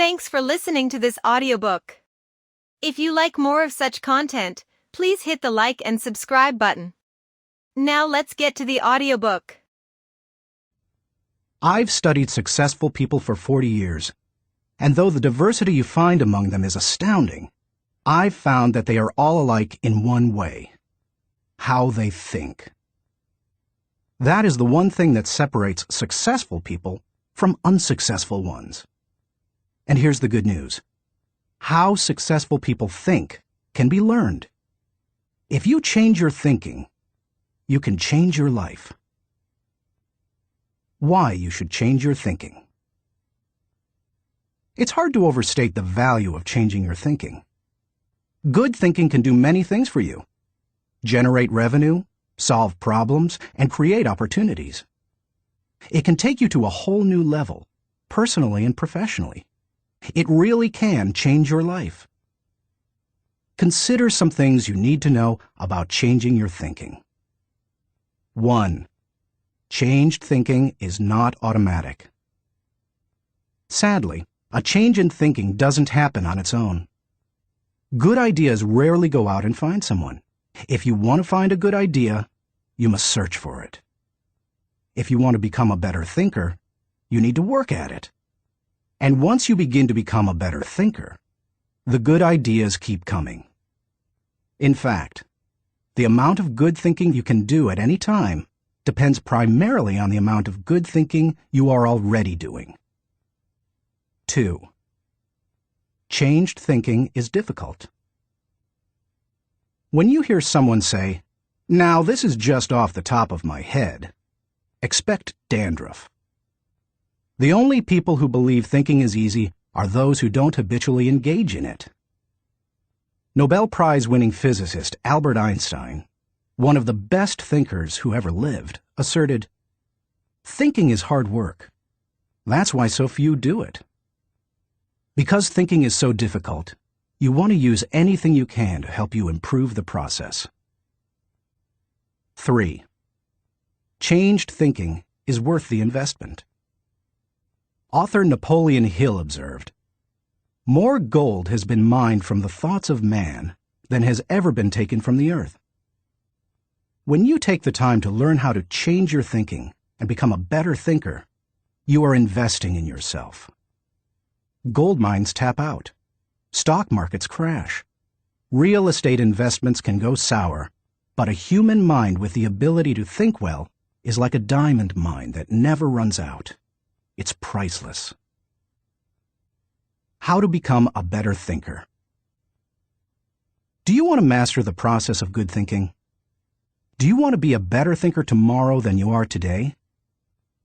Thanks for listening to this audiobook. If you like more of such content, please hit the like and subscribe button. Now let's get to the audiobook. I've studied successful people for 40 years, and though the diversity you find among them is astounding, I've found that they are all alike in one way: how they think. That is the one thing that separates successful people from unsuccessful ones. And here's the good news. How successful people think can be learned. If you change your thinking, you can change your life. Why you should change your thinking. It's hard to overstate the value of changing your thinking. Good thinking can do many things for you: generate revenue, solve problems, and create opportunities. It can take you to a whole new level, personally and professionally. It really can change your life. Consider some things you need to know about changing your thinking. 1. Changed thinking is not automatic. Sadly, a change in thinking doesn't happen on its own. Good ideas rarely go out and find someone. If you want to find a good idea, you must search for it. If you want to become a better thinker, you need to work at it. And once you begin to become a better thinker, the good ideas keep coming. In fact, the amount of good thinking you can do at any time depends primarily on the amount of good thinking you are already doing. 2. Changed thinking is difficult. When you hear someone say, "Now this is just off the top of my head," expect dandruff. The only people who believe thinking is easy are those who don't habitually engage in it. Nobel Prize-winning physicist Albert Einstein, one of the best thinkers who ever lived, asserted, "Thinking is hard work. That's why so few do it." Because thinking is so difficult, you want to use anything you can to help you improve the process. 3. Changed thinking is worth the investment. Author Napoleon Hill observed, "More gold has been mined from the thoughts of man than has ever been taken from the earth." When you take the time to learn how to change your thinking and become a better thinker, you are investing in yourself. Gold mines tap out. Stock markets crash. Real estate investments can go sour, but a human mind with the ability to think well is like a diamond mine that never runs out. It's priceless. How to become a better thinker. Do you want to master the process of good thinking? Do you want to be a better thinker tomorrow than you are today?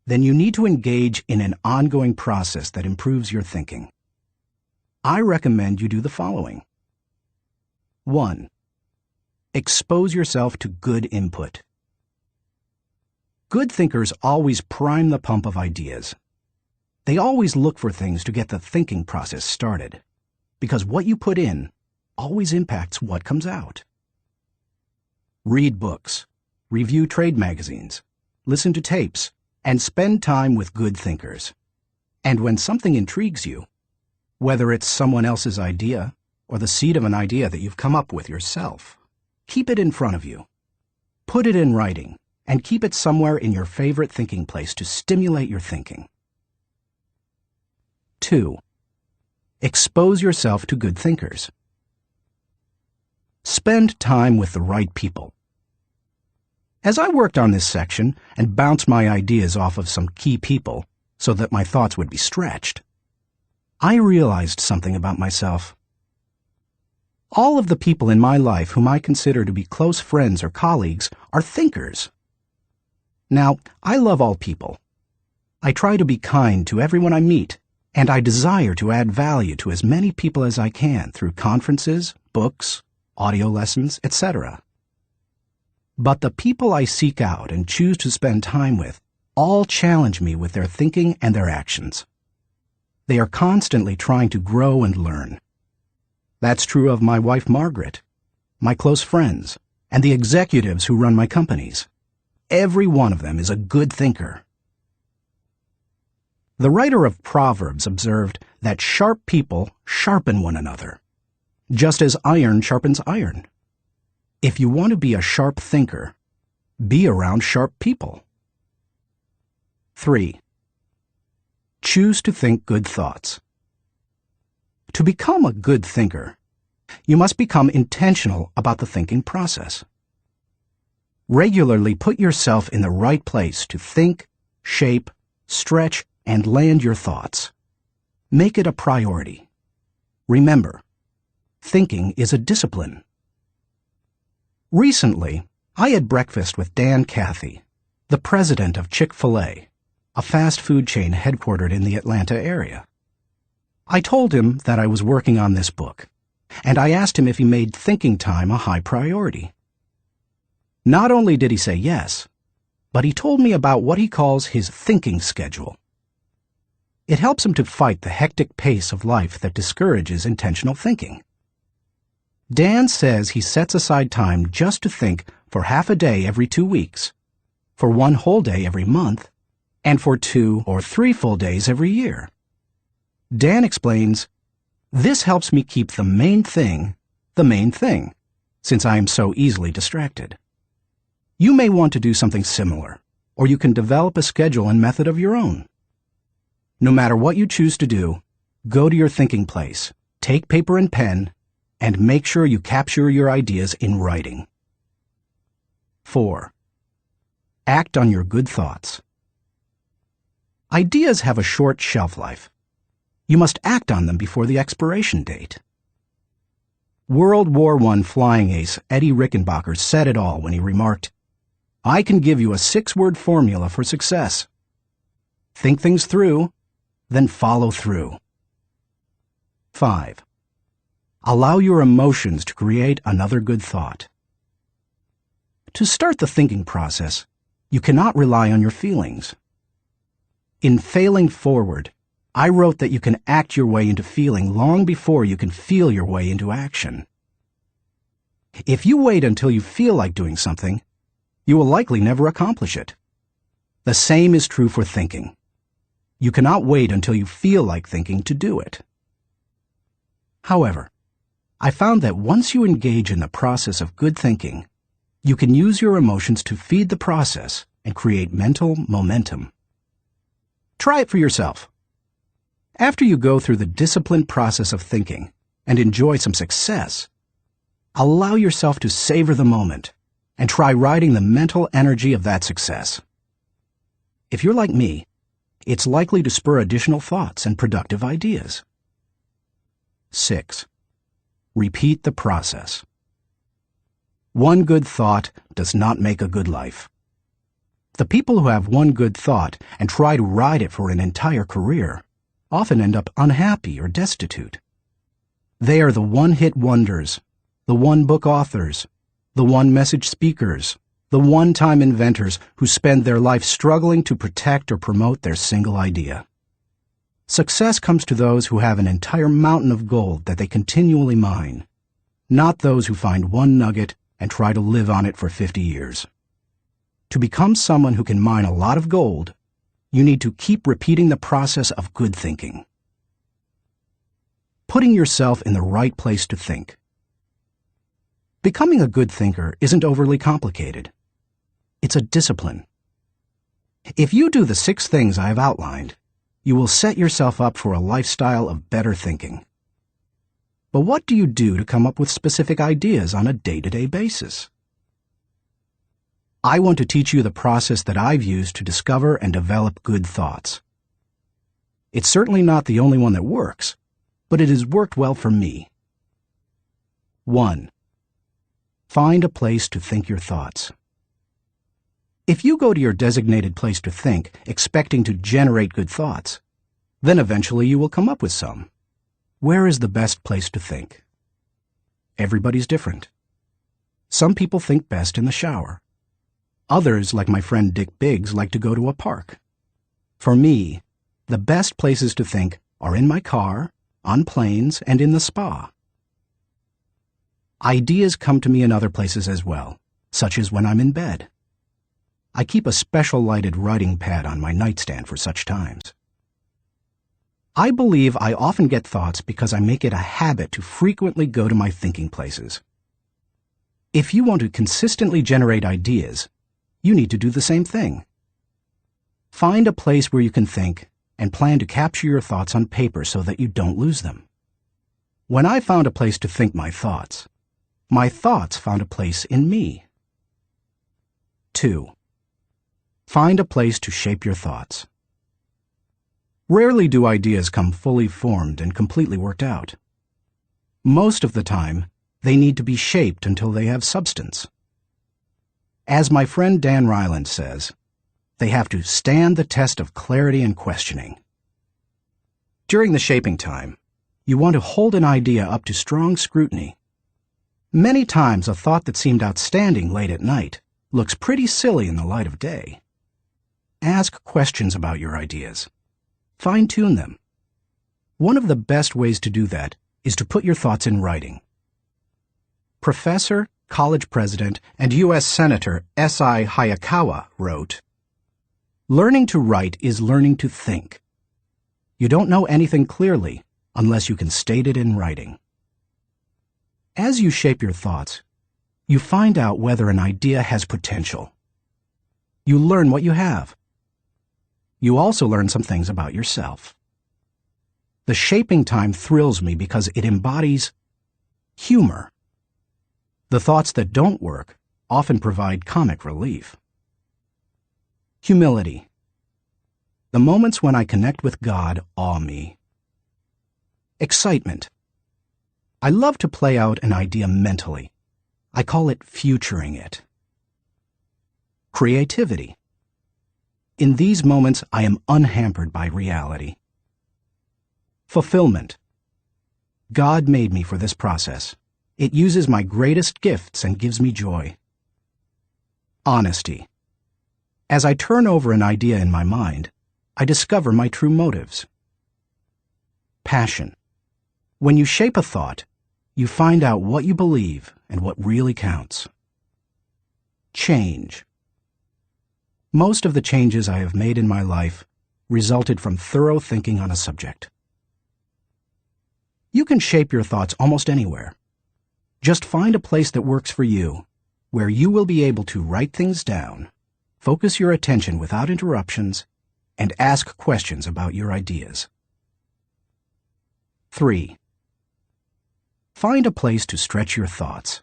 Then you need to engage in an ongoing process that improves your thinking. I recommend you do the following. 1. Expose yourself to good input. Good thinkers always prime the pump of ideas. They always look for things to get the thinking process started, because what you put in always impacts what comes out. Read books, review trade magazines, listen to tapes, and spend time with good thinkers. And when something intrigues you, whether it's someone else's idea or the seed of an idea that you've come up with yourself, keep it in front of you. Put it in writing and keep it somewhere in your favorite thinking place to stimulate your thinking. 2. Expose yourself to good thinkers. Spend time with the right people. As I worked on this section and bounced my ideas off of some key people so that my thoughts would be stretched, I realized something about myself. All of the people in my life whom I consider to be close friends or colleagues are thinkers. Now, I love all people. I try to be kind to everyone I meet, and I desire to add value to as many people as I can through conferences, books, audio lessons, etc. But the people I seek out and choose to spend time with all challenge me with their thinking and their actions. They are constantly trying to grow and learn. That's true of my wife Margaret, my close friends, and the executives who run my companies. Every one of them is a good thinker. The writer of Proverbs observed that sharp people sharpen one another, just as iron sharpens iron. If you want to be a sharp thinker, be around sharp people. 3. Choose to think good thoughts. To become a good thinker, you must become intentional about the thinking process. Regularly put yourself in the right place to think, shape, stretch, and land your thoughts. Make it a priority. Remember, thinking is a discipline. Recently, I had breakfast with Dan Cathy, the president of Chick-fil-A, a fast food chain headquartered in the Atlanta area. I told him that I was working on this book, and I asked him if he made thinking time a high priority. Not only did he say yes, but he told me about what he calls his thinking schedule. It helps him to fight the hectic pace of life that discourages intentional thinking. Dan says he sets aside time just to think for half a day every 2 weeks, for 1 whole day every month, and for 2 or 3 full days every year. Dan explains, "This helps me keep the main thing, since I am so easily distracted." You may want to do something similar, or you can develop a schedule and method of your own. No matter what you choose to do, go to your thinking place, take paper and pen, and make sure you capture your ideas in writing. 4. Act on your good thoughts. Ideas have a short shelf life. You must act on them before the expiration date. World War I flying ace Eddie Rickenbacker said it all when he remarked, "I can give you a 6-word formula for success. Think things through, then follow through." 5. Allow your emotions to create another good thought. To start the thinking process, you cannot rely on your feelings. In Failing Forward, I wrote that you can act your way into feeling long before you can feel your way into action. If you wait until you feel like doing something, you will likely never accomplish it. The same is true for thinking. You cannot wait until you feel like thinking to do it. However, I found that once you engage in the process of good thinking, you can use your emotions to feed the process and create mental momentum. Try it for yourself. After you go through the disciplined process of thinking and enjoy some success, allow yourself to savor the moment and try riding the mental energy of that success. If you're like me, it's likely to spur additional thoughts and productive ideas. 6. Repeat the process. One good thought does not make a good life. The people who have one good thought and try to ride it for an entire career often end up unhappy or destitute. They are the one-hit wonders, the one-book authors, the one-message speakers, the one-time inventors who spend their life struggling to protect or promote their single idea. Success comes to those who have an entire mountain of gold that they continually mine, not those who find one nugget and try to live on it for 50 years. To become someone who can mine a lot of gold, you need to keep repeating the process of good thinking. Putting yourself in the right place to think. Becoming a good thinker isn't overly complicated. It's a discipline. If you do the 6 things I have outlined, you will set yourself up for a lifestyle of better thinking. But what do you do to come up with specific ideas on a day-to-day basis? I want to teach you the process that I've used to discover and develop good thoughts. It's certainly not the only one that works, but it has worked well for me. 1. Find a place to think your thoughts. If you go to your designated place to think, expecting to generate good thoughts, then eventually you will come up with some. Where is the best place to think? Everybody's different. Some people think best in the shower. Others, like my friend Dick Biggs, like to go to a park. For me, the best places to think are in my car, on planes, and in the spa. Ideas come to me in other places as well, such as when I'm in bed. I keep a special lighted writing pad on my nightstand for such times. I believe I often get thoughts because I make it a habit to frequently go to my thinking places. If you want to consistently generate ideas, you need to do the same thing. Find a place where you can think and plan to capture your thoughts on paper so that you don't lose them. When I found a place to think my thoughts found a place in me. 2. Find a place to shape your thoughts. Rarely do ideas come fully formed and completely worked out. Most of the time, they need to be shaped until they have substance. As my friend Dan Ryland says, they have to stand the test of clarity and questioning. During the shaping time, you want to hold an idea up to strong scrutiny. Many times a thought that seemed outstanding late at night looks pretty silly in the light of day. Ask questions about your ideas. Fine-tune them. One of the best ways to do that is to put your thoughts in writing. Professor, college president, and U.S. Senator S.I. Hayakawa wrote, "Learning to write is learning to think. You don't know anything clearly unless you can state it in writing." As you shape your thoughts, you find out whether an idea has potential. You learn what you have. You also learn some things about yourself. The shaping time thrills me because it embodies humor. The thoughts that don't work often provide comic relief. Humility. The moments when I connect with God awe me. Excitement. I love to play out an idea mentally. I call it futuring it. Creativity. In these moments, I am unhampered by reality. Fulfillment. God made me for this process. It uses my greatest gifts and gives me joy. Honesty. As I turn over an idea in my mind, I discover my true motives. Passion. When you shape a thought, you find out what you believe and what really counts. Change. Most of the changes I have made in my life resulted from thorough thinking on a subject. You can shape your thoughts almost anywhere. Just find a place that works for you, where you will be able to write things down, focus your attention without interruptions, and ask questions about your ideas. 3. Find a place to stretch your thoughts.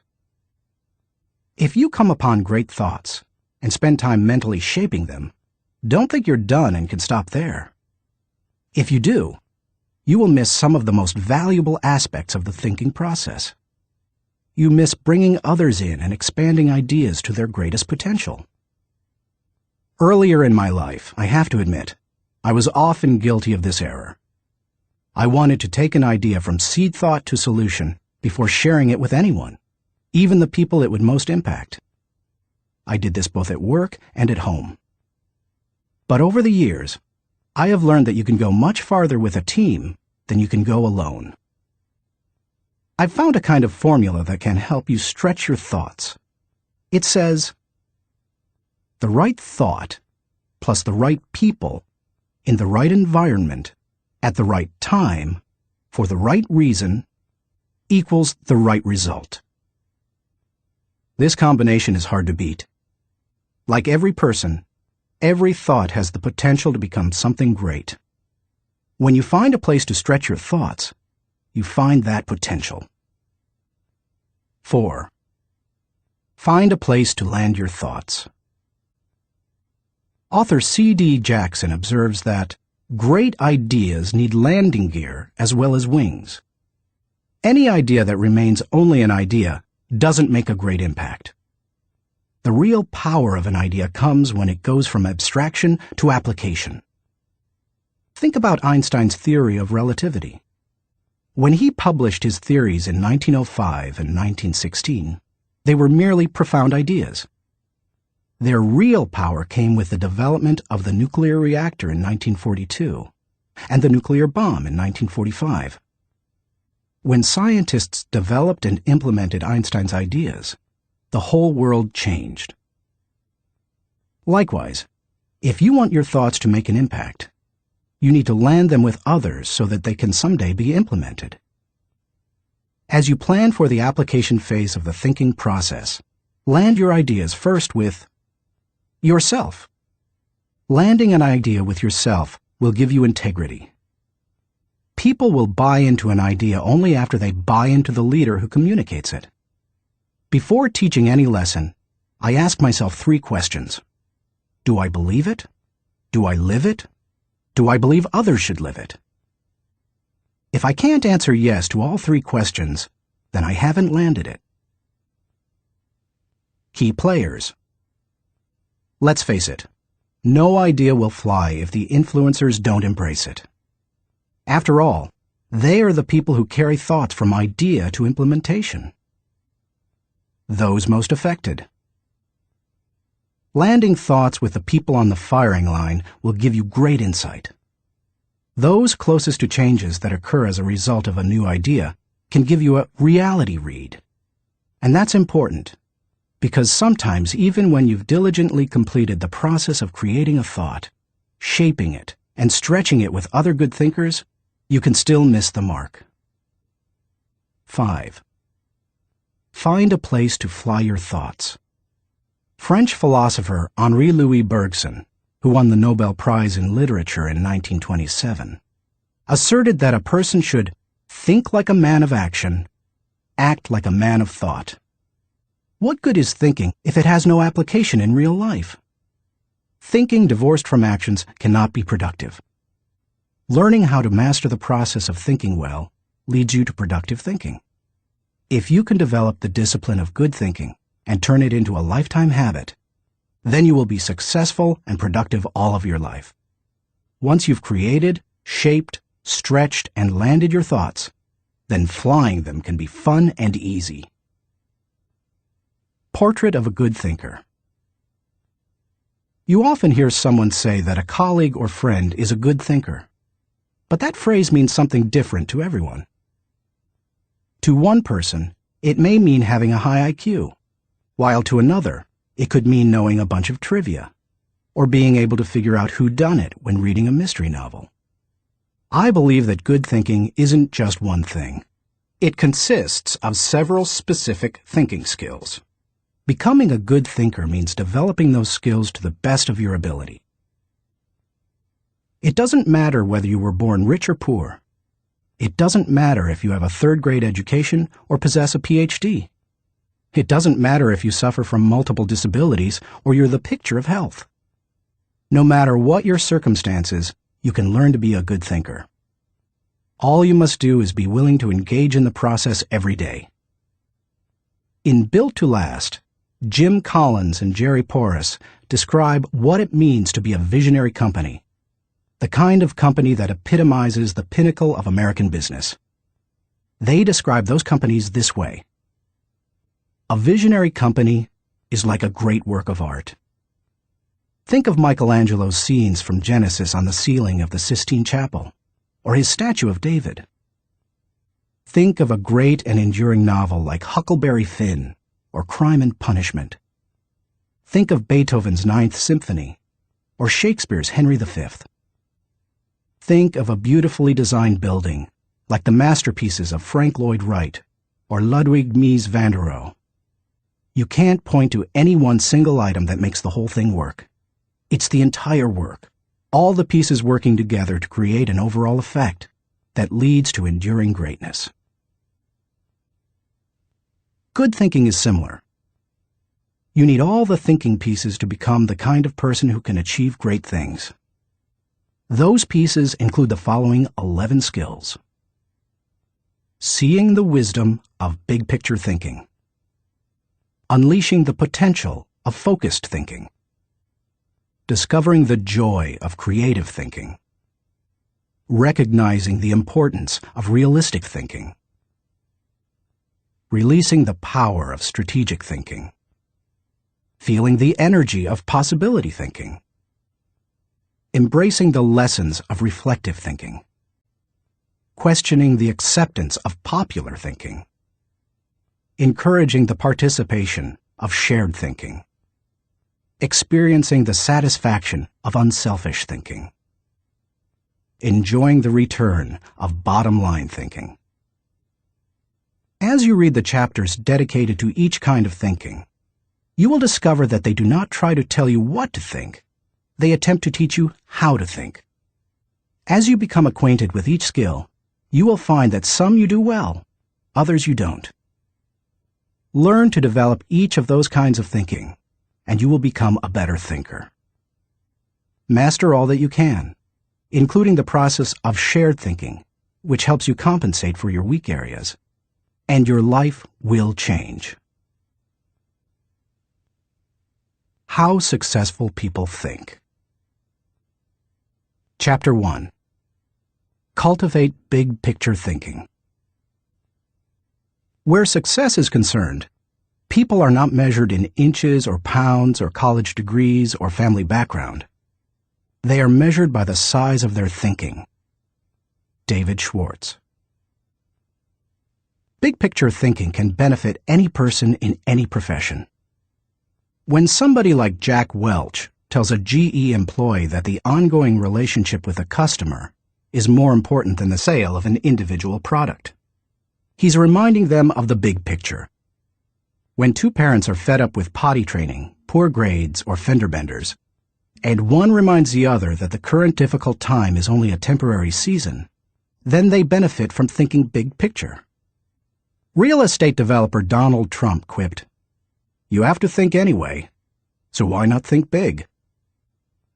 If you come upon great thoughts and spend time mentally shaping them, don't think you're done and can stop there. If you do, you will miss some of the most valuable aspects of the thinking process. You miss bringing others in and expanding ideas to their greatest potential. Earlier in my life, I have to admit, I was often guilty of this error. I wanted to take an idea from seed thought to solution before sharing it with anyone, even the people it would most impact. I did this both at work and at home. But over the years, I have learned that you can go much farther with a team than you can go alone. I've found a kind of formula that can help you stretch your thoughts. It says, the right thought plus the right people in the right environment at the right time for the right reason equals the right result. This combination is hard to beat. Like every person, every thought has the potential to become something great. When you find a place to stretch your thoughts, you find that potential. 4. Find a place to land your thoughts. Author C.D. Jackson observes that great ideas need landing gear as well as wings. Any idea that remains only an idea doesn't make a great impact. The real power of an idea comes when it goes from abstraction to application. Think about Einstein's theory of relativity. When he published his theories in 1905 and 1916, they were merely profound ideas. Their real power came with the development of the nuclear reactor in 1942 and the nuclear bomb in 1945. When scientists developed and implemented Einstein's ideas, the whole world changed. Likewise, if you want your thoughts to make an impact, You need to land them with others so that they can someday be implemented. As you plan for the application phase of the thinking process, land your ideas first with yourself. Landing an idea with yourself will give you integrity. People will buy into an idea only after they buy into the leader who communicates it. Before teaching any lesson, I ask myself 3 questions. Do I believe it? Do I live it? Do I believe others should live it? If I can't answer yes to all 3 questions, then I haven't landed it. Key players. Let's face it, no idea will fly if the influencers don't embrace it. After all, they are the people who carry thoughts from idea to implementation. Those most affected. Landing thoughts with the people on the firing line will give you great insight. Those closest to changes that occur as a result of a new idea can give you a reality read. And that's important, because sometimes even when you've diligently completed the process of creating a thought, shaping it, and stretching it with other good thinkers, you can still miss the mark. 5. Find a place to fly your thoughts. French philosopher Henri-Louis Bergson, who won the Nobel Prize in Literature in 1927, asserted that a person should think like a man of action, act like a man of thought. What good is thinking if it has no application in real life? Thinking divorced from actions cannot be productive. Learning how to master the process of thinking well leads you to productive thinking. If you can develop the discipline of good thinking and turn it into a lifetime habit, then you will be successful and productive all of your life. Once you've created, shaped, stretched, and landed your thoughts, then flying them can be fun and easy. Portrait of a good thinker. You often hear someone say that a colleague or friend is a good thinker, but that phrase means something different to everyone. To one person, it may mean having a high IQ, while to another, it could mean knowing a bunch of trivia, or being able to figure out who done it when reading a mystery novel. I believe that good thinking isn't just one thing. It consists of several specific thinking skills. Becoming a good thinker means developing those skills to the best of your ability. It doesn't matter whether you were born rich or poor. It doesn't matter if you have a 3rd-grade education or possess a PhD. It doesn't matter if you suffer from multiple disabilities or you're the picture of health. No matter what your circumstances, you can learn to be a good thinker. All you must do is be willing to engage in the process every day. In Built to Last, Jim Collins and Jerry Porras describe what it means to be a visionary company, the kind of company that epitomizes the pinnacle of American business. They describe those companies this way. A visionary company is like a great work of art. Think of Michelangelo's scenes from Genesis on the ceiling of the Sistine Chapel, or his statue of David. Think of a great and enduring novel like Huckleberry Finn or Crime and Punishment. Think of Beethoven's Ninth Symphony or Shakespeare's Henry V. Think of a beautifully designed building like the masterpieces of Frank Lloyd Wright or Ludwig Mies van der Rohe. You can't point to any one single item that makes the whole thing work. It's the entire work, all the pieces working together to create an overall effect that leads to enduring greatness. Good thinking is similar. You need all the thinking pieces to become the kind of person who can achieve great things. Those pieces include the following 11 skills. Seeing the wisdom of big picture thinking. Unleashing the potential of focused thinking. Discovering the joy of creative thinking. Recognizing the importance of realistic thinking. Releasing the power of strategic thinking. Feeling the energy of possibility thinking. Embracing the lessons of reflective thinking. Questioning the acceptance of popular thinking. Encouraging the participation of shared thinking. Experiencing the satisfaction of unselfish thinking. Enjoying the Return of Bottom Line Thinking. As you read the chapters dedicated to each kind of thinking, you will discover that they do not try to tell you what to think. They attempt to teach you how to think. As you become acquainted with each skill, you will find that some you do well, others you don't. Learn to develop each of those kinds of thinking, and you will become a better thinker. Master all that you can, including the process of shared thinking, which helps you compensate for your weak areas, and your life will change. How successful people think. Chapter 1. Cultivate big picture thinking. Where success is concerned, people are not measured in inches or pounds or college degrees or family background. They are measured by the size of their thinking. David Schwartz. Big picture thinking can benefit any person in any profession. When somebody like Jack Welch tells a GE employee that the ongoing relationship with a customer is more important than the sale of an individual product, he's reminding them of the big picture. When two parents are fed up with potty training, poor grades, or fender benders, and one reminds the other that the current difficult time is only a temporary season, then they benefit from thinking big picture. Real estate developer Donald Trump quipped, "You have to think anyway, so why not think big?"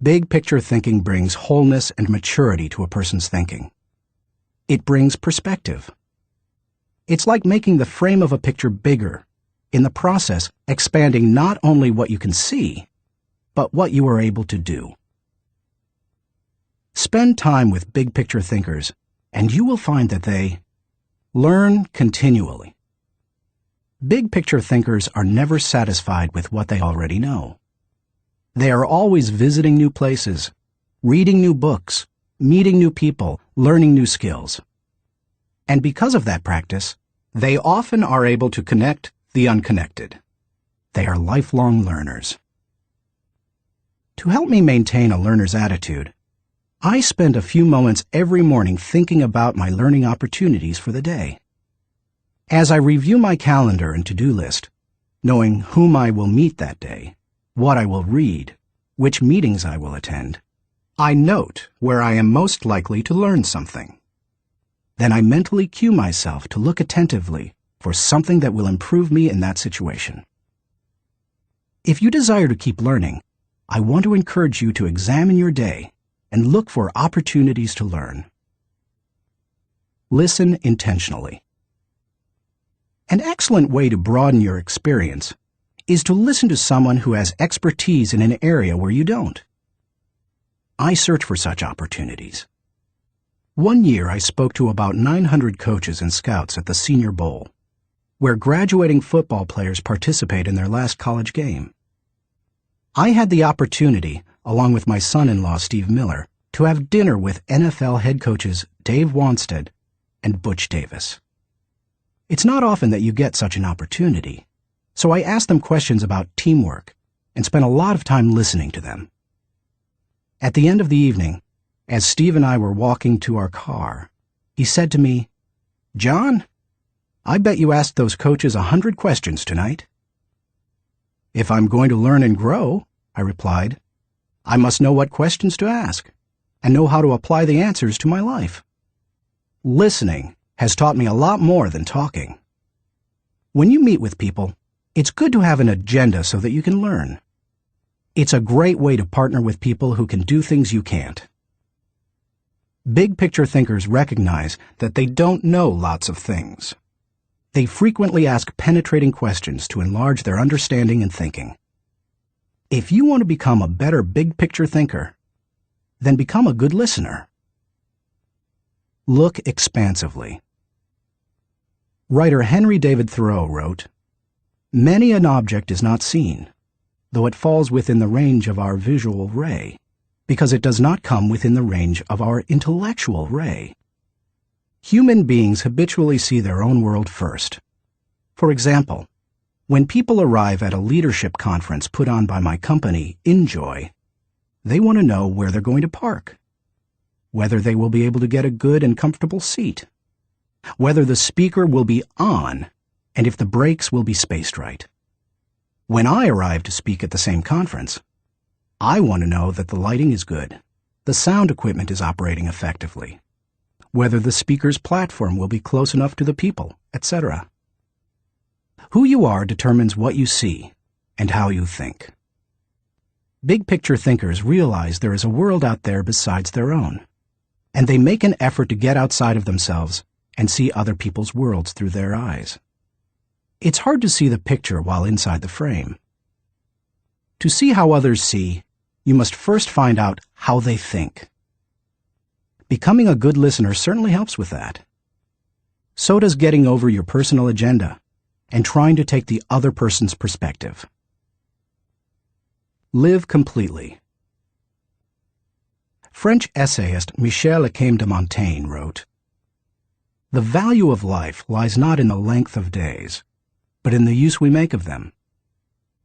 Big picture thinking brings wholeness and maturity to a person's thinking. It brings perspective. It's like making the frame of a picture bigger, in the process expanding not only what you can see, but what you are able to do. Spend time with big picture thinkers, and you will find that they learn continually. Big picture thinkers are never satisfied with what they already know. They are always visiting new places, reading new books, meeting new people, learning new skills. And because of that practice, they often are able to connect the unconnected. They are lifelong learners. To help me maintain a learner's attitude, I spend a few moments every morning thinking about my learning opportunities for the day. As I review my calendar and to-do list, knowing whom I will meet that day, what I will read, which meetings I will attend, I note where I am most likely to learn something. Then I mentally cue myself to look attentively for something that will improve me in that situation. If you desire to keep learning, I want to encourage you to examine your day and look for opportunities to learn. Listen intentionally. An excellent way to broaden your experience is to listen to someone who has expertise in an area where you don't. I search for such opportunities. One year I spoke to about 900 coaches and scouts at the Senior Bowl, where graduating football players participate in their last college game. I had the opportunity, along with my son-in-law Steve Miller, to have dinner with NFL head coaches Dave Wanstead and Butch Davis. It's not often that you get such an opportunity, so I asked them questions about teamwork and spent a lot of time listening to them. At the end of the evening, as Steve and I were walking to our car, he said to me, "John, I bet you asked those coaches 100 questions tonight." "If I'm going to learn and grow," I replied, "I must know what questions to ask and know how to apply the answers to my life." Listening has taught me a lot more than talking. When you meet with people, it's good to have an agenda so that you can learn. It's a great way to partner with people who can do things you can't. Big picture thinkers recognize that they don't know lots of things. They frequently ask penetrating questions to enlarge their understanding and thinking. If you want to become a better big picture thinker, then become a good listener. Look expansively. Writer Henry David Thoreau wrote, "Many an object is not seen, though it falls within the range of our visual ray, because it does not come within the range of our intellectual ray." Human beings habitually see their own world first. For example, when people arrive at a leadership conference put on by my company, Enjoy, they want to know where they're going to park. whether they will be able to get a good and comfortable seat, whether the speaker will be on, and if the breaks will be spaced right. When I arrive to speak at the same conference, I want to know that the lighting is good, the sound equipment is operating effectively, whether the speaker's platform will be close enough to the people, etc. Who you are determines what you see and how you think. Big picture thinkers realize there is a world out there besides their own, and they make an effort to get outside of themselves and see other people's worlds through their eyes. It's hard to see the picture while inside the frame. To see how others see, you must first find out how they think. Becoming a good listener certainly helps with that. So does getting over your personal agenda and trying to take the other person's perspective. Live completely. French essayist Michel de Montaigne wrote, "The value of life lies not in the length of days, but in the use we make of them.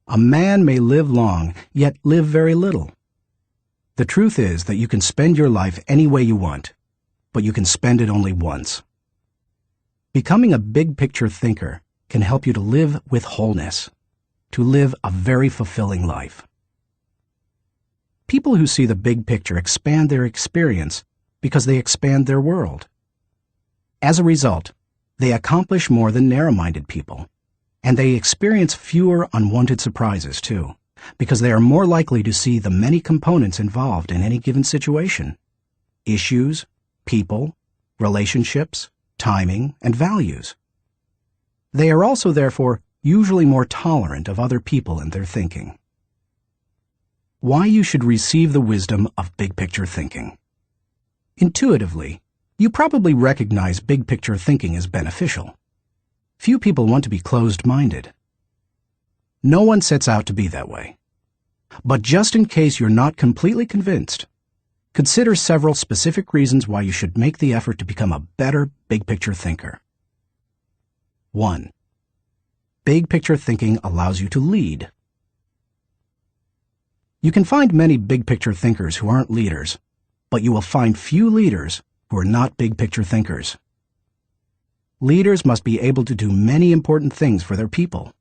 A man may live long, yet live very little. The truth is that you can spend your life any way you want, but you can spend it only once." Becoming a big picture thinker can help you to live with wholeness, to live a very fulfilling life. People who see the big picture expand their experience because they expand their world. As a result, they accomplish more than narrow-minded people. And they experience fewer unwanted surprises, too, because they are more likely to see the many components involved in any given situation: issues, people, relationships, timing, and values. They are also, therefore, usually more tolerant of other people and their thinking. Why you should receive the wisdom of big-picture thinking. Intuitively, you probably recognize big-picture thinking as beneficial. Few people want to be closed-minded. No one sets out to be that way. But just in case you're not completely convinced, consider several specific reasons why you should make the effort to become a better big-picture thinker. 1. Big-picture thinking allows you to lead. You can find many big-picture thinkers who aren't leaders, but you will find few leaders who are not big-picture thinkers. Leaders must be able to do many important things for their people.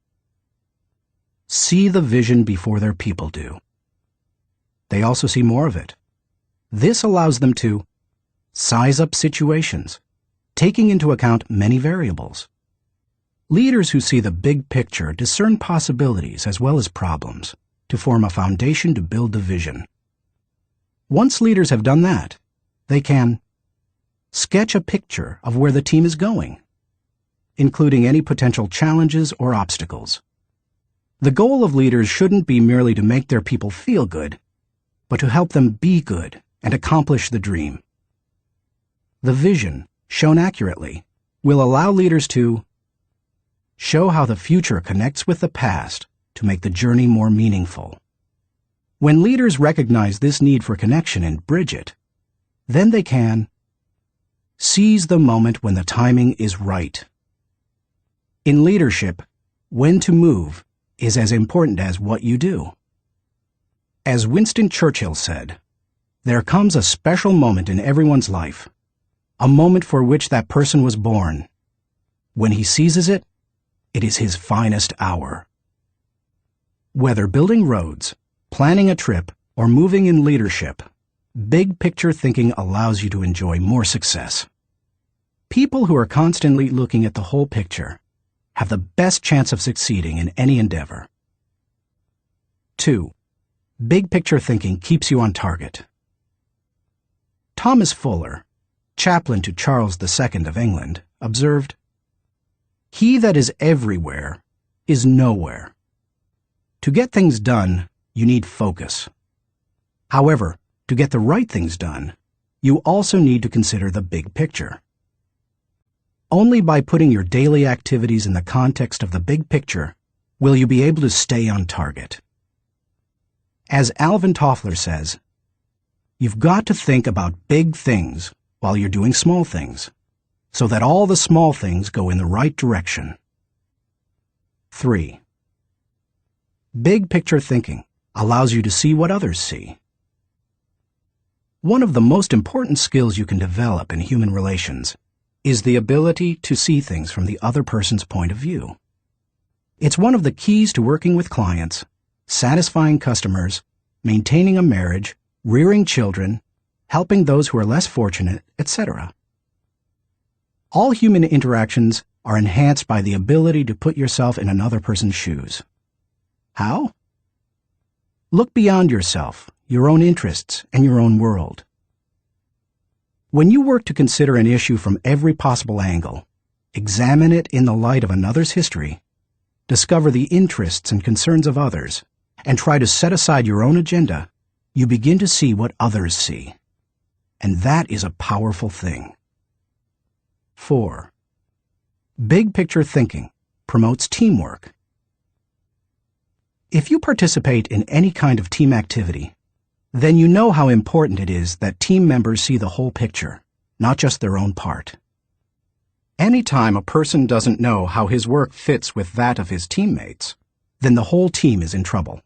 See the vision before their people do. They also see more of it. This allows them to size up situations, taking into account many variables. Leaders who see the big picture discern possibilities as well as problems to form a foundation to build the vision. Once leaders have done that, they can sketch a picture of where the team is going, including any potential challenges or obstacles. The goal of leaders shouldn't be merely to make their people feel good, but to help them be good and accomplish the dream. The vision, shown accurately, will allow leaders to show how the future connects with the past to make the journey more meaningful. When leaders recognize this need for connection and bridge it, then they can seize the moment when the timing is right. In leadership, when to move is as important as what you do. As Winston Churchill said, there comes a special moment in everyone's life, a moment for which that person was born. When he seizes it, it is his finest hour. Whether building roads, planning a trip, or moving in leadership, big picture thinking allows you to enjoy more success. People who are constantly looking at the whole picture have the best chance of succeeding in any endeavor. 2. Big picture thinking keeps you on target. Thomas Fuller, chaplain to Charles II of England, observed, "He that is everywhere is nowhere." To get things done, you need focus. However, to get the right things done, you also need to consider the big picture. Only by putting your daily activities in the context of the big picture will you be able to stay on target. As Alvin Toffler says, you've got to think about big things while you're doing small things, so that all the small things go in the right direction. 3. Big picture thinking allows you to see what others see. One of the most important skills you can develop in human relations is the ability to see things from the other person's point of view. It's one of the keys to working with clients, satisfying customers, maintaining a marriage, rearing children, helping those who are less fortunate, etc. All human interactions are enhanced by the ability to put yourself in another person's shoes. How? Look beyond yourself, your own interests, and your own world. When you work to consider an issue from every possible angle, examine it in the light of another's history, discover the interests and concerns of others, and try to set aside your own agenda, you begin to see what others see. And that is a powerful thing. 4. Big picture thinking promotes teamwork. If you participate in any kind of team activity, then you know how important it is that team members see the whole picture, not just their own part. Anytime a person doesn't know how his work fits with that of his teammates, then the whole team is in trouble.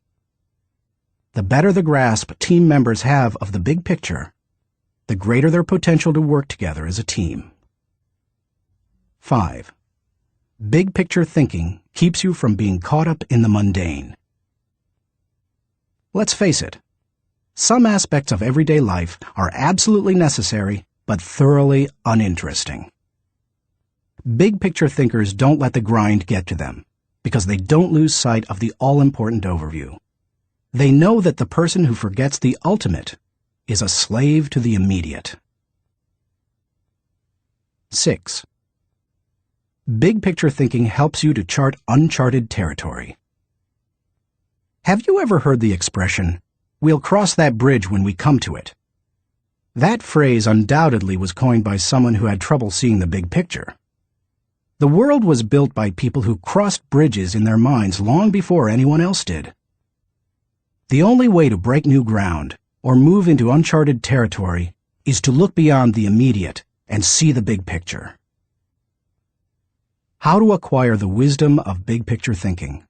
The better the grasp team members have of the big picture, the greater their potential to work together as a team. 5. Big picture thinking keeps you from being caught up in the mundane. Let's face it, some aspects of everyday life are absolutely necessary but thoroughly uninteresting. Big picture thinkers don't let the grind get to them because they don't lose sight of the all-important overview. They know that the person who forgets the ultimate is a slave to the immediate. 6. Big picture thinking helps you to chart uncharted territory. Have you ever heard the expression, "We'll cross that bridge when we come to it"? That phrase undoubtedly was coined by someone who had trouble seeing the big picture. The world was built by people who crossed bridges in their minds long before anyone else did. The only way to break new ground or move into uncharted territory is to look beyond the immediate and see the big picture. How to acquire the wisdom of big picture thinking.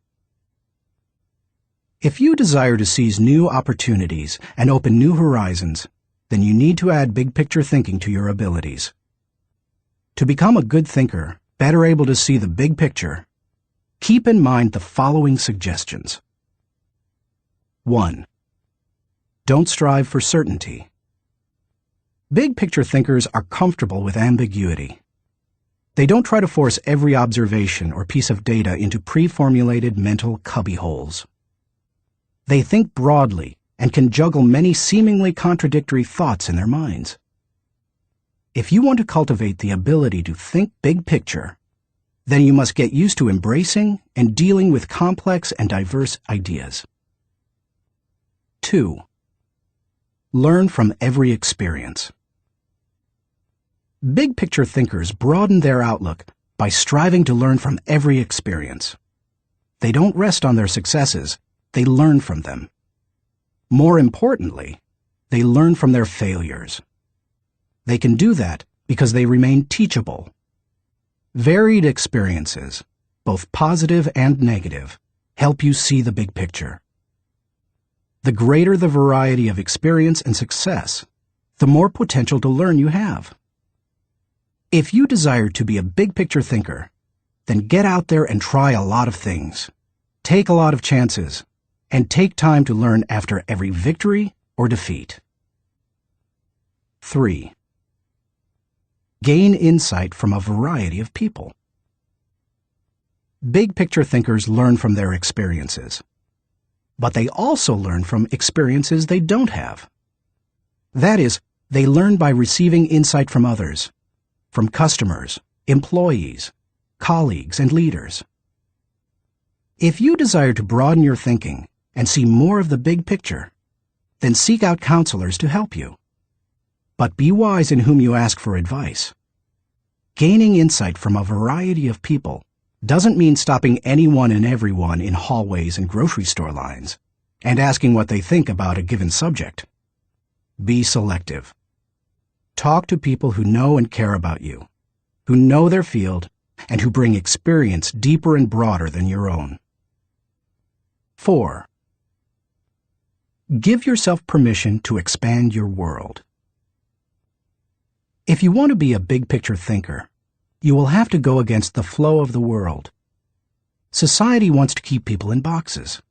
If you desire to seize new opportunities and open new horizons, then you need to add big picture thinking to your abilities. To become a good thinker, better able to see the big picture, keep in mind the following suggestions. 1. Don't strive for certainty. Big picture thinkers are comfortable with ambiguity. They don't try to force every observation or piece of data into pre-formulated mental cubbyholes. They think broadly and can juggle many seemingly contradictory thoughts in their minds. If you want to cultivate the ability to think big picture, then you must get used to embracing and dealing with complex and diverse ideas. 2. Learn from every experience. Big picture thinkers broaden their outlook by striving to learn from every experience. They don't rest on their successes, they learn from them. More importantly, they learn from their failures. They can do that because they remain teachable. Varied experiences, both positive and negative, help you see the big picture. The greater the variety of experience and success, the more potential to learn you have. If you desire to be a big picture thinker, then get out there and try a lot of things. Take a lot of chances, and take time to learn after every victory or defeat. 3. Gain insight from a variety of people. Big picture thinkers learn from their experiences, but they also learn from experiences they don't have. That is, they learn by receiving insight from others, from customers, employees, colleagues, and leaders. If you desire to broaden your thinking and see more of the big picture, then seek out counselors to help you. But be wise in whom you ask for advice. Gaining insight from a variety of people doesn't mean stopping anyone and everyone in hallways and grocery store lines and asking what they think about a given subject. Be selective. Talk to people who know and care about you, who know their field, and who bring experience deeper and broader than your own. 4. Give yourself permission to expand your world. If you want to be a big-picture thinker, you will have to go against the flow of the world. Society wants to keep people in boxes.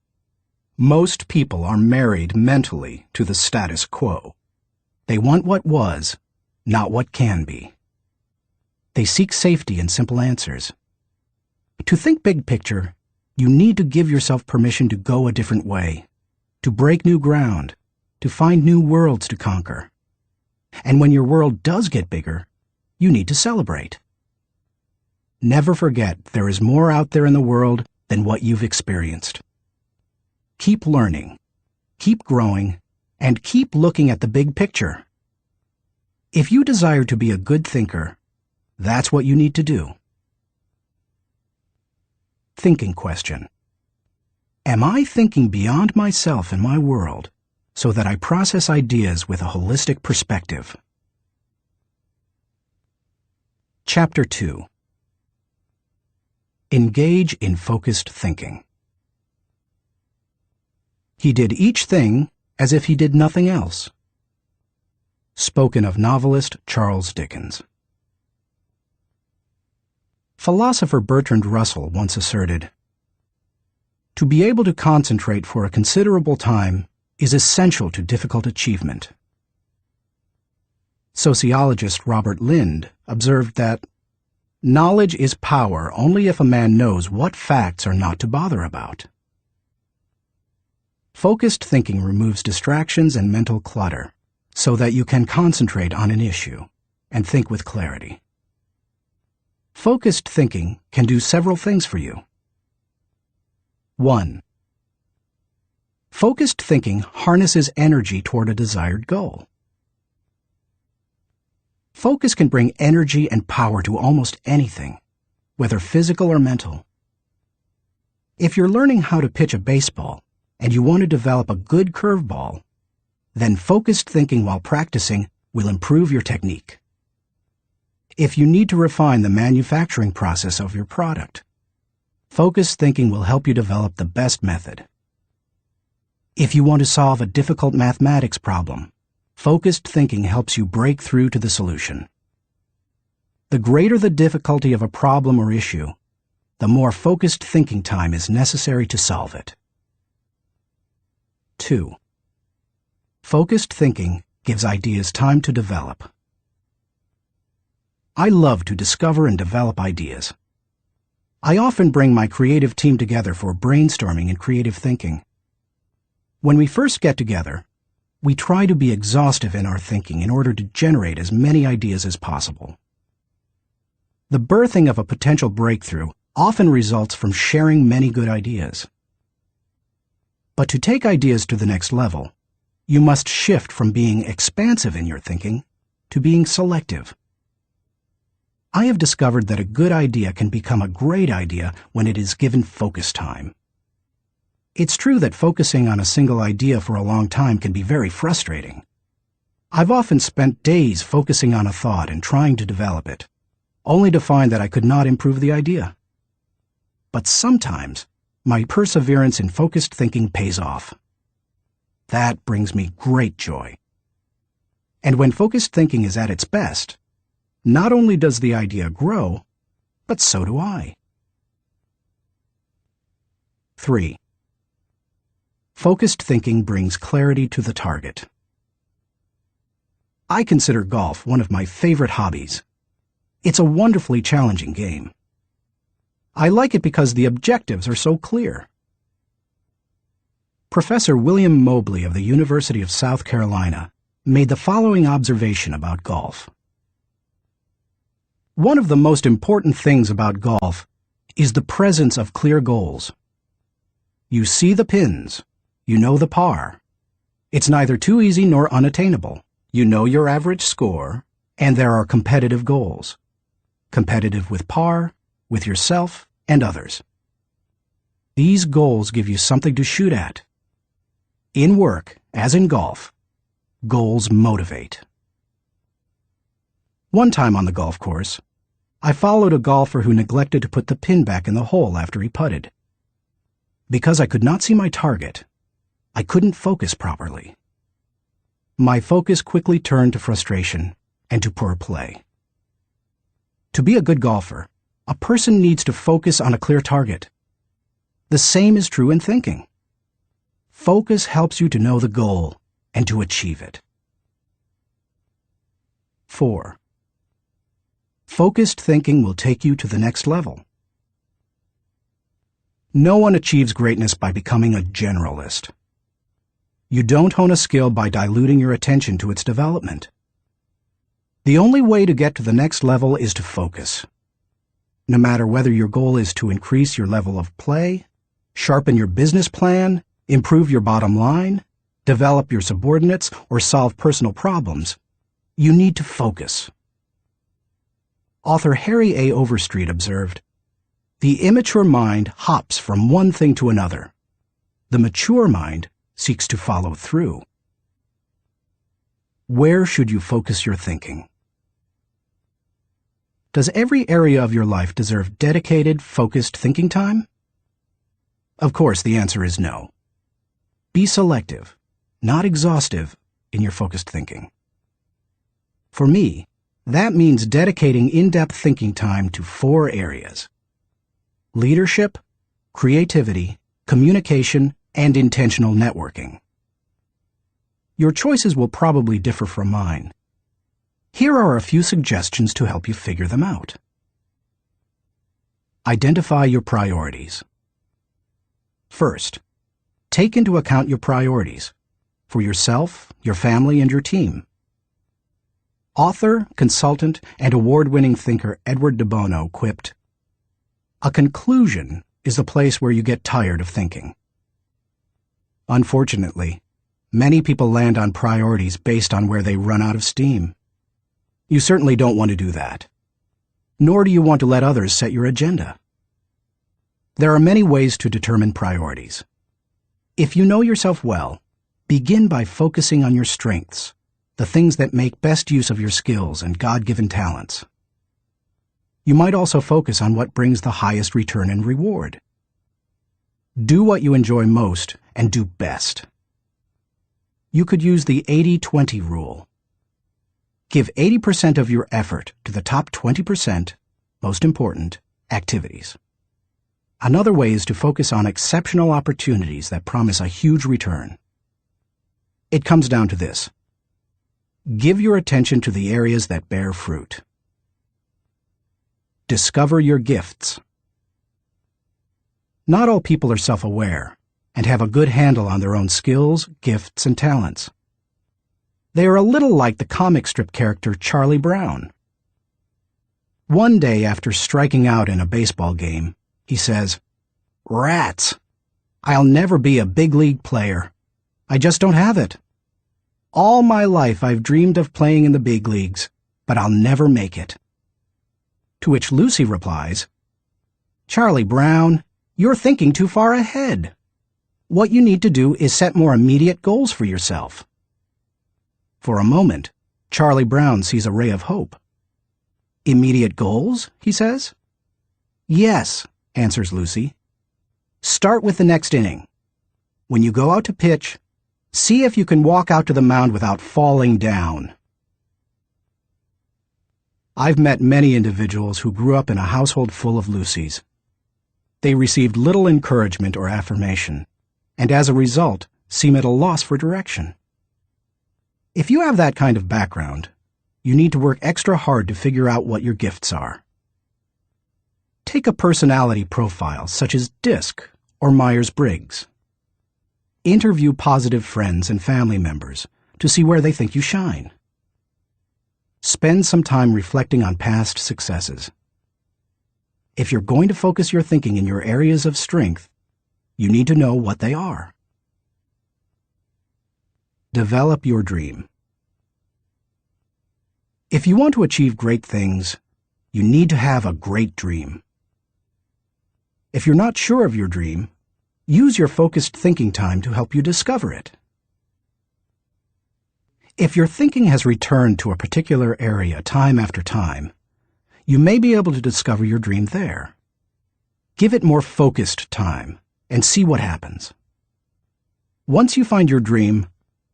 Most people are married mentally to the status quo. They want what was, not what can be. They seek safety in simple answers. To think big picture, you need to give yourself permission to go a different way, to break new ground, to find new worlds to conquer. And when your world does get bigger, you need to celebrate. Never forget there is more out there in the world than what you've experienced. Keep learning, keep growing, and keep looking at the big picture. If you desire to be a good thinker, that's what you need to do. Thinking question. Am I thinking beyond myself and my world so that I process ideas with a holistic perspective? Chapter 2. Engage in focused thinking. He did each thing as if he did nothing else. Spoken of novelist Charles Dickens. Philosopher Bertrand Russell once asserted, "To be able to concentrate for a considerable time is essential to difficult achievement." Sociologist Robert Lind observed that, "Knowledge is power only if a man knows what facts are not to bother about." Focused thinking removes distractions and mental clutter so that you can concentrate on an issue and think with clarity. Focused thinking can do several things for you. 1. Focused thinking harnesses energy toward a desired goal. Focus can bring energy and power to almost anything, whether physical or mental. If you're learning how to pitch a baseball and you want to develop a good curveball, then focused thinking while practicing will improve your technique. If you need to refine the manufacturing process of your product, focused thinking will help you develop the best method. If you want to solve a difficult mathematics problem, focused thinking helps you break through to the solution. The greater the difficulty of a problem or issue, the more focused thinking time is necessary to solve it. 2. Focused thinking gives ideas time to develop. I love to discover and develop ideas. I often bring my creative team together for brainstorming and creative thinking. When we first get together, we try to be exhaustive in our thinking in order to generate as many ideas as possible. The birthing of a potential breakthrough often results from sharing many good ideas. But to take ideas to the next level, you must shift from being expansive in your thinking to being selective. I have discovered that a good idea can become a great idea when it is given focus time. It's true that focusing on a single idea for a long time can be very frustrating. I've often spent days focusing on a thought and trying to develop it, only to find that I could not improve the idea. But sometimes, my perseverance in focused thinking pays off. That brings me great joy. And when focused thinking is at its best, not only does the idea grow, but so do I. 3. Focused thinking brings clarity to the target. I consider golf one of my favorite hobbies. It's a wonderfully challenging game. I like it because the objectives are so clear. Professor William Mobley of the University of South Carolina made the following observation about golf. One of the most important things about golf is the presence of clear goals. You see the pins, you know the par. It's neither too easy nor unattainable. You know your average score, and there are competitive goals. Competitive with par, with yourself, and others. These goals give you something to shoot at. In work, as in golf, goals motivate. One time on the golf course, I followed a golfer who neglected to put the pin back in the hole after he putted. Because I could not see my target, I couldn't focus properly. My focus quickly turned to frustration, and to poor play. To be a good golfer, a person needs to focus on a clear target. The same is true in thinking. Focus helps you to know the goal and to achieve it. 4. Focused thinking will take you to the next level. No one achieves greatness by becoming a generalist. You don't hone a skill by diluting your attention to its development. The only way to get to the next level is to focus. No matter whether your goal is to increase your level of play, sharpen your business plan, improve your bottom line, develop your subordinates, or solve personal problems, you need to focus. Author Harry A. Overstreet observed, "The immature mind hops from one thing to another. The mature mind seeks to follow through." Where should you focus your thinking? Does every area of your life deserve dedicated, focused thinking time? Of course, the answer is no. Be selective, not exhaustive, in your focused thinking. For me, that means dedicating in-depth thinking time to 4 areas: leadership, creativity, communication, and intentional networking. Your choices will probably differ from mine. Here are a few suggestions to help you figure them out. Identify your priorities. First, take into account your priorities for yourself, your family, and your team. Author, consultant, and award-winning thinker Edward de Bono quipped, "A conclusion is the place where you get tired of thinking." Unfortunately, many people land on priorities based on where they run out of steam. You certainly don't want to do that. Nor do you want to let others set your agenda. There are many ways to determine priorities. If you know yourself well, begin by focusing on your strengths, the things that make best use of your skills and God-given talents. You might also focus on what brings the highest return and reward. Do what you enjoy most and do best. You could use the 80-20 rule. Give 80% of your effort to the top 20%, most important, activities. Another way is to focus on exceptional opportunities that promise a huge return. It comes down to this. Give your attention to the areas that bear fruit. Discover your gifts. Not all people are self-aware and have a good handle on their own skills, gifts, and talents. They are a little like the comic strip character Charlie Brown. One day after striking out in a baseball game, he says, "Rats! I'll never be a big league player. I just don't have it. All my life I've dreamed of playing in the big leagues, but I'll never make it." To which Lucy replies, "Charlie Brown, you're thinking too far ahead. What you need to do is set more immediate goals for yourself." For a moment, Charlie Brown sees a ray of hope. "Immediate goals?" he says. "Yes," answers Lucy. "Start with the next inning. When you go out to pitch, see if you can walk out to the mound without falling down." I've met many individuals who grew up in a household full of Lucys. They received little encouragement or affirmation, and as a result, seem at a loss for direction. If you have that kind of background, you need to work extra hard to figure out what your gifts are. Take a personality profile such as DISC or Myers-Briggs. Interview positive friends and family members to see where they think you shine. Spend some time reflecting on past successes. If you're going to focus your thinking in your areas of strength, you need to know what they are. Develop your dream. If you want to achieve great things, you need to have a great dream. If you're not sure of your dream, use your focused thinking time to help you discover it. If your thinking has returned to a particular area time after time, you may be able to discover your dream there. Give it more focused time and see what happens. Once you find your dream,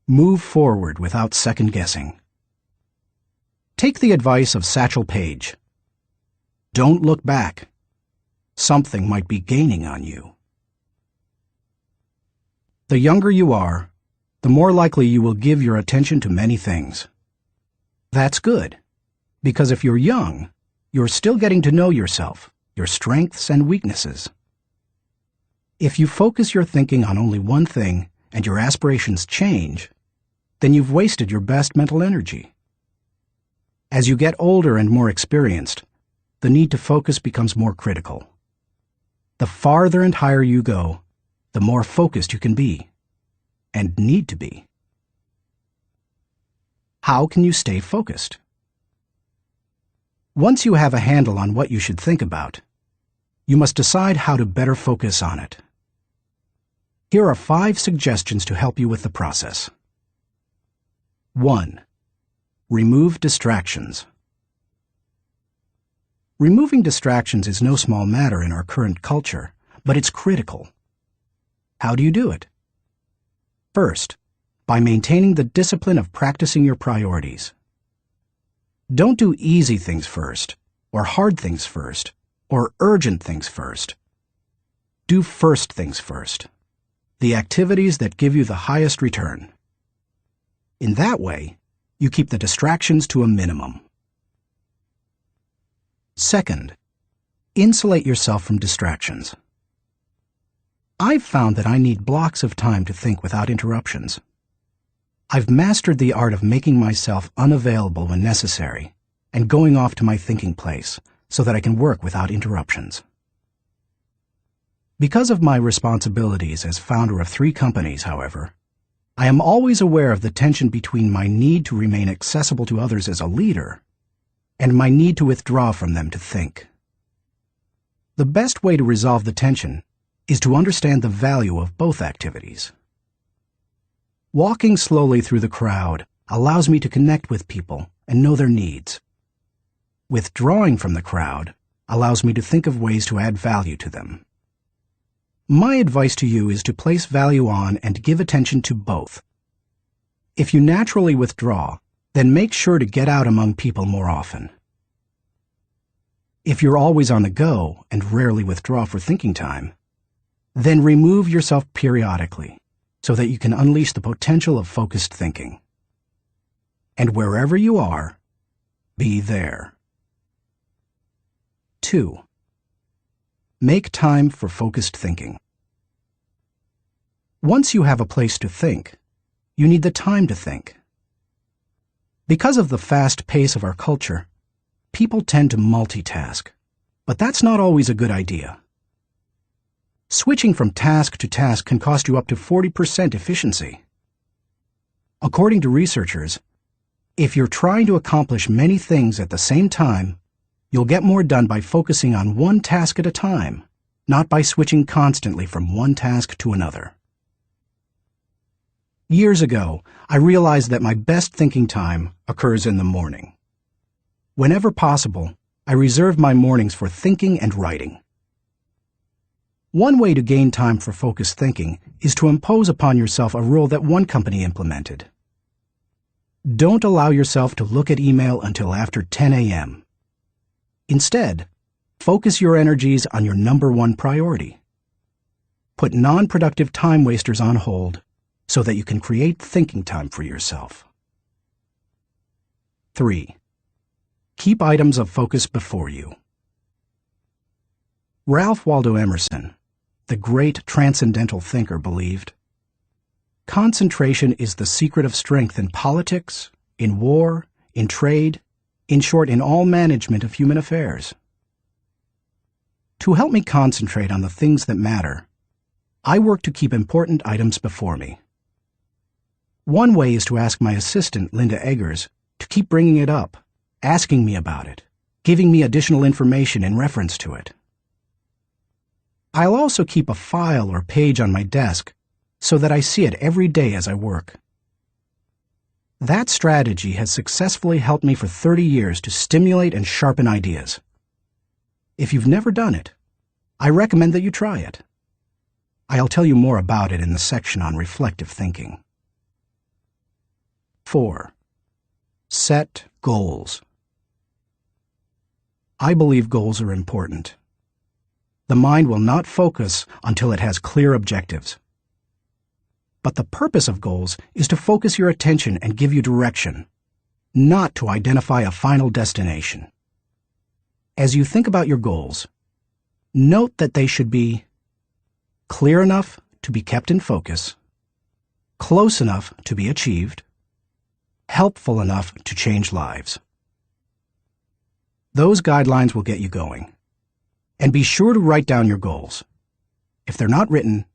move forward without second-guessing. Take the advice of Satchel Paige. Don't look back. Something might be gaining on you. The younger you are, the more likely you will give your attention to many things. That's good, because if you're young, you're still getting to know yourself, your strengths and weaknesses. If you focus your thinking on only one thing and your aspirations change, then you've wasted your best mental energy. As you get older and more experienced, the need to focus becomes more critical. The farther and higher you go, the more focused you can be, and need to be. How can you stay focused? Once you have a handle on what you should think about, you must decide how to better focus on it. Here are 5 suggestions to help you with the process. 1. Remove distractions. Removing distractions is no small matter in our current culture, but it's critical. How do you do it? First, by maintaining the discipline of practicing your priorities. Don't do easy things first, or hard things first, or urgent things first. Do first things first, the activities that give you the highest return. In that way, you keep the distractions to a minimum. Second, insulate yourself from distractions. I've found that I need blocks of time to think without interruptions. I've mastered the art of making myself unavailable when necessary and going off to my thinking place so that I can work without interruptions. Because of my responsibilities as founder of 3 companies, however, I am always aware of the tension between my need to remain accessible to others as a leader and my need to withdraw from them to think. The best way to resolve the tension is to understand the value of both activities. Walking slowly through the crowd allows me to connect with people and know their needs. Withdrawing from the crowd allows me to think of ways to add value to them. My advice to you is to place value on and give attention to both. If you naturally withdraw, then make sure to get out among people more often. If you're always on the go and rarely withdraw for thinking time, then remove yourself periodically so that you can unleash the potential of focused thinking. And wherever you are, be there. 2. Make time for focused thinking. Once you have a place to think, you need the time to think. Because of the fast pace of our culture, people tend to multitask, but that's not always a good idea. Switching from task to task can cost you up to 40% efficiency. According to researchers, if you're trying to accomplish many things at the same time, you'll get more done by focusing on one task at a time, not by switching constantly from one task to another. Years ago, I realized that my best thinking time occurs in the morning. Whenever possible, I reserve my mornings for thinking and writing. One way to gain time for focused thinking is to impose upon yourself a rule that one company implemented. Don't allow yourself to look at email until after 10 a.m. Instead, focus your energies on your number 1 priority. Put non-productive time wasters on hold so that you can create thinking time for yourself. 3. Keep items of focus before you. Ralph Waldo Emerson, the great transcendental thinker, believed, concentration is the secret of strength in politics, in war, in trade, in short, in all management of human affairs. To help me concentrate on the things that matter, I work to keep important items before me. One way is to ask my assistant, Linda Eggers, to keep bringing it up, asking me about it, giving me additional information in reference to it. I'll also keep a file or page on my desk so that I see it every day as I work. That strategy has successfully helped me for 30 years to stimulate and sharpen ideas. If you've never done it, I recommend that you try it. I'll tell you more about it in the section on reflective thinking. 4. Set goals. I believe goals are important. The mind will not focus until it has clear objectives. But the purpose of goals is to focus your attention and give you direction, not to identify a final destination. As you think about your goals, note that they should be clear enough to be kept in focus, close enough to be achieved, helpful enough to change lives. Those guidelines will get you going. And be sure to write down your goals. If they're not written,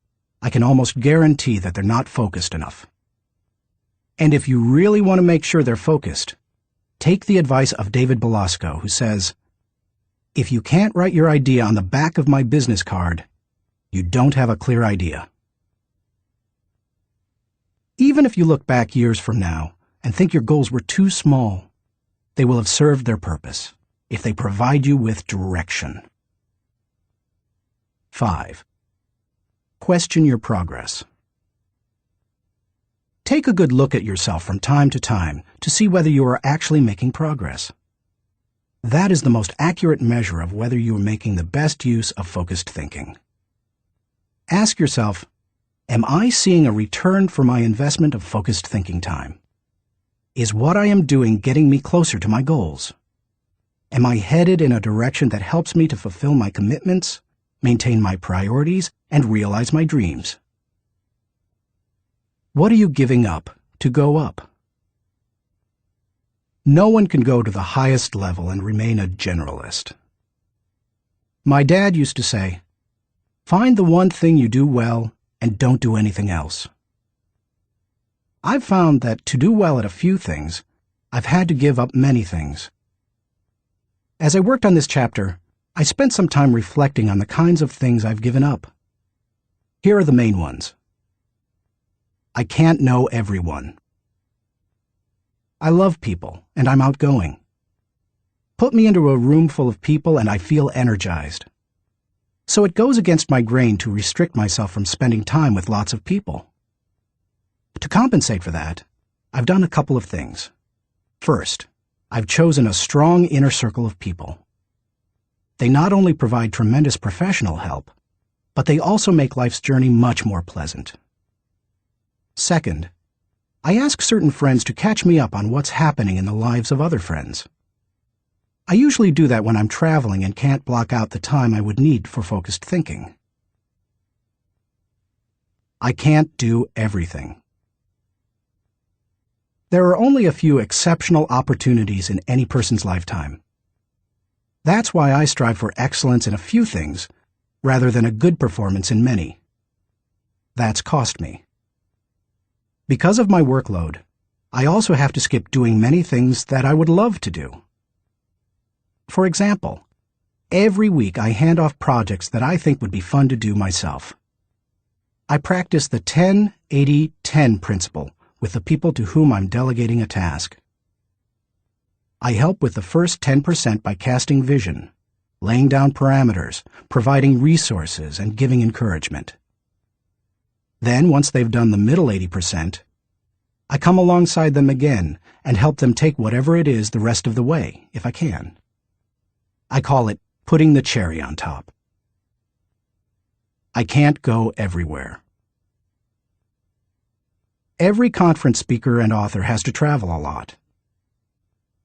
I can almost guarantee that they're not focused enough. And if you really want to make sure they're focused, take the advice of David Belasco, who says, "If you can't write your idea on the back of my business card, you don't have a clear idea." Even if you look back years from now and think your goals were too small, they will have served their purpose if they provide you with direction. 5. Question your progress. Take a good look at yourself from time to time to see whether you are actually making progress. That is the most accurate measure of whether you are making the best use of focused thinking. Ask yourself, am I seeing a return for my investment of focused thinking time? Is what I am doing getting me closer to my goals? Am I headed in a direction that helps me to fulfill my commitments, maintain my priorities, and realize my dreams? What are you giving up to go up? No one can go to the highest level and remain a generalist. My dad used to say, "Find the one thing you do well and don't do anything else." I've found that to do well at a few things, I've had to give up many things. As I worked on this chapter, I spent some time reflecting on the kinds of things I've given up. Here are the main ones. I can't know everyone. I love people, and I'm outgoing. Put me into a room full of people and I feel energized. So it goes against my grain to restrict myself from spending time with lots of people. To compensate for that, I've done a couple of things. First, I've chosen a strong inner circle of people. They not only provide tremendous professional help, but they also make life's journey much more pleasant. Second, I ask certain friends to catch me up on what's happening in the lives of other friends. I usually do that when I'm traveling and can't block out the time I would need for focused thinking. I can't do everything. There are only a few exceptional opportunities in any person's lifetime. That's why I strive for excellence in a few things, rather than a good performance in many. That's cost me. Because of my workload, I also have to skip doing many things that I would love to do. For example, every week I hand off projects that I think would be fun to do myself. I practice the 10-80-10 principle with the people to whom I'm delegating a task. I help with the first 10% by casting vision, laying down parameters, providing resources, and giving encouragement. Then, once they've done the middle 80%, I come alongside them again and help them take whatever it is the rest of the way, if I can. I call it putting the cherry on top. I can't go everywhere. Every conference speaker and author has to travel a lot.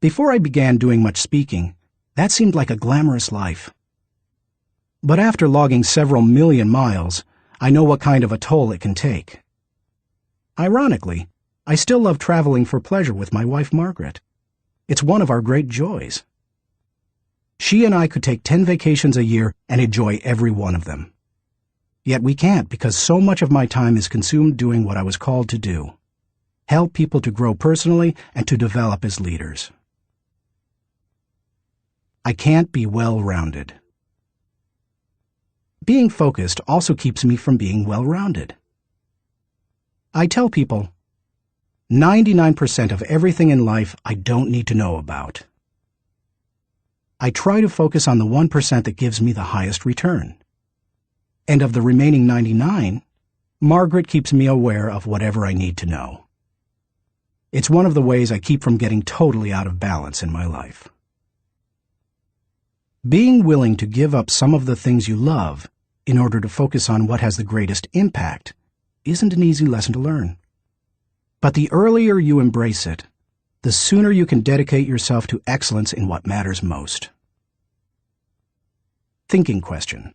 Before I began doing much speaking, that seemed like a glamorous life. But after logging several million miles, I know what kind of a toll it can take. Ironically, I still love traveling for pleasure with my wife Margaret. It's one of our great joys. She and I could take 10 vacations a year and enjoy every one of them. Yet we can't because so much of my time is consumed doing what I was called to do: help people to grow personally and to develop as leaders. I can't be well-rounded. Being focused also keeps me from being well-rounded. I tell people, 99% of everything in life I don't need to know about. I try to focus on the 1% that gives me the highest return. And of the remaining 99, Margaret keeps me aware of whatever I need to know. It's one of the ways I keep from getting totally out of balance in my life. Being willing to give up some of the things you love in order to focus on what has the greatest impact isn't an easy lesson to learn. But the earlier you embrace it, the sooner you can dedicate yourself to excellence in what matters most. Thinking question.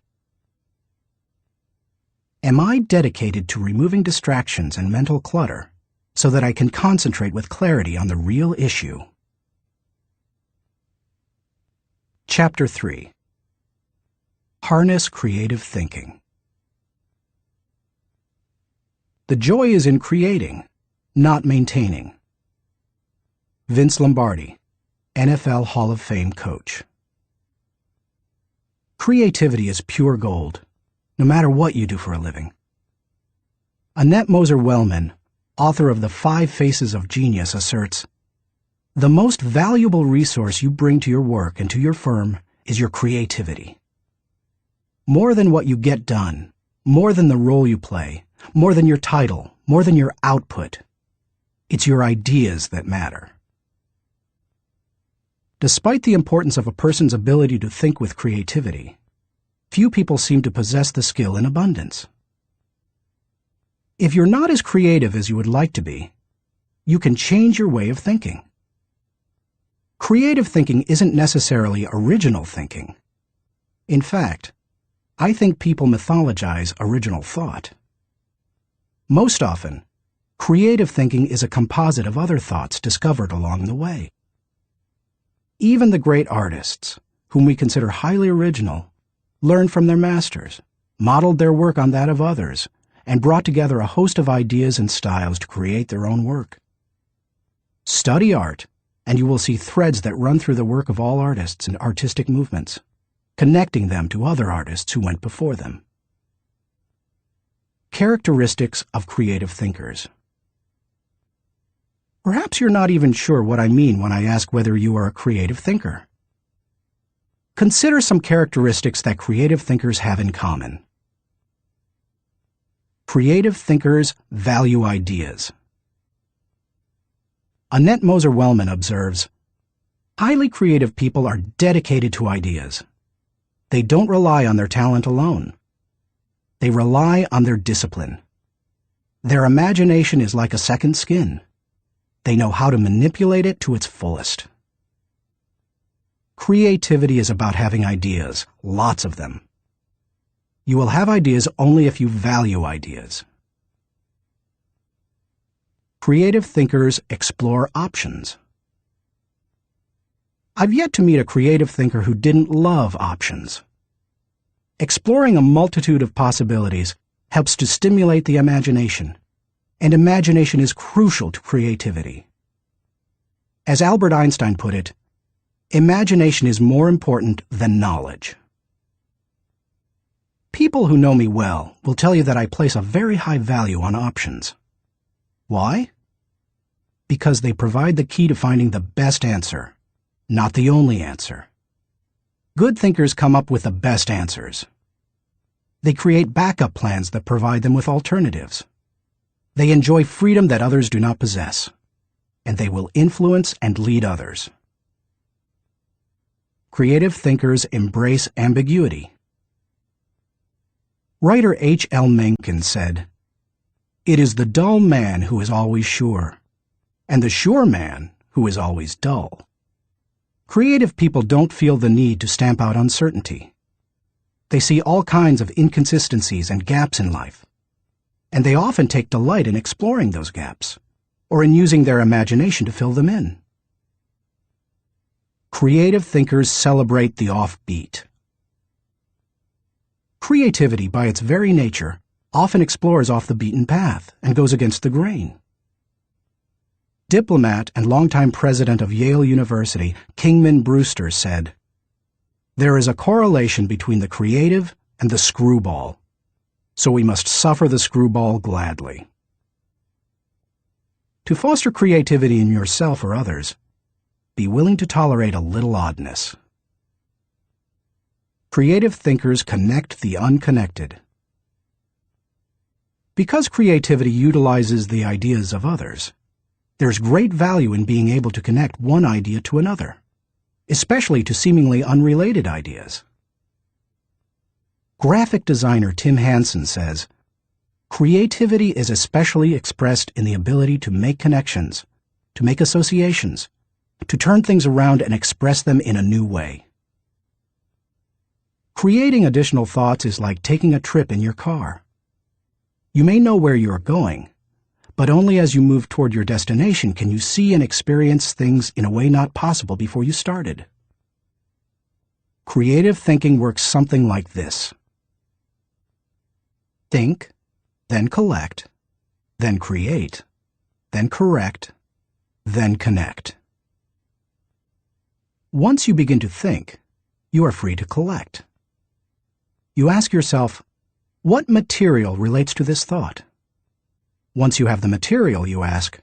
Am I dedicated to removing distractions and mental clutter so that I can concentrate with clarity on the real issue? Chapter 3. Harness Creative Thinking. The joy is in creating, not maintaining. Vince Lombardi, NFL Hall of Fame coach. Creativity is pure gold, no matter what you do for a living. Annette Moser-Wellman, author of The 5 Faces of Genius, asserts, "The most valuable resource you bring to your work and to your firm is your creativity. More than what you get done, more than the role you play, more than your title, more than your output, it's your ideas that matter." Despite the importance of a person's ability to think with creativity, few people seem to possess the skill in abundance. If you're not as creative as you would like to be, you can change your way of thinking. Creative thinking isn't necessarily original thinking. In fact, I think people mythologize original thought. Most often, creative thinking is a composite of other thoughts discovered along the way. Even the great artists, whom we consider highly original, learned from their masters, modeled their work on that of others, and brought together a host of ideas and styles to create their own work. Study art, and you will see threads that run through the work of all artists and artistic movements, connecting them to other artists who went before them. Characteristics of creative thinkers. Perhaps you're not even sure what I mean when I ask whether you are a creative thinker. Consider some characteristics that creative thinkers have in common. Creative thinkers value ideas. Annette Moser-Wellman observes, "Highly creative people are dedicated to ideas. They don't rely on their talent alone. They rely on their discipline. Their imagination is like a second skin. They know how to manipulate it to its fullest." Creativity is about having ideas, lots of them. You will have ideas only if you value ideas. Creative thinkers explore options. I've yet to meet a creative thinker who didn't love options. Exploring a multitude of possibilities helps to stimulate the imagination, and imagination is crucial to creativity. As Albert Einstein put it, imagination is more important than knowledge. People who know me well will tell you that I place a very high value on options. Why? Because they provide the key to finding the best answer, not the only answer. Good thinkers come up with the best answers. They create backup plans that provide them with alternatives. They enjoy freedom that others do not possess, and they will influence and lead others. Creative thinkers embrace ambiguity. Writer H.L. Mencken said, "It is the dull man who is always sure, and the sure man who is always dull." Creative people don't feel the need to stamp out uncertainty. They see all kinds of inconsistencies and gaps in life, and they often take delight in exploring those gaps, or in using their imagination to fill them in. Creative thinkers celebrate the offbeat. Creativity, by its very nature, often explores off the beaten path and goes against the grain. Diplomat and longtime president of Yale University, Kingman Brewster, said, "There is a correlation between the creative and the screwball, so we must suffer the screwball gladly." To foster creativity in yourself or others, be willing to tolerate a little oddness. Creative thinkers connect the unconnected. Because creativity utilizes the ideas of others, there's great value in being able to connect one idea to another. especially to seemingly unrelated ideas. Graphic designer Tim Hansen says, "Creativity is especially expressed in the ability to make connections, to make associations, to turn things around and express them in a new way." Creating additional thoughts is like taking a trip in your car. You may know where you are going, but only as you move toward your destination can you see and experience things in a way not possible before you started. Creative thinking works something like this. Think, then collect, then create, then correct, then connect. Once you begin to think, you are free to collect. You ask yourself, what material relates to this thought? Once you have the material, you ask,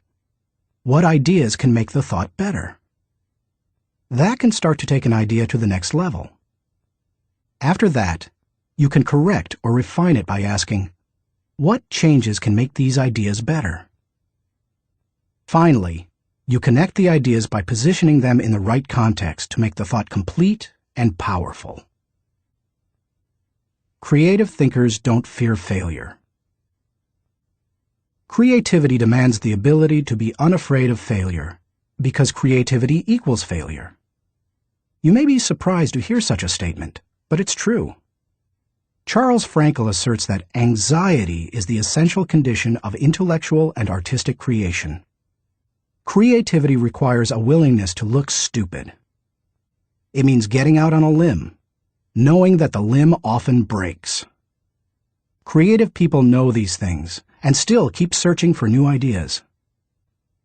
what ideas can make the thought better? That can start to take an idea to the next level. After that, you can correct or refine it by asking, what changes can make these ideas better? Finally, you connect the ideas by positioning them in the right context to make the thought complete and powerful. Creative thinkers don't fear failure. Creativity demands the ability to be unafraid of failure, because creativity equals failure. You may be surprised to hear such a statement, but it's true. Charles Frankel asserts that anxiety is the essential condition of intellectual and artistic creation. Creativity requires a willingness to look stupid. It means getting out on a limb, knowing that the limb often breaks. Creative people know these things and still keep searching for new ideas.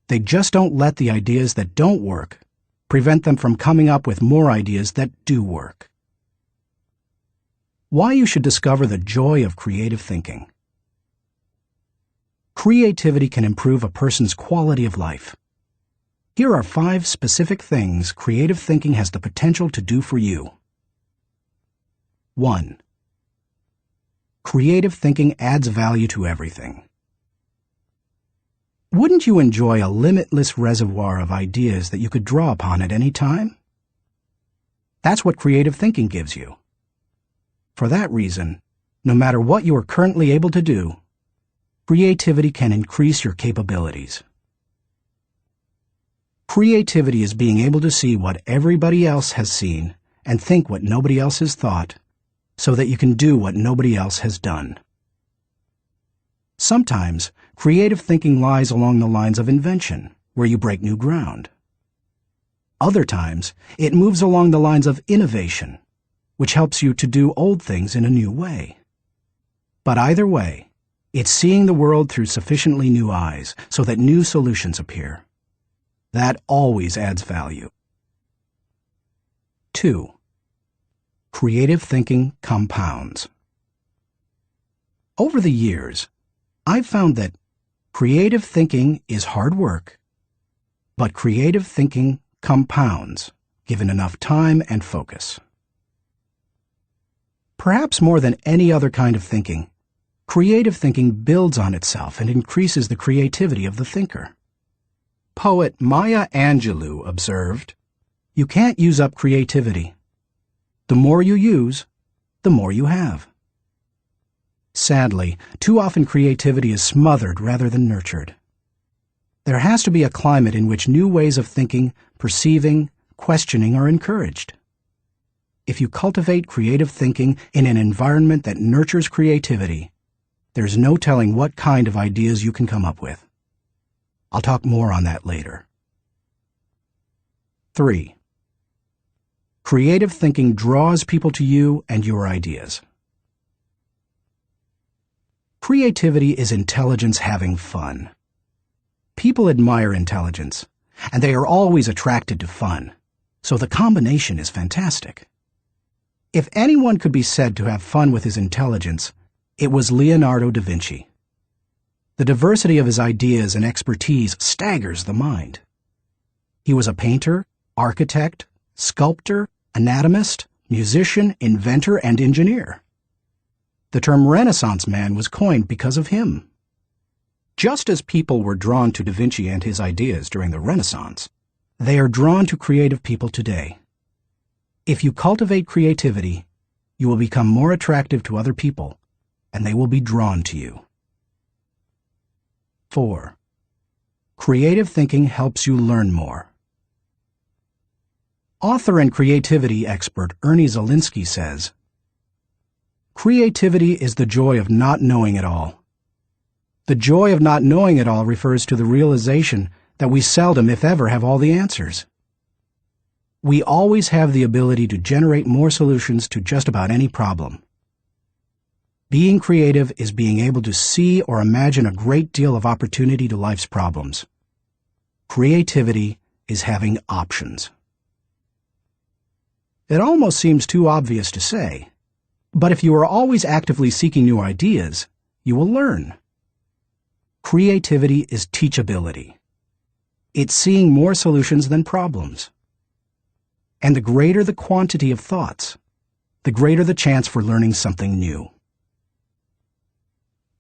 They just don't let the ideas that don't work prevent them from coming up with more ideas that do work. Why you should discover the joy of creative thinking. Creativity can improve a person's quality of life. Here are 5 specific things creative thinking has the potential to do for you. 1. Creative thinking adds value to everything. Wouldn't you enjoy a limitless reservoir of ideas that you could draw upon at any time? That's what creative thinking gives you. For that reason, no matter what you are currently able to do, creativity can increase your capabilities. Creativity is being able to see what everybody else has seen and think what nobody else has thought, so that you can do what nobody else has done. Sometimes, creative thinking lies along the lines of invention, where you break new ground. Other times, it moves along the lines of innovation, which helps you to do old things in a new way. But either way, it's seeing the world through sufficiently new eyes so that new solutions appear. That always adds value. 2. Creative thinking compounds. Over the years, I've found that creative thinking is hard work, but creative thinking compounds given enough time and focus. Perhaps more than any other kind of thinking, creative thinking builds on itself and increases the creativity of the thinker. Poet Maya Angelou observed, "You can't use up creativity. The more you use, the more you have." Sadly, too often creativity is smothered rather than nurtured. There has to be a climate in which new ways of thinking, perceiving, questioning are encouraged. If you cultivate creative thinking in an environment that nurtures creativity, there's no telling what kind of ideas you can come up with. I'll talk more on that later. 3. Creative thinking draws people to you and your ideas. Creativity is intelligence having fun. People admire intelligence, and they are always attracted to fun, so the combination is fantastic. If anyone could be said to have fun with his intelligence, it was Leonardo da Vinci. The diversity of his ideas and expertise staggers the mind. He was a painter, architect, sculptor, anatomist, musician, inventor, and engineer. The term Renaissance man was coined because of him. Just as people were drawn to Da Vinci and his ideas during the Renaissance, they are drawn to creative people today. If you cultivate creativity, you will become more attractive to other people, and they will be drawn to you. 4. Creative thinking helps you learn more. Author and creativity expert Ernie Zielinski says, "Creativity is the joy of not knowing it all. The joy of not knowing it all refers to the realization that we seldom, if ever, have all the answers. We always have the ability to generate more solutions to just about any problem. Being creative is being able to see or imagine a great deal of opportunity to life's problems. Creativity is having options." It almost seems too obvious to say, but if you are always actively seeking new ideas, you will learn. Creativity is teachability. It's seeing more solutions than problems. And the greater the quantity of thoughts, the greater the chance for learning something new.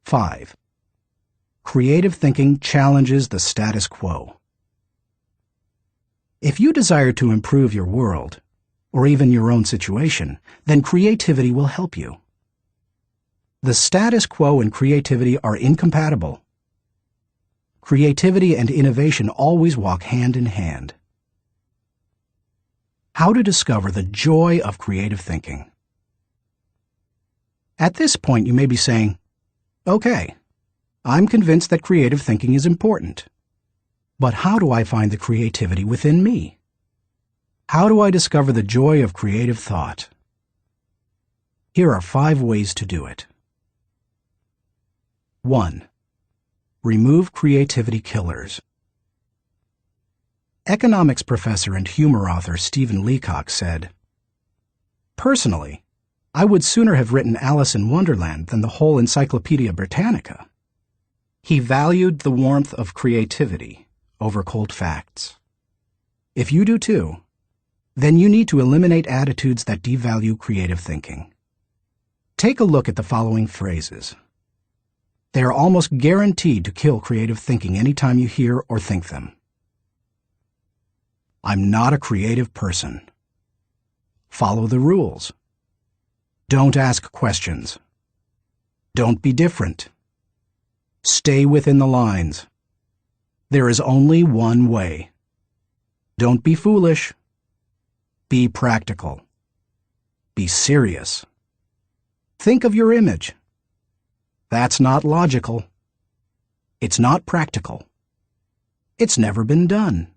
5. Creative thinking challenges the status quo. If you desire to improve your world, or even your own situation, then creativity will help you. The status quo and creativity are incompatible. Creativity and innovation always walk hand in hand. How to discover the joy of creative thinking. At this point, you may be saying, "Okay, I'm convinced that creative thinking is important. But how do I find the creativity within me? How do I discover the joy of creative thought?" Here are 5 ways to do it. 1. Remove creativity killers. Economics professor and humor author Stephen Leacock said, "Personally, I would sooner have written Alice in Wonderland than the whole Encyclopedia Britannica." He valued the warmth of creativity over cold facts. If you do too, then you need to eliminate attitudes that devalue creative thinking. Take a look at the following phrases. They are almost guaranteed to kill creative thinking anytime you hear or think them. "I'm not a creative person." "Follow the rules." "Don't ask questions." "Don't be different." "Stay within the lines." "There is only one way." "Don't be foolish." Be practical. Be serious. Think of your image. That's not logical. It's not practical. It's never been done.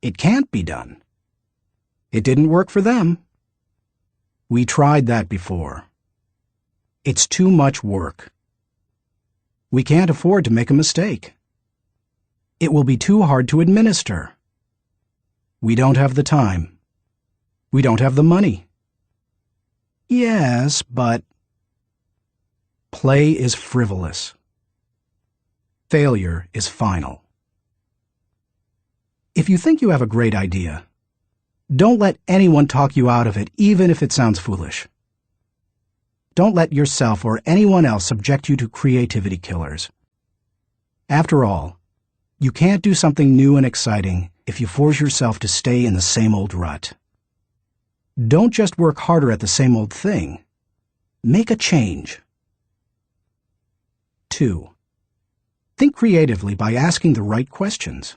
It can't be done. It didn't work for them. We tried that before. It's too much work. We can't afford to make a mistake. It will be too hard to administer. We don't have the time. We don't have the money. Yes, but... Play is frivolous. Failure is final. If you think you have a great idea, don't let anyone talk you out of it, even if it sounds foolish. Don't let yourself or anyone else subject you to creativity killers. After all, you can't do something new and exciting if you force yourself to stay in the same old rut. Don't just work harder at the same old thing. Make a change. 2. Think creatively by asking the right questions.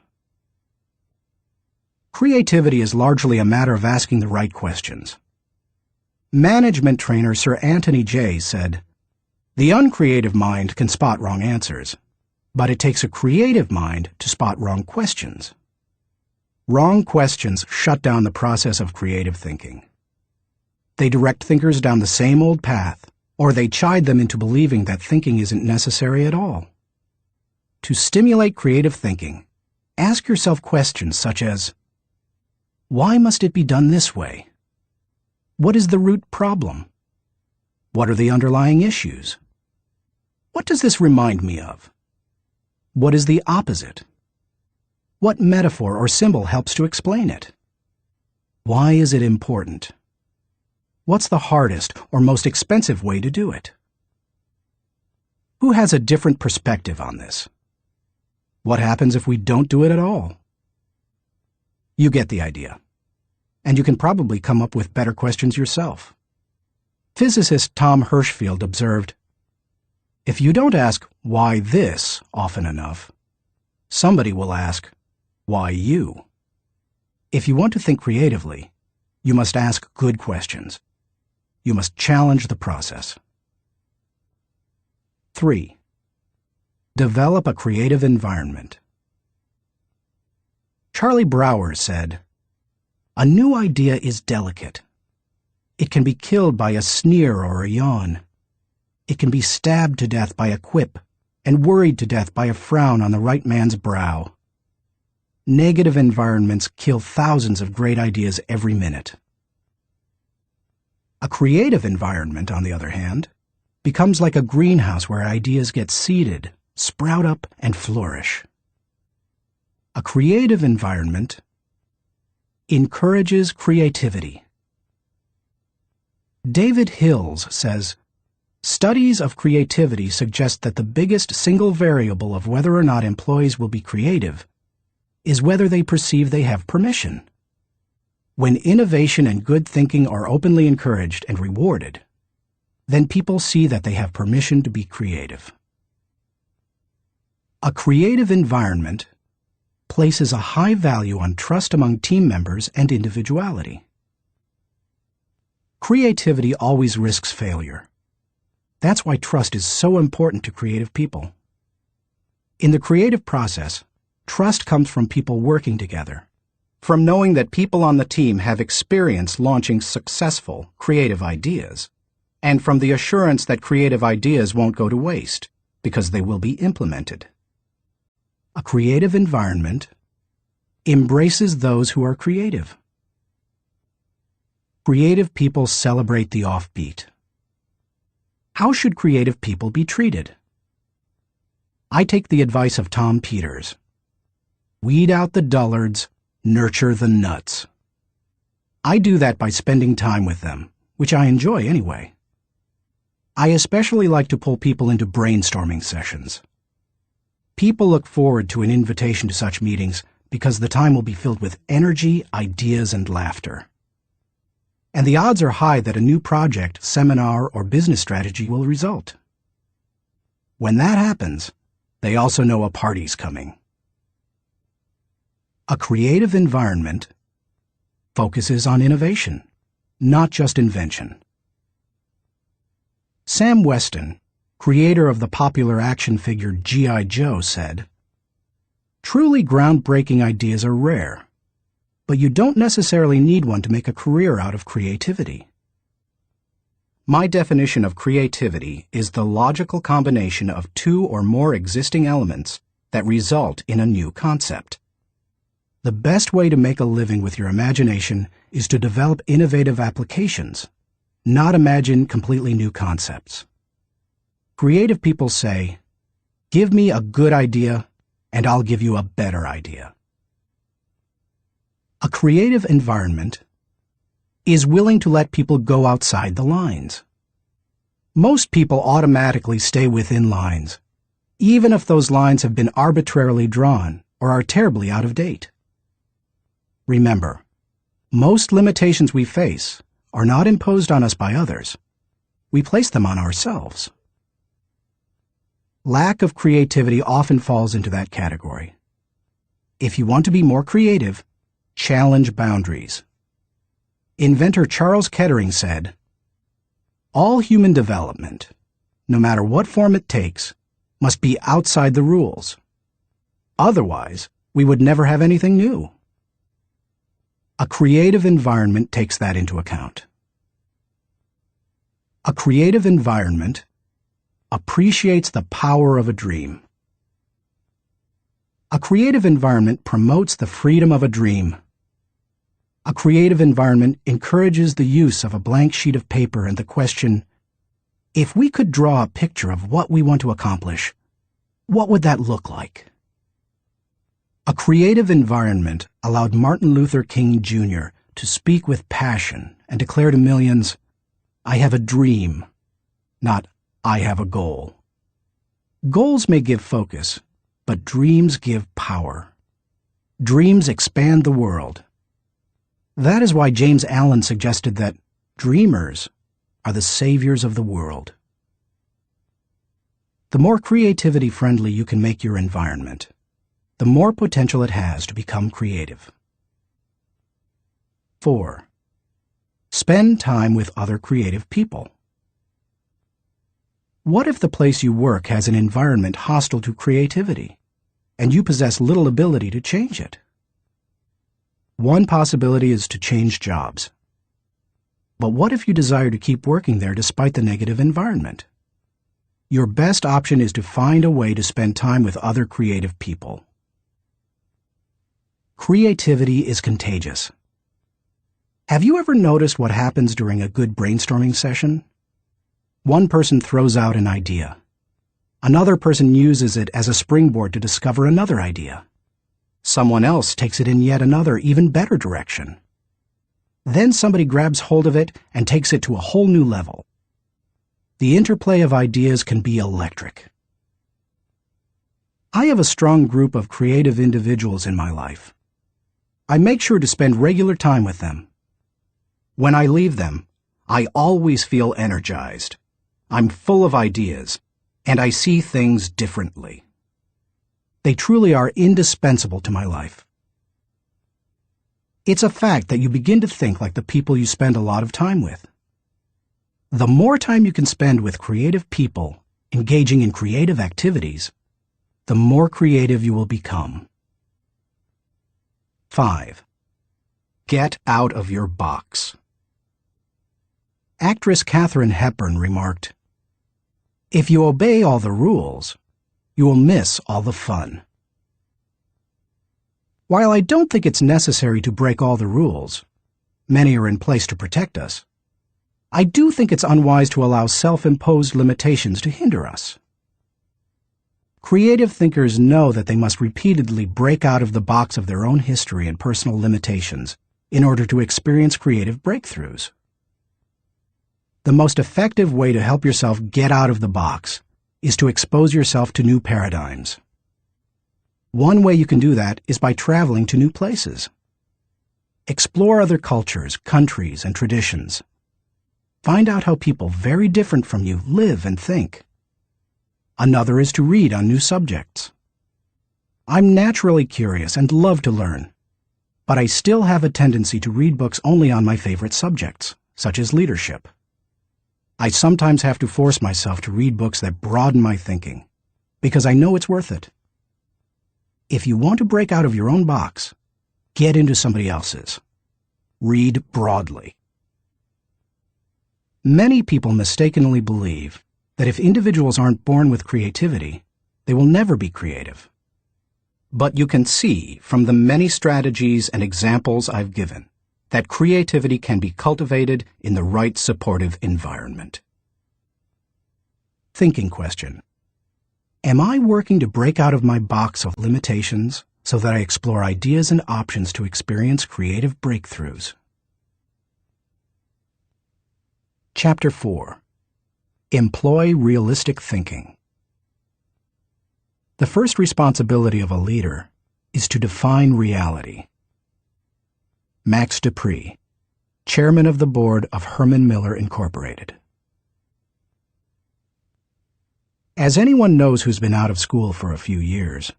Creativity is largely a matter of asking the right questions. Management trainer Sir Anthony Jay said, "The uncreative mind can spot wrong answers, but it takes a creative mind to spot wrong questions." Wrong questions shut down the process of creative thinking. They direct thinkers down the same old path, or they chide them into believing that thinking isn't necessary at all. To stimulate creative thinking, ask yourself questions such as, why must it be done this way? What is the root problem? What are the underlying issues? What does this remind me of? What is the opposite? What metaphor or symbol helps to explain it? Why is it important? What's the hardest or most expensive way to do it? Who has a different perspective on this? What happens if we don't do it at all? You get the idea. and you can probably come up with better questions yourself. Physicist Tom Hirschfeld observed, "If you don't ask, 'Why this?' often enough, somebody will ask, 'Why you?' If you want to think creatively, you must ask good questions. You must challenge the process." 3. Develop a creative environment. Charlie Brower said, "A new idea is delicate. It can be killed by a sneer or a yawn. It can be stabbed to death by a quip and worried to death by a frown on the right man's brow. Negative environments kill thousands of great ideas every minute." A creative environment, on the other hand, becomes like a greenhouse where ideas get seeded, sprout up, and flourish. A creative environment encourages creativity. David Hills says, "Studies of creativity suggest that the biggest single variable of whether or not employees will be creative is whether they perceive they have permission. When innovation and good thinking are openly encouraged and rewarded, then people see that they have permission to be creative." A creative environment places a high value on trust among team members and individuality. Creativity always risks failure. That's why trust is so important to creative people. In the creative process, trust comes from people working together, from knowing that people on the team have experience launching successful, creative ideas, and from the assurance that creative ideas won't go to waste because they will be implemented. A creative environment embraces those who are creative. Creative people celebrate the offbeat. How should creative people be treated? I take the advice of Tom Peters. Weed out the dullards, nurture the nuts. I do that by spending time with them, which I enjoy anyway. I especially like to pull people into brainstorming sessions. People look forward to an invitation to such meetings because the time will be filled with energy, ideas, and laughter. And the odds are high that a new project, seminar, or business strategy will result. When that happens, they also know a party's coming. A creative environment focuses on innovation, not just invention. Sam Weston, creator of the popular action figure G.I. Joe, said, "Truly groundbreaking ideas are rare, but you don't necessarily need one to make a career out of creativity." My definition of creativity is the logical combination of two or more existing elements that result in a new concept. The best way to make a living with your imagination is to develop innovative applications, not imagine completely new concepts. Creative people say, "Give me a good idea, and I'll give you a better idea." A creative environment is willing to let people go outside the lines. Most people automatically stay within lines, even if those lines have been arbitrarily drawn or are terribly out of date. Remember, most limitations we face are not imposed on us by others. We place them on ourselves. Lack of creativity often falls into that category. If you want to be more creative, challenge boundaries. Inventor Charles Kettering said, "All human development, no matter what form it takes, must be outside the rules. Otherwise, we would never have anything new." A creative environment takes that into account. A creative environment appreciates the power of a dream. A creative environment promotes the freedom of a dream. A creative environment encourages the use of a blank sheet of paper and the question, if we could draw a picture of what we want to accomplish, what would that look like? A creative environment allowed Martin Luther King Jr. to speak with passion and declare to millions, "I have a dream," not "I have a goal." Goals may give focus, but dreams give power. Dreams expand the world. That is why James Allen suggested that dreamers are the saviors of the world. The more creativity-friendly you can make your environment, the more potential it has to become creative. 4. Spend time with other creative people. What if the place you work has an environment hostile to creativity, and you possess little ability to change it? One possibility is to change jobs. But what if you desire to keep working there despite the negative environment? Your best option is to find a way to spend time with other creative people. Creativity is contagious. Have you ever noticed what happens during a good brainstorming session? One person throws out an idea. Another person uses it as a springboard to discover another idea. Someone else takes it in yet another, even better direction. Then somebody grabs hold of it and takes it to a whole new level. The interplay of ideas can be electric. I have a strong group of creative individuals in my life. I make sure to spend regular time with them. When I leave them, I always feel energized. I'm full of ideas, and I see things differently. They truly are indispensable to my life. It's a fact that you begin to think like the people you spend a lot of time with. The more time you can spend with creative people, engaging in creative activities, the more creative you will become. 5. Get out of your box. Actress Katharine Hepburn remarked, "If you obey all the rules, you will miss all the fun." While I don't think it's necessary to break all the rules, many are in place to protect us, I do think it's unwise to allow self-imposed limitations to hinder us. Creative thinkers know that they must repeatedly break out of the box of their own history and personal limitations in order to experience creative breakthroughs. The most effective way to help yourself get out of the box is to expose yourself to new paradigms. One way you can do that is by traveling to new places. Explore other cultures, countries, and traditions. Find out how people very different from you live and think. Another is to read on new subjects. I'm naturally curious and love to learn, but I still have a tendency to read books only on my favorite subjects, such as leadership. I sometimes have to force myself to read books that broaden my thinking, because I know it's worth it. If you want to break out of your own box, get into somebody else's. Read broadly. Many people mistakenly believe that if individuals aren't born with creativity, they will never be creative. But you can see from the many strategies and examples I've given that creativity can be cultivated in the right supportive environment. Thinking question. Am I working to break out of my box of limitations so that I explore ideas and options to experience creative breakthroughs? Chapter 4. Employ realistic thinking. The first responsibility of a leader is to define reality. Max Dupree, Chairman of the Board of Herman Miller Incorporated. As anyone knows who's been out of school for a few years,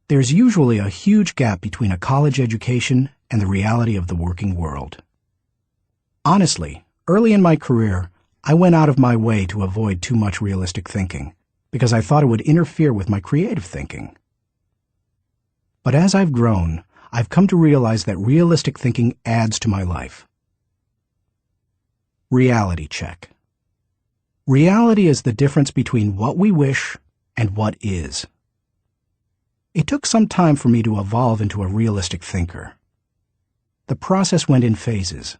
there's usually a huge gap between a college education and the reality of the working world. Honestly, early in my career, I went out of my way to avoid too much realistic thinking because I thought it would interfere with my creative thinking. But as I've grown, I've come to realize that realistic thinking adds to my life. Reality check. Reality is the difference between what we wish and what is. It took some time for me to evolve into a realistic thinker. The process went in phases.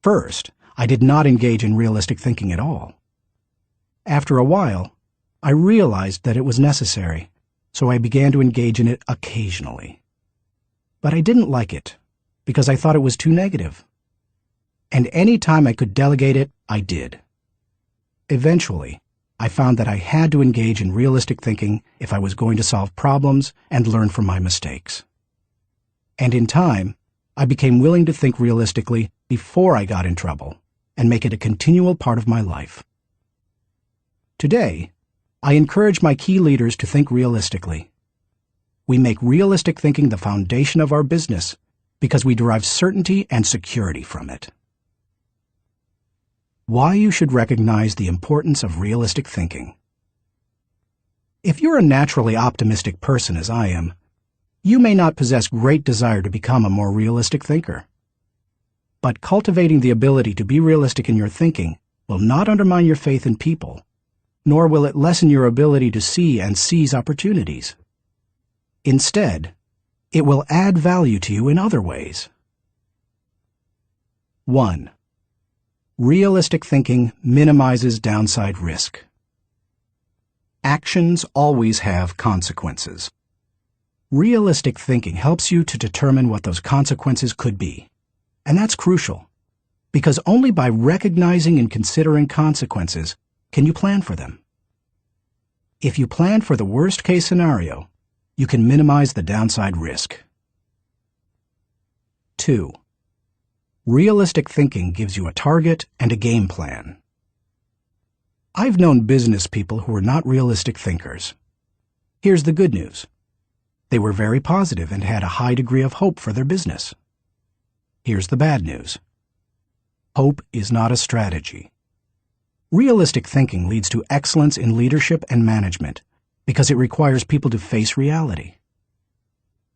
First, I did not engage in realistic thinking at all. After a while, I realized that it was necessary, so I began to engage in it occasionally. But I didn't like it, because I thought it was too negative. And any time I could delegate it, I did. Eventually, I found that I had to engage in realistic thinking if I was going to solve problems and learn from my mistakes. And in time, I became willing to think realistically before I got in trouble and make it a continual part of my life. Today, I encourage my key leaders to think realistically. We make realistic thinking the foundation of our business because we derive certainty and security from it. Why you should recognize the importance of realistic thinking. If you're a naturally optimistic person as I am, you may not possess great desire to become a more realistic thinker. But cultivating the ability to be realistic in your thinking will not undermine your faith in people, nor will it lessen your ability to see and seize opportunities. Instead, it will add value to you in other ways. 1. Realistic thinking minimizes downside risk. Actions always have consequences. Realistic thinking helps you to determine what those consequences could be. And that's crucial, because only by recognizing and considering consequences can you plan for them. If you plan for the worst-case scenario, you can minimize the downside risk. 2. Realistic thinking gives you a target and a game plan. I've known business people who were not realistic thinkers. Here's the good news. They were very positive and had a high degree of hope for their business. Here's the bad news. Hope is not a strategy. Realistic thinking leads to excellence in leadership and management because it requires people to face reality.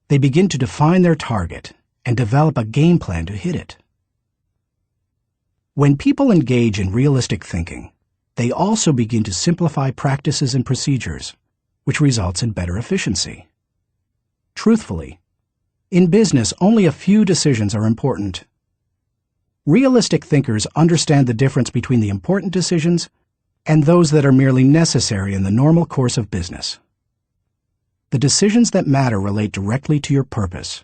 They begin to define their target and develop a game plan to hit it. When people engage in realistic thinking, they also begin to simplify practices and procedures, which results in better efficiency. Truthfully, in business, only a few decisions are important. Realistic thinkers understand the difference between the important decisions and those that are merely necessary in the normal course of business. The decisions that matter relate directly to your purpose.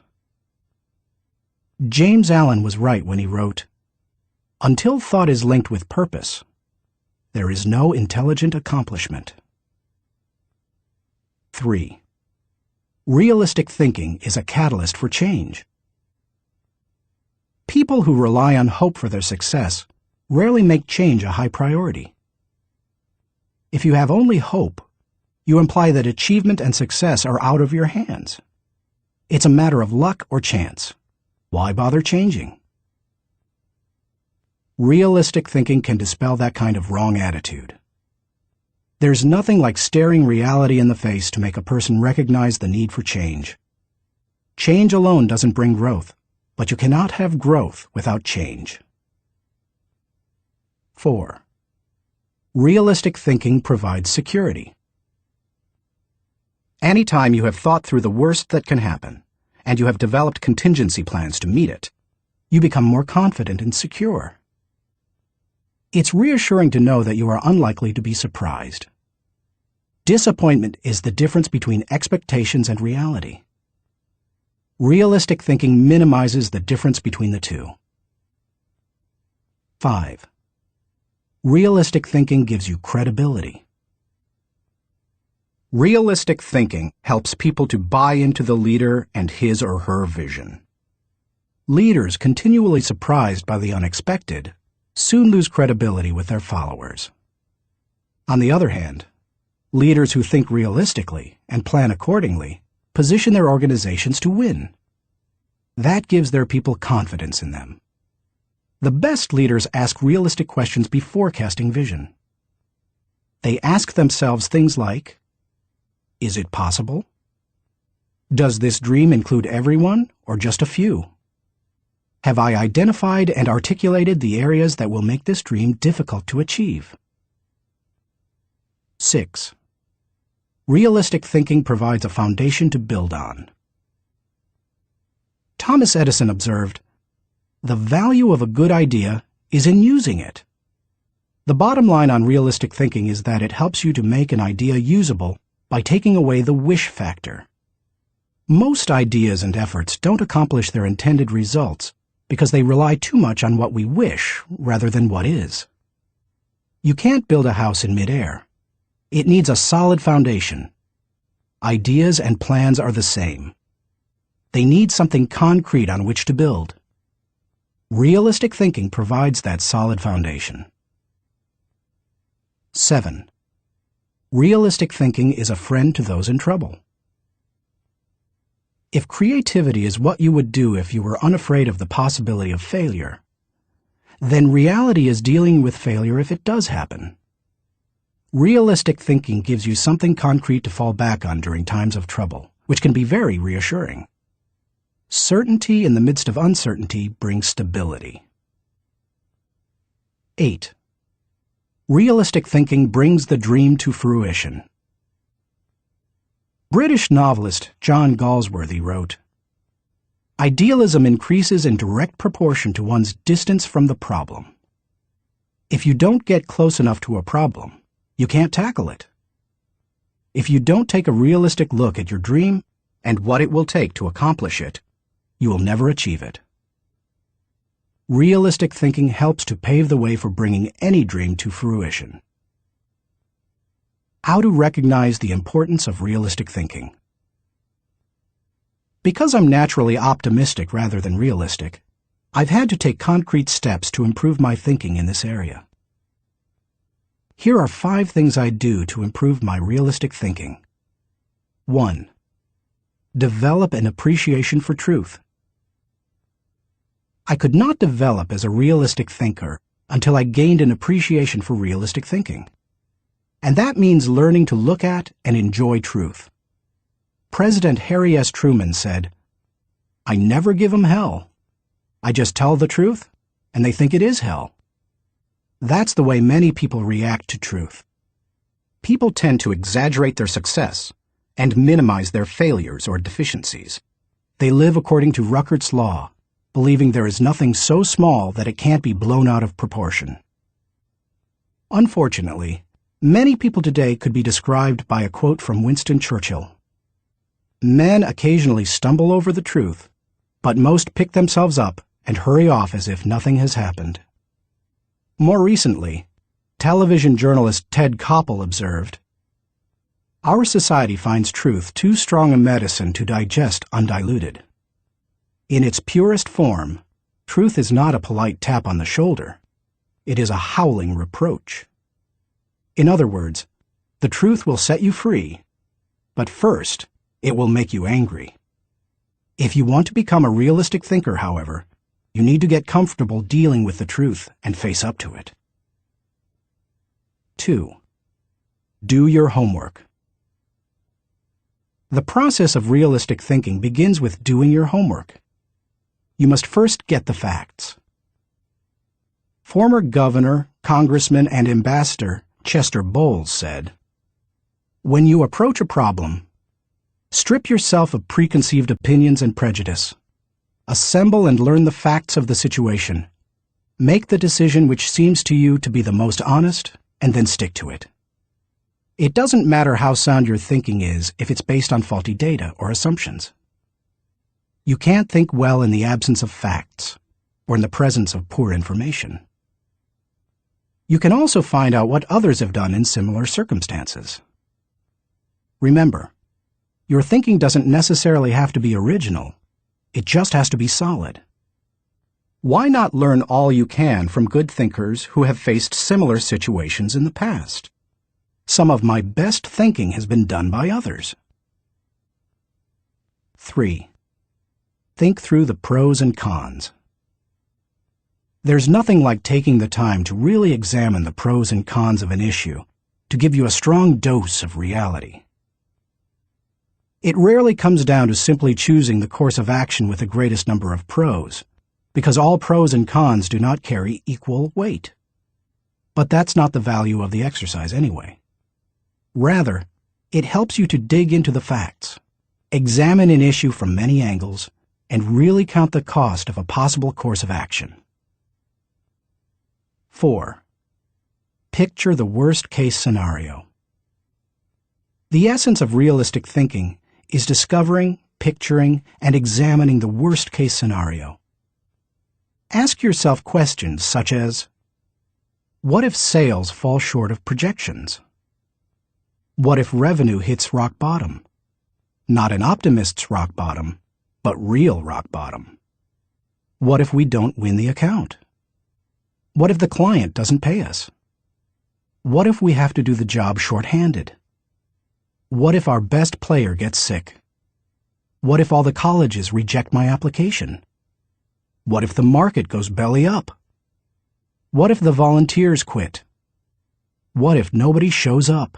James Allen was right when he wrote, "Until thought is linked with purpose, there is no intelligent accomplishment." 3. Realistic thinking is a catalyst for change. People who rely on hope for their success rarely make change a high priority. If you have only hope, you imply that achievement and success are out of your hands. It's a matter of luck or chance. Why bother changing? Realistic thinking can dispel that kind of wrong attitude. There's nothing like staring reality in the face to make a person recognize the need for change. Change alone doesn't bring growth, but you cannot have growth without change. 4. Realistic thinking provides security. Anytime you have thought through the worst that can happen, and you have developed contingency plans to meet it, you become more confident and secure. It's reassuring to know that you are unlikely to be surprised. Disappointment is the difference between expectations and reality. Realistic thinking minimizes the difference between the two. 5. Realistic thinking gives you credibility. Realistic thinking helps people to buy into the leader and his or her vision. Leaders continually surprised by the unexpected soon lose credibility with their followers. On the other hand, leaders who think realistically and plan accordingly position their organizations to win. That gives their people confidence in them. The best leaders ask realistic questions before casting vision. They ask themselves things like, is it possible? Does this dream include everyone or just a few? Have I identified and articulated the areas that will make this dream difficult to achieve? 6. Realistic thinking provides a foundation to build on. Thomas Edison observed, "The value of a good idea is in using it." The bottom line on realistic thinking is that it helps you to make an idea usable by taking away the wish factor. Most ideas and efforts don't accomplish their intended results because they rely too much on what we wish rather than what is. You can't build a house in midair. It needs a solid foundation. Ideas and plans are the same. They need something concrete on which to build. Realistic thinking provides that solid foundation. 7. Realistic thinking is a friend to those in trouble. If creativity is what you would do if you were unafraid of the possibility of failure, then reality is dealing with failure if it does happen. Realistic thinking gives you something concrete to fall back on during times of trouble, which can be very reassuring. Certainty in the midst of uncertainty brings stability. 8. Realistic thinking brings the dream to fruition. British novelist John Galsworthy wrote, "Idealism increases in direct proportion to one's distance from the problem. If you don't get close enough to a problem, you can't tackle it. If you don't take a realistic look at your dream and what it will take to accomplish it, you will never achieve it." Realistic thinking helps to pave the way for bringing any dream to fruition. How to recognize the importance of realistic thinking. Because I'm naturally optimistic rather than realistic, I've had to take concrete steps to improve my thinking in this area. Here are 5 things I do to improve my realistic thinking. 1. Develop an appreciation for truth. I could not develop as a realistic thinker until I gained an appreciation for realistic thinking. And that means learning to look at and enjoy truth. President Harry S. Truman said, "I never give 'em hell. I just tell the truth, and they think it is hell." That's the way many people react to truth. People tend to exaggerate their success and minimize their failures or deficiencies. They live according to Ruckert's law, believing there is nothing so small that it can't be blown out of proportion. Unfortunately, many people today could be described by a quote from Winston Churchill. "Men occasionally stumble over the truth, but most pick themselves up and hurry off as if nothing has happened." More recently, television journalist Ted Koppel observed, "Our society finds truth too strong a medicine to digest undiluted. In its purest form, truth is not a polite tap on the shoulder. It is a howling reproach." In other words, the truth will set you free, but first, it will make you angry. If you want to become a realistic thinker, however, you need to get comfortable dealing with the truth and face up to it. 2. Do your homework. The process of realistic thinking begins with doing your homework. You must first get the facts. Former governor, congressman, and ambassador Chester Bowles said, "When you approach a problem, strip yourself of preconceived opinions and prejudice. Assemble and learn the facts of the situation. Make the decision which seems to you to be the most honest, and then stick to it. It doesn't matter how sound your thinking is if it's based on faulty data or assumptions. You can't think well in the absence of facts, or in the presence of poor information. You can also find out what others have done in similar circumstances. Remember, your thinking doesn't necessarily have to be original. It just has to be solid. Why not learn all you can from good thinkers who have faced similar situations in the past? Some of my best thinking has been done by others. 3. Think through the pros and cons. There's nothing like taking the time to really examine the pros and cons of an issue to give you a strong dose of reality. It rarely comes down to simply choosing the course of action with the greatest number of pros, because all pros and cons do not carry equal weight. But that's not the value of the exercise anyway. Rather, it helps you to dig into the facts, examine an issue from many angles, and really count the cost of a possible course of action. 4. Picture the worst-case scenario. The essence of realistic thinking is discovering, picturing, and examining the worst-case scenario. Ask yourself questions such as, what if sales fall short of projections? What if revenue hits rock bottom? Not an optimist's rock bottom, but real rock bottom. What if we don't win the account? What if the client doesn't pay us? What if we have to do the job shorthanded? What if our best player gets sick? What if all the colleges reject my application? What if the market goes belly up? What if the volunteers quit? What if nobody shows up?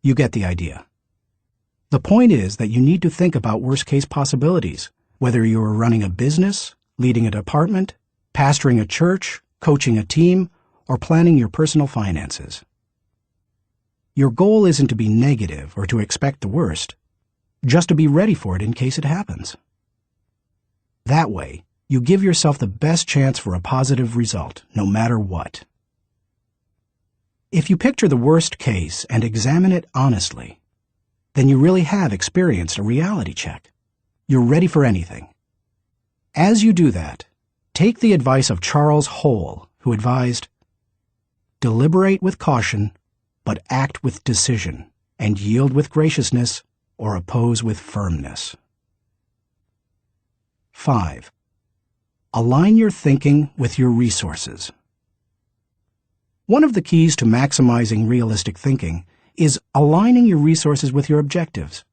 You get the idea. The point is that you need to think about worst-case possibilities, whether you are running a business, leading a department, pastoring a church, coaching a team, or planning your personal finances. Your goal isn't to be negative or to expect the worst, just to be ready for it in case it happens. That way, you give yourself the best chance for a positive result, no matter what. If you picture the worst case and examine it honestly, then you really have experienced a reality check. You're ready for anything. As you do that, take the advice of Charles Hole, who advised, "Deliberate with caution, but act with decision, and yield with graciousness, or oppose with firmness." 5. Align your thinking with your resources. One of the keys to maximizing realistic thinking is aligning your resources with your objectives.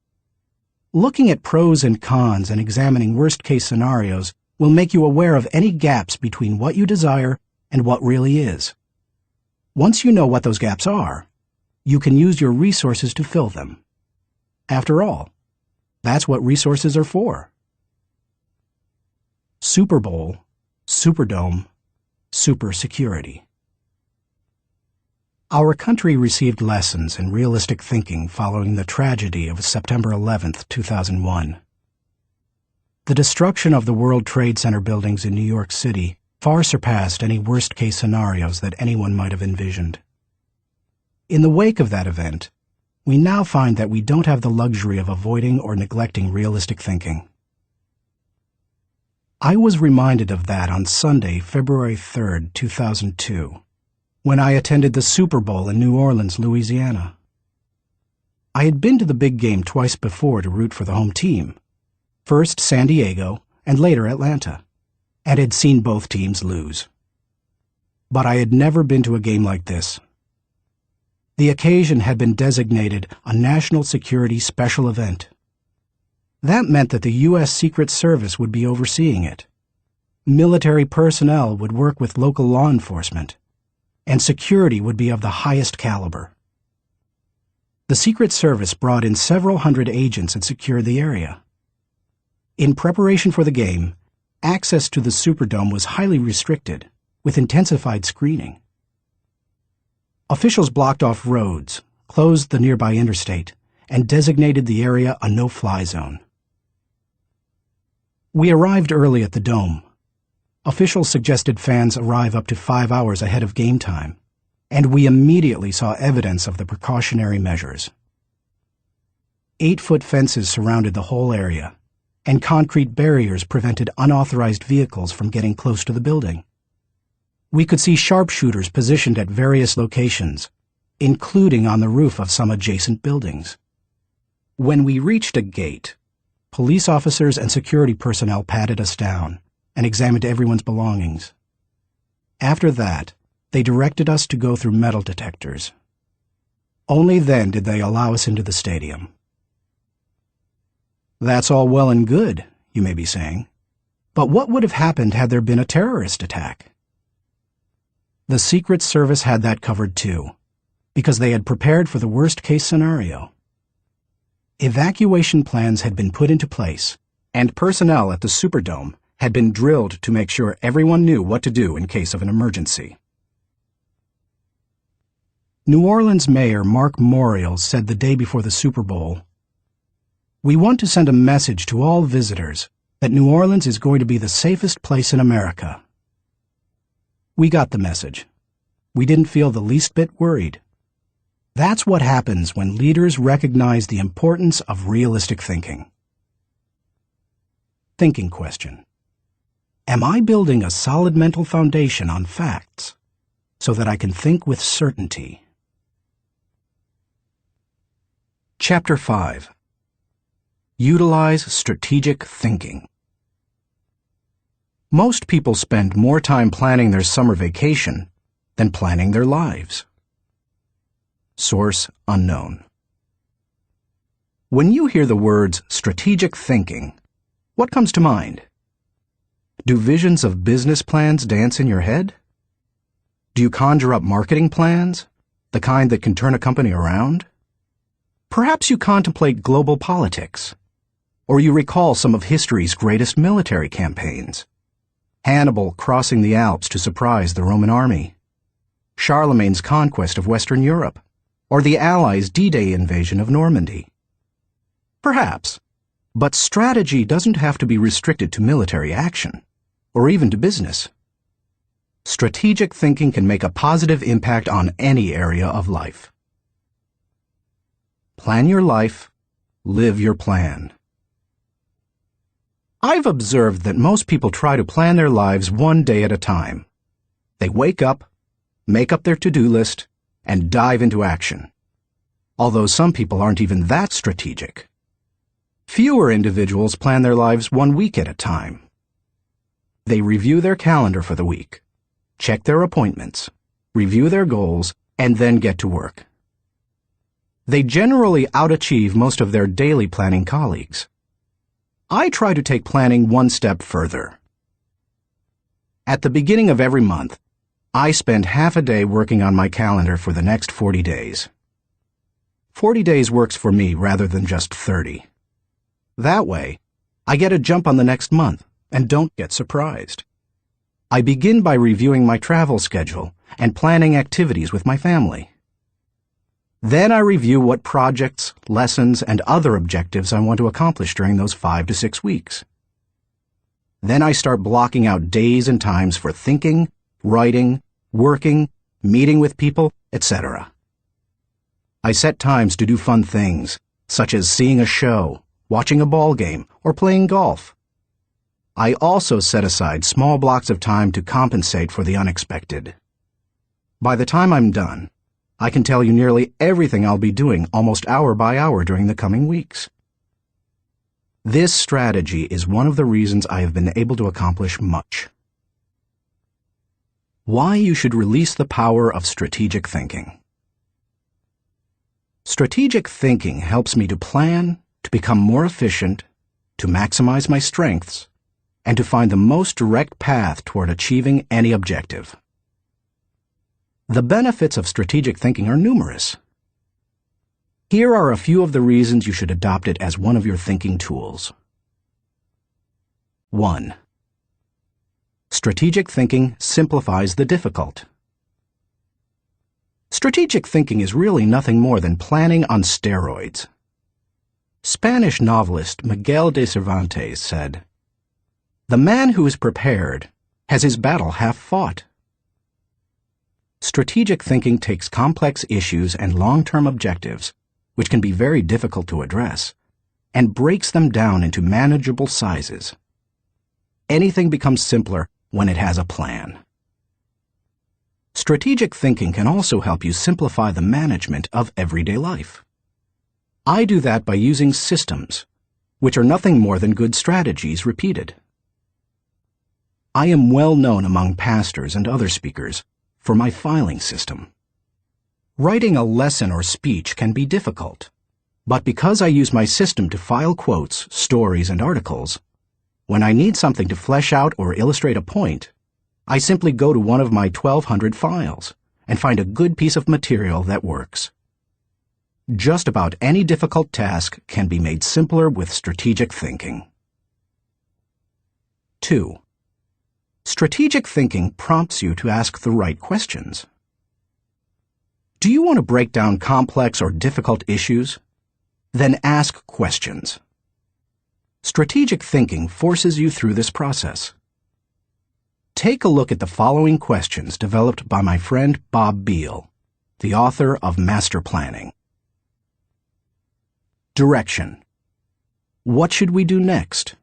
Looking at pros and cons and examining worst-case scenarios will make you aware of any gaps between what you desire and what really is. Once you know what those gaps are, you can use your resources to fill them. After all, that's what resources are for. Super Bowl, Superdome, Super Security. Our country received lessons in realistic thinking following the tragedy of September 11, 2001. The destruction of the World Trade Center buildings in New York City far surpassed any worst-case scenarios that anyone might have envisioned. In the wake of that event, we now find that we don't have the luxury of avoiding or neglecting realistic thinking. I was reminded of that on Sunday, February 3, 2002, when I attended the Super Bowl in New Orleans, Louisiana. I had been to the big game twice before to root for the home team, first San Diego and later Atlanta, and had seen both teams lose. But I had never been to a game like this. The occasion had been designated a national security special event. That meant that the U.S. Secret Service would be overseeing it. Military personnel would work with local law enforcement, and security would be of the highest caliber. The Secret Service brought in several hundred agents and secured the area. In preparation for the game, access to the Superdome was highly restricted, with intensified screening. Officials blocked off roads, closed the nearby interstate, and designated the area a no-fly zone. We arrived early at the Dome. Officials suggested fans arrive up to 5 hours ahead of game time, and we immediately saw evidence of the precautionary measures. 8-foot fences surrounded the whole area, and concrete barriers prevented unauthorized vehicles from getting close to the building. We could see sharpshooters positioned at various locations, including on the roof of some adjacent buildings. When we reached a gate, police officers and security personnel patted us down and examined everyone's belongings. After that, they directed us to go through metal detectors. Only then did they allow us into the stadium. That's all well and good, you may be saying, but what would have happened had there been a terrorist attack? The Secret Service had that covered too, because they had prepared for the worst-case scenario. Evacuation plans had been put into place, and personnel at the Superdome had been drilled to make sure everyone knew what to do in case of an emergency. New Orleans Mayor Mark Morial said the day before the Super Bowl, "We want to send a message to all visitors that New Orleans is going to be the safest place in America." We got the message. We didn't feel the least bit worried. That's what happens when leaders recognize the importance of realistic thinking. Thinking question. Am I building a solid mental foundation on facts so that I can think with certainty? Chapter 5. Utilize strategic thinking. Most people spend more time planning their summer vacation than planning their lives. Source unknown. When you hear the words strategic thinking, what comes to mind? Do visions of business plans dance in your head? Do you conjure up marketing plans, the kind that can turn a company around? Perhaps you contemplate global politics, or you recall some of history's greatest military campaigns. Hannibal crossing the Alps to surprise the Roman army, Charlemagne's conquest of Western Europe, or the Allies' D-Day invasion of Normandy. Perhaps, but strategy doesn't have to be restricted to military action, or even to business. Strategic thinking can make a positive impact on any area of life. Plan your life, live your plan. I've observed that most people try to plan their lives one day at a time. They wake up, make up their to-do list, and dive into action. Although some people aren't even that strategic. Fewer individuals plan their lives 1 week at a time. They review their calendar for the week, check their appointments, review their goals, and then get to work. They generally outachieve most of their daily planning colleagues. I try to take planning one step further. At the beginning of every month, I spend half a day working on my calendar for the next 40 days. 40 days works for me rather than just 30. That way, I get a jump on the next month and don't get surprised. I begin by reviewing my travel schedule and planning activities with my family. Then I review what projects, lessons, and other objectives I want to accomplish during those 5 to 6 weeks. Then I start blocking out days and times for thinking, writing, working, meeting with people, etc. I set times to do fun things, such as seeing a show, watching a ball game, or playing golf. I also set aside small blocks of time to compensate for the unexpected. By the time I'm done, I can tell you nearly everything I'll be doing almost hour by hour during the coming weeks. This strategy is one of the reasons I have been able to accomplish much. Why you should release the power of strategic thinking. Strategic thinking helps me to plan, to become more efficient, to maximize my strengths, and to find the most direct path toward achieving any objective. The benefits of strategic thinking are numerous. Here are a few of the reasons you should adopt it as one of your thinking tools. 1. Strategic thinking simplifies the difficult. Strategic thinking is really nothing more than planning on steroids. Spanish novelist Miguel de Cervantes said, "The man who is prepared has his battle half fought." Strategic thinking takes complex issues and long-term objectives, which can be very difficult to address, and breaks them down into manageable sizes. Anything becomes simpler when it has a plan. Strategic thinking can also help you simplify the management of everyday life. I do that by using systems, which are nothing more than good strategies repeated. I am well known among pastors and other speakers for my filing system. Writing a lesson or speech can be difficult, but because I use my system to file quotes, stories, and articles, when I need something to flesh out or illustrate a point, I simply go to one of my 1,200 files and find a good piece of material that works. Just about any difficult task can be made simpler with strategic thinking. 2. Strategic thinking prompts you to ask the right questions. Do you want to break down complex or difficult issues? Then ask questions. Strategic thinking forces you through this process. Take a look at the following questions developed by my friend Bob Beal, the author of Master Planning. Direction. What should we do next?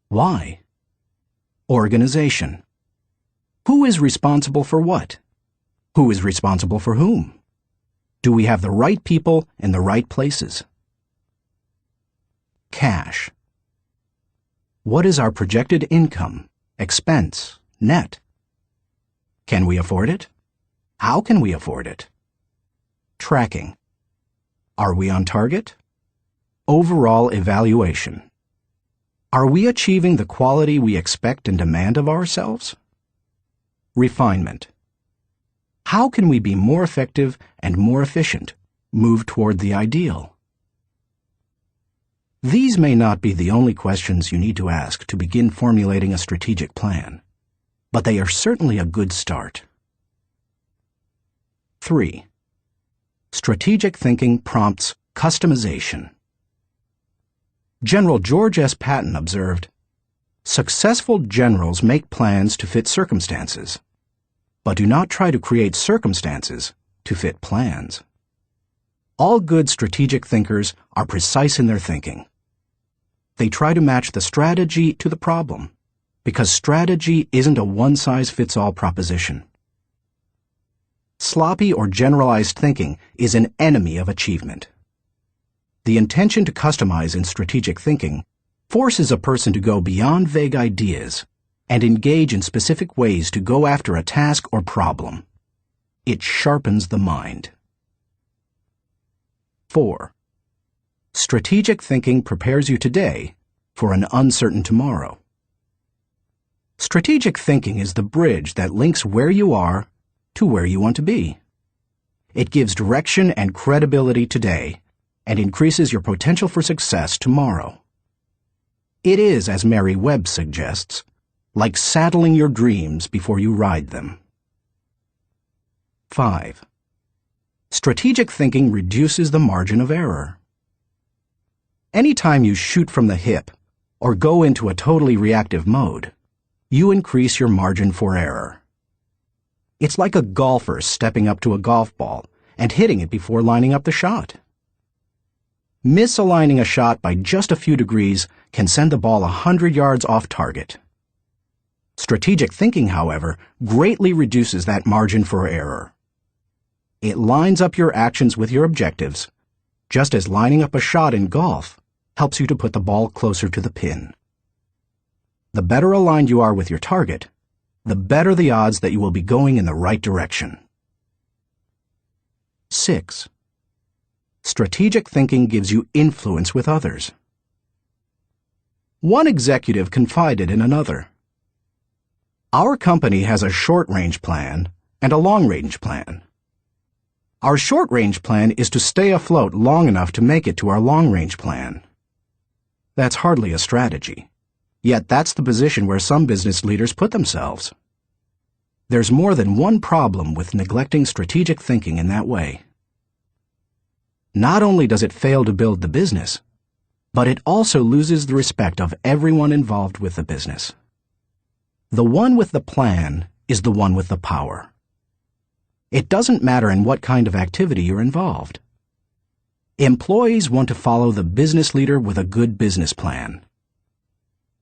Why? Organization. Who is responsible for what? Who is responsible for whom? Do we have the right people in the right places? Cash. What is our projected income, expense, net? Can we afford it? How can we afford it? Tracking. Are we on target? Overall evaluation. Are we achieving the quality we expect and demand of ourselves? Refinement. How can we be more effective and more efficient, move toward the ideal? These may not be the only questions you need to ask to begin formulating a strategic plan, but they are certainly a good start. 3. Strategic thinking prompts customization. General George S. Patton observed, "Successful generals make plans to fit circumstances, but do not try to create circumstances to fit plans." All good strategic thinkers are precise in their thinking. They try to match the strategy to the problem, because strategy isn't a one-size-fits-all proposition. Sloppy or generalized thinking is an enemy of achievement. The intention to customize in strategic thinking forces a person to go beyond vague ideas and engage in specific ways to go after a task or problem. It sharpens the mind. 4. Strategic thinking prepares you today for an uncertain tomorrow. Strategic thinking is the bridge that links where you are to where you want to be. It gives direction and credibility today and increases your potential for success tomorrow. It is, as Mary Webb suggests, like saddling your dreams before you ride them. 5. Strategic thinking reduces the margin of error. Anytime you shoot from the hip or go into a totally reactive mode, you increase your margin for error. It's like a golfer stepping up to a golf ball and hitting it before lining up the shot. Misaligning a shot by just a few degrees can send the ball 100 yards off target. Strategic thinking, however, greatly reduces that margin for error. It lines up your actions with your objectives, just as lining up a shot in golf helps you to put the ball closer to the pin. The better aligned you are with your target, the better the odds that you will be going in the right direction. 6. Strategic thinking gives you influence with others. One executive confided in another, "Our company has a short-range plan and a long-range plan. Our short-range plan is to stay afloat long enough to make it to our long-range plan." That's hardly a strategy, yet that's the position where some business leaders put themselves. There's more than one problem with neglecting strategic thinking in that way. Not only does it fail to build the business, but it also loses the respect of everyone involved with the business. The one with the plan is the one with the power. It doesn't matter in what kind of activity you're involved. Employees want to follow the business leader with a good business plan.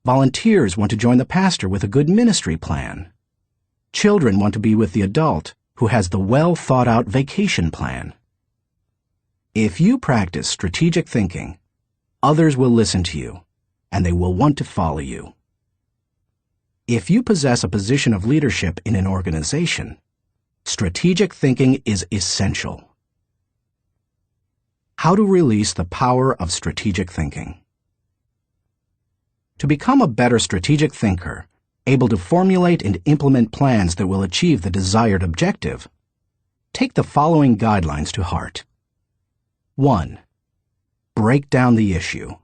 Volunteers want to join the pastor with a good ministry plan. Children want to be with the adult who has the well-thought-out vacation plan. If you practice strategic thinking, others will listen to you, and they will want to follow you. If you possess a position of leadership in an organization, strategic thinking is essential. How to release the power of strategic thinking. To become a better strategic thinker, able to formulate and implement plans that will achieve the desired objective, take the following guidelines to heart. 1. Break down the issue.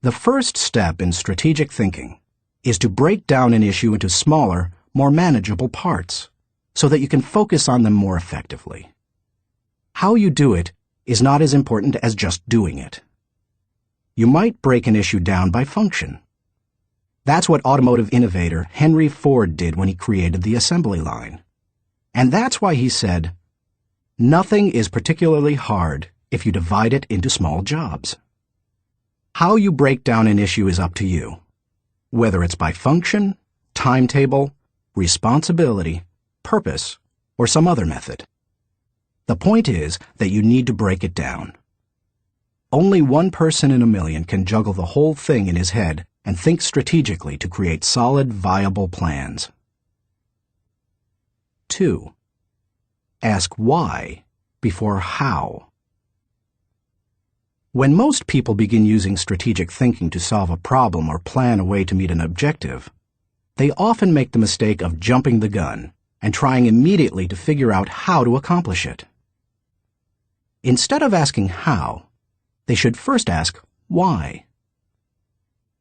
The first step in strategic thinking is to break down an issue into smaller, more manageable parts, so that you can focus on them more effectively. How you do it is not as important as just doing it. You might break an issue down by function. That's what automotive innovator Henry Ford did when he created the assembly line. And that's why he said, "Nothing is particularly hard if you divide it into small jobs." How you break down an issue is up to you, whether it's by function, timetable, responsibility, purpose, or some other method. The point is that you need to break it down. Only one person in a million can juggle the whole thing in his head and think strategically to create solid, viable plans. 2. Ask why before how. When most people begin using strategic thinking to solve a problem or plan a way to meet an objective, they often make the mistake of jumping the gun and trying immediately to figure out how to accomplish it. Instead of asking how, they should first ask why.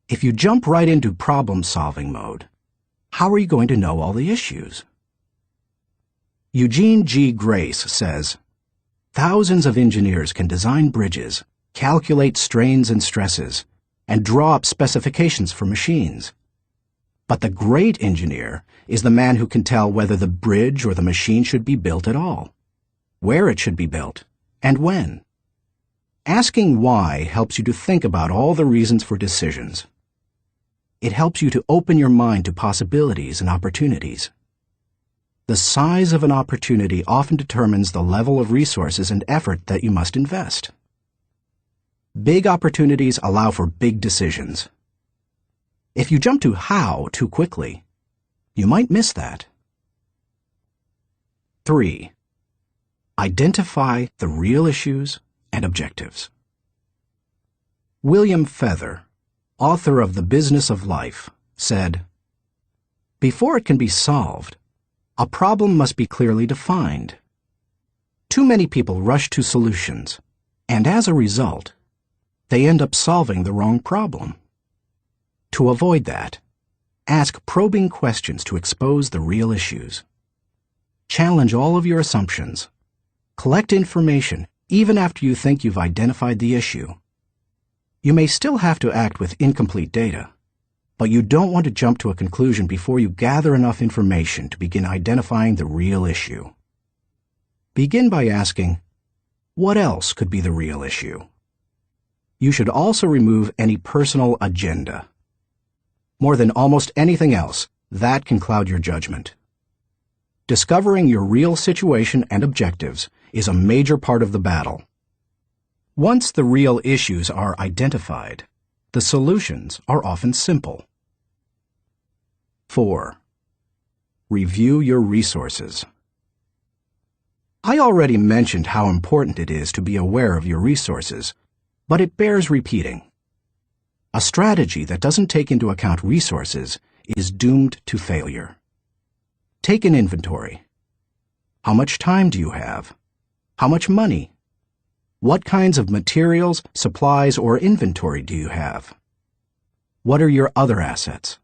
If you jump right into problem-solving mode, how are you going to know all the issues? Eugene G. Grace says, "Thousands of engineers can design bridges, calculate strains and stresses, and draw up specifications for machines. But the great engineer is the man who can tell whether the bridge or the machine should be built at all, where it should be built, and when." Asking why helps you to think about all the reasons for decisions. It helps you to open your mind to possibilities and opportunities. The size of an opportunity often determines the level of resources and effort that you must invest. Big opportunities allow for big decisions. If you jump to how too quickly, you might miss that. 3. Identify the real issues and objectives. William Feather, author of The Business of Life, said, "Before it can be solved, a problem must be clearly defined. Too many people rush to solutions, and as a result, they end up solving the wrong problem. To avoid that, ask probing questions to expose the real issues. Challenge all of your assumptions. Collect information even after you think you've identified the issue. You may still have to act with incomplete data, but you don't want to jump to a conclusion before you gather enough information to begin identifying the real issue. Begin by asking, what else could be the real issue? You should also remove any personal agenda. More than almost anything else, that can cloud your judgment. Discovering your real situation and objectives is a major part of the battle. Once the real issues are identified, the solutions are often simple. 4. Review your resources. I already mentioned how important it is to be aware of your resources, but it bears repeating. A strategy that doesn't take into account resources is doomed to failure. Take an inventory. How much time do you have? How much money? What kinds of materials, supplies, or inventory do you have? What are your other assets?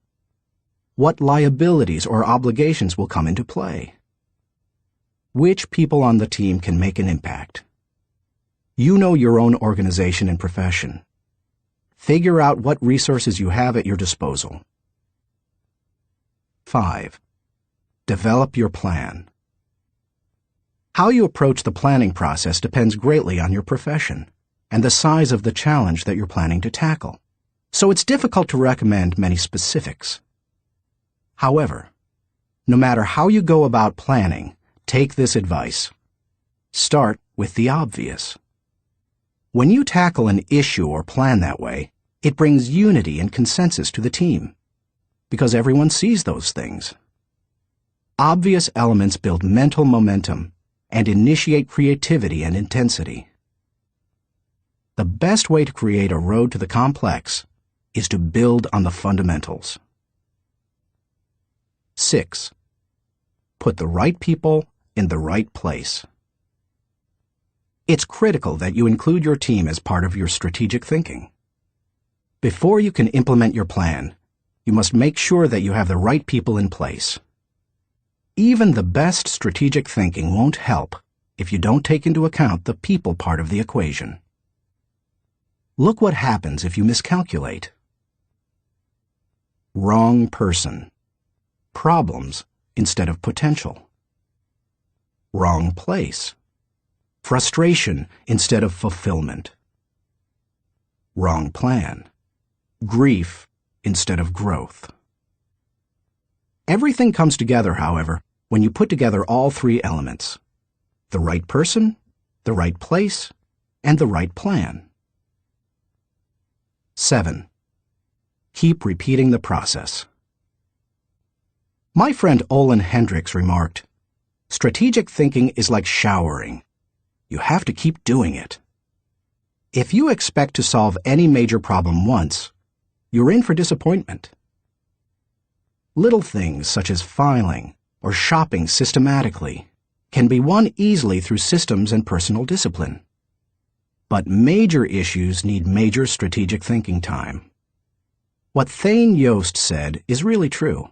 What liabilities or obligations will come into play? Which people on the team can make an impact? You know your own organization and profession. Figure out what resources you have at your disposal. 5. Develop your plan. How you approach the planning process depends greatly on your profession and the size of the challenge that you're planning to tackle, so it's difficult to recommend many specifics. However, no matter how you go about planning, take this advice. Start with the obvious. When you tackle an issue or plan that way, it brings unity and consensus to the team, because everyone sees those things. Obvious elements build mental momentum and initiate creativity and intensity. The best way to create a road to the complex is to build on the fundamentals. 6. Put the right people in the right place. It's critical that you include your team as part of your strategic thinking. Before you can implement your plan, you must make sure that you have the right people in place. Even the best strategic thinking won't help if you don't take into account the people part of the equation. Look what happens if you miscalculate. Wrong person. Problems instead of potential. Wrong place. Frustration instead of fulfillment. Wrong plan. Grief instead of growth. Everything comes together, however, when you put together all three elements: the right person, the right place, and the right plan. 7. Keep repeating the process. My friend Olin Hendricks remarked, "Strategic thinking is like showering. You have to keep doing it. If you expect to solve any major problem once, you're in for disappointment." Little things such as filing or shopping systematically can be won easily through systems and personal discipline. But major issues need major strategic thinking time. What Thane Yost said is really true.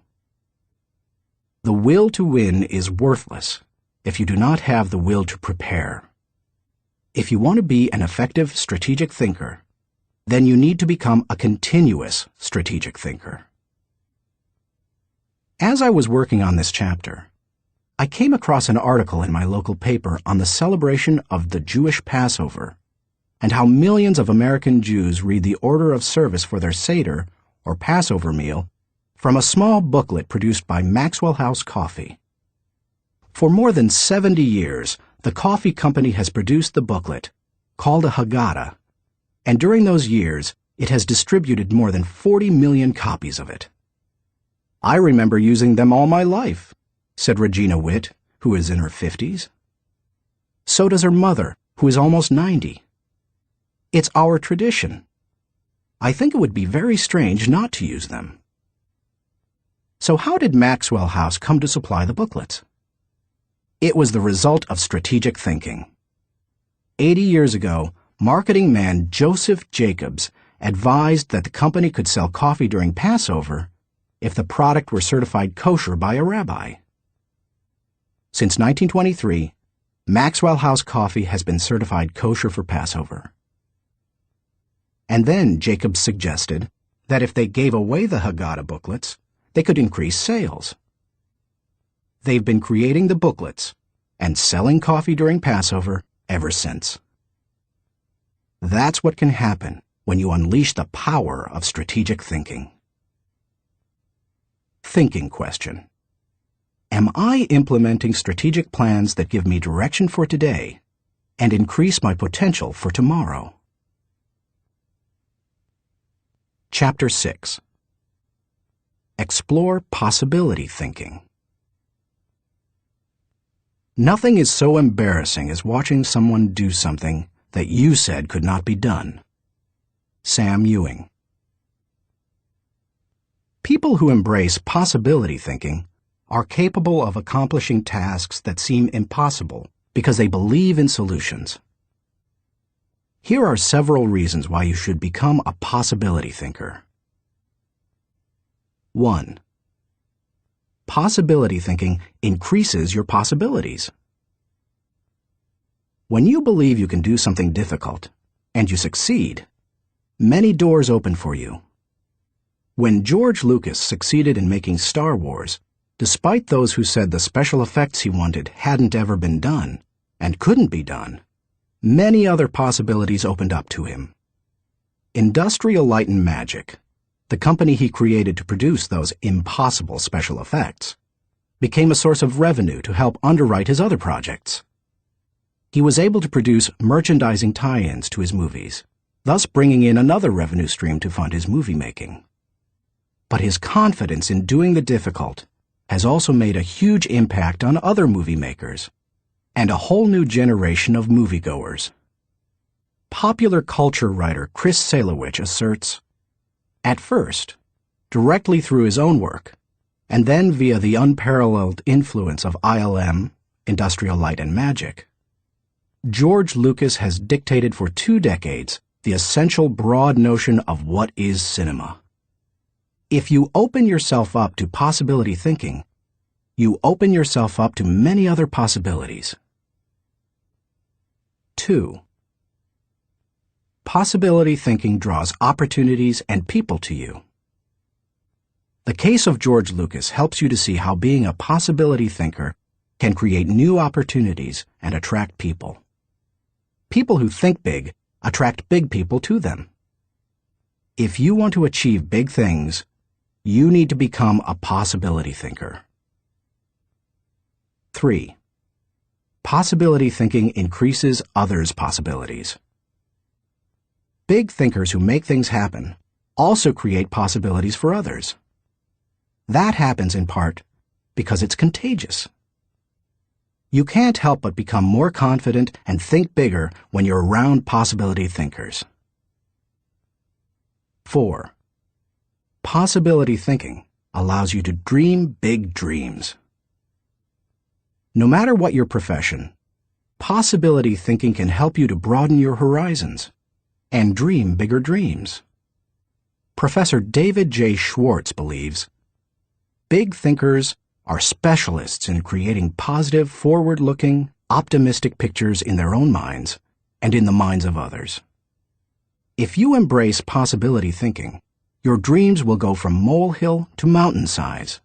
The will to win is worthless if you do not have the will to prepare. If you want to be an effective strategic thinker, then you need to become a continuous strategic thinker. As I was working on this chapter, I came across an article in my local paper on the celebration of the Jewish Passover and how millions of American Jews read the order of service for their Seder, or Passover meal, from a small booklet produced by Maxwell House Coffee. For more than 70 years, the coffee company has produced the booklet, called a Haggadah, and during those years, it has distributed more than 40 million copies of it. "I remember using them all my life," said Regina Witt, who is in her 50s. So does her mother, who is almost 90. It's our tradition. I think it would be very strange not to use them. So how did Maxwell House come to supply the booklets? It was the result of strategic thinking. 80 years ago, marketing man Joseph Jacobs advised that the company could sell coffee during Passover if the product were certified kosher by a rabbi. Since 1923, Maxwell House Coffee has been certified kosher for Passover. And then Jacobs suggested that if they gave away the Haggadah booklets, they could increase sales. They've been creating the booklets and selling coffee during Passover ever since. That's what can happen when you unleash the power of strategic thinking. Thinking question. Am I implementing strategic plans that give me direction for today and increase my potential for tomorrow? Chapter 6. Explore possibility thinking. Nothing is so embarrassing as watching someone do something that you said could not be done. Sam Ewing. People who embrace possibility thinking are capable of accomplishing tasks that seem impossible because they believe in solutions. Here are several reasons why you should become a possibility thinker. 1. Possibility thinking increases your possibilities. When you believe you can do something difficult, and you succeed, many doors open for you. When George Lucas succeeded in making Star Wars, despite those who said the special effects he wanted hadn't ever been done, and couldn't be done, many other possibilities opened up to him. Industrial Light and Magic, the company he created to produce those impossible special effects, became a source of revenue to help underwrite his other projects. He was able to produce merchandising tie-ins to his movies, thus bringing in another revenue stream to fund his movie making. But his confidence in doing the difficult has also made a huge impact on other movie makers and a whole new generation of moviegoers. Popular culture writer Chris Salewicz asserts, at first, directly through his own work, and then via the unparalleled influence of ILM, Industrial Light and Magic, George Lucas has dictated for 2 decades the essential broad notion of what is cinema. If you open yourself up to possibility thinking, you open yourself up to many other possibilities. 2. Possibility thinking draws opportunities and people to you. The case of George Lucas helps you to see how being a possibility thinker can create new opportunities and attract people. People who think big attract big people to them. If you want to achieve big things, you need to become a possibility thinker. 3. Possibility thinking increases others' possibilities. big thinkers who make things happen also create possibilities for others. That happens in part because it's contagious. You can't help but become more confident and think bigger when you're around possibility thinkers. 4. Possibility thinking allows you to dream big dreams. No matter what your profession, possibility thinking can help you to broaden your horizons and dream bigger dreams. Professor David J. Schwartz believes big thinkers are specialists in creating positive, forward-looking, optimistic pictures in their own minds and in the minds of others. If you embrace possibility thinking, your dreams will go from molehill to mountain size.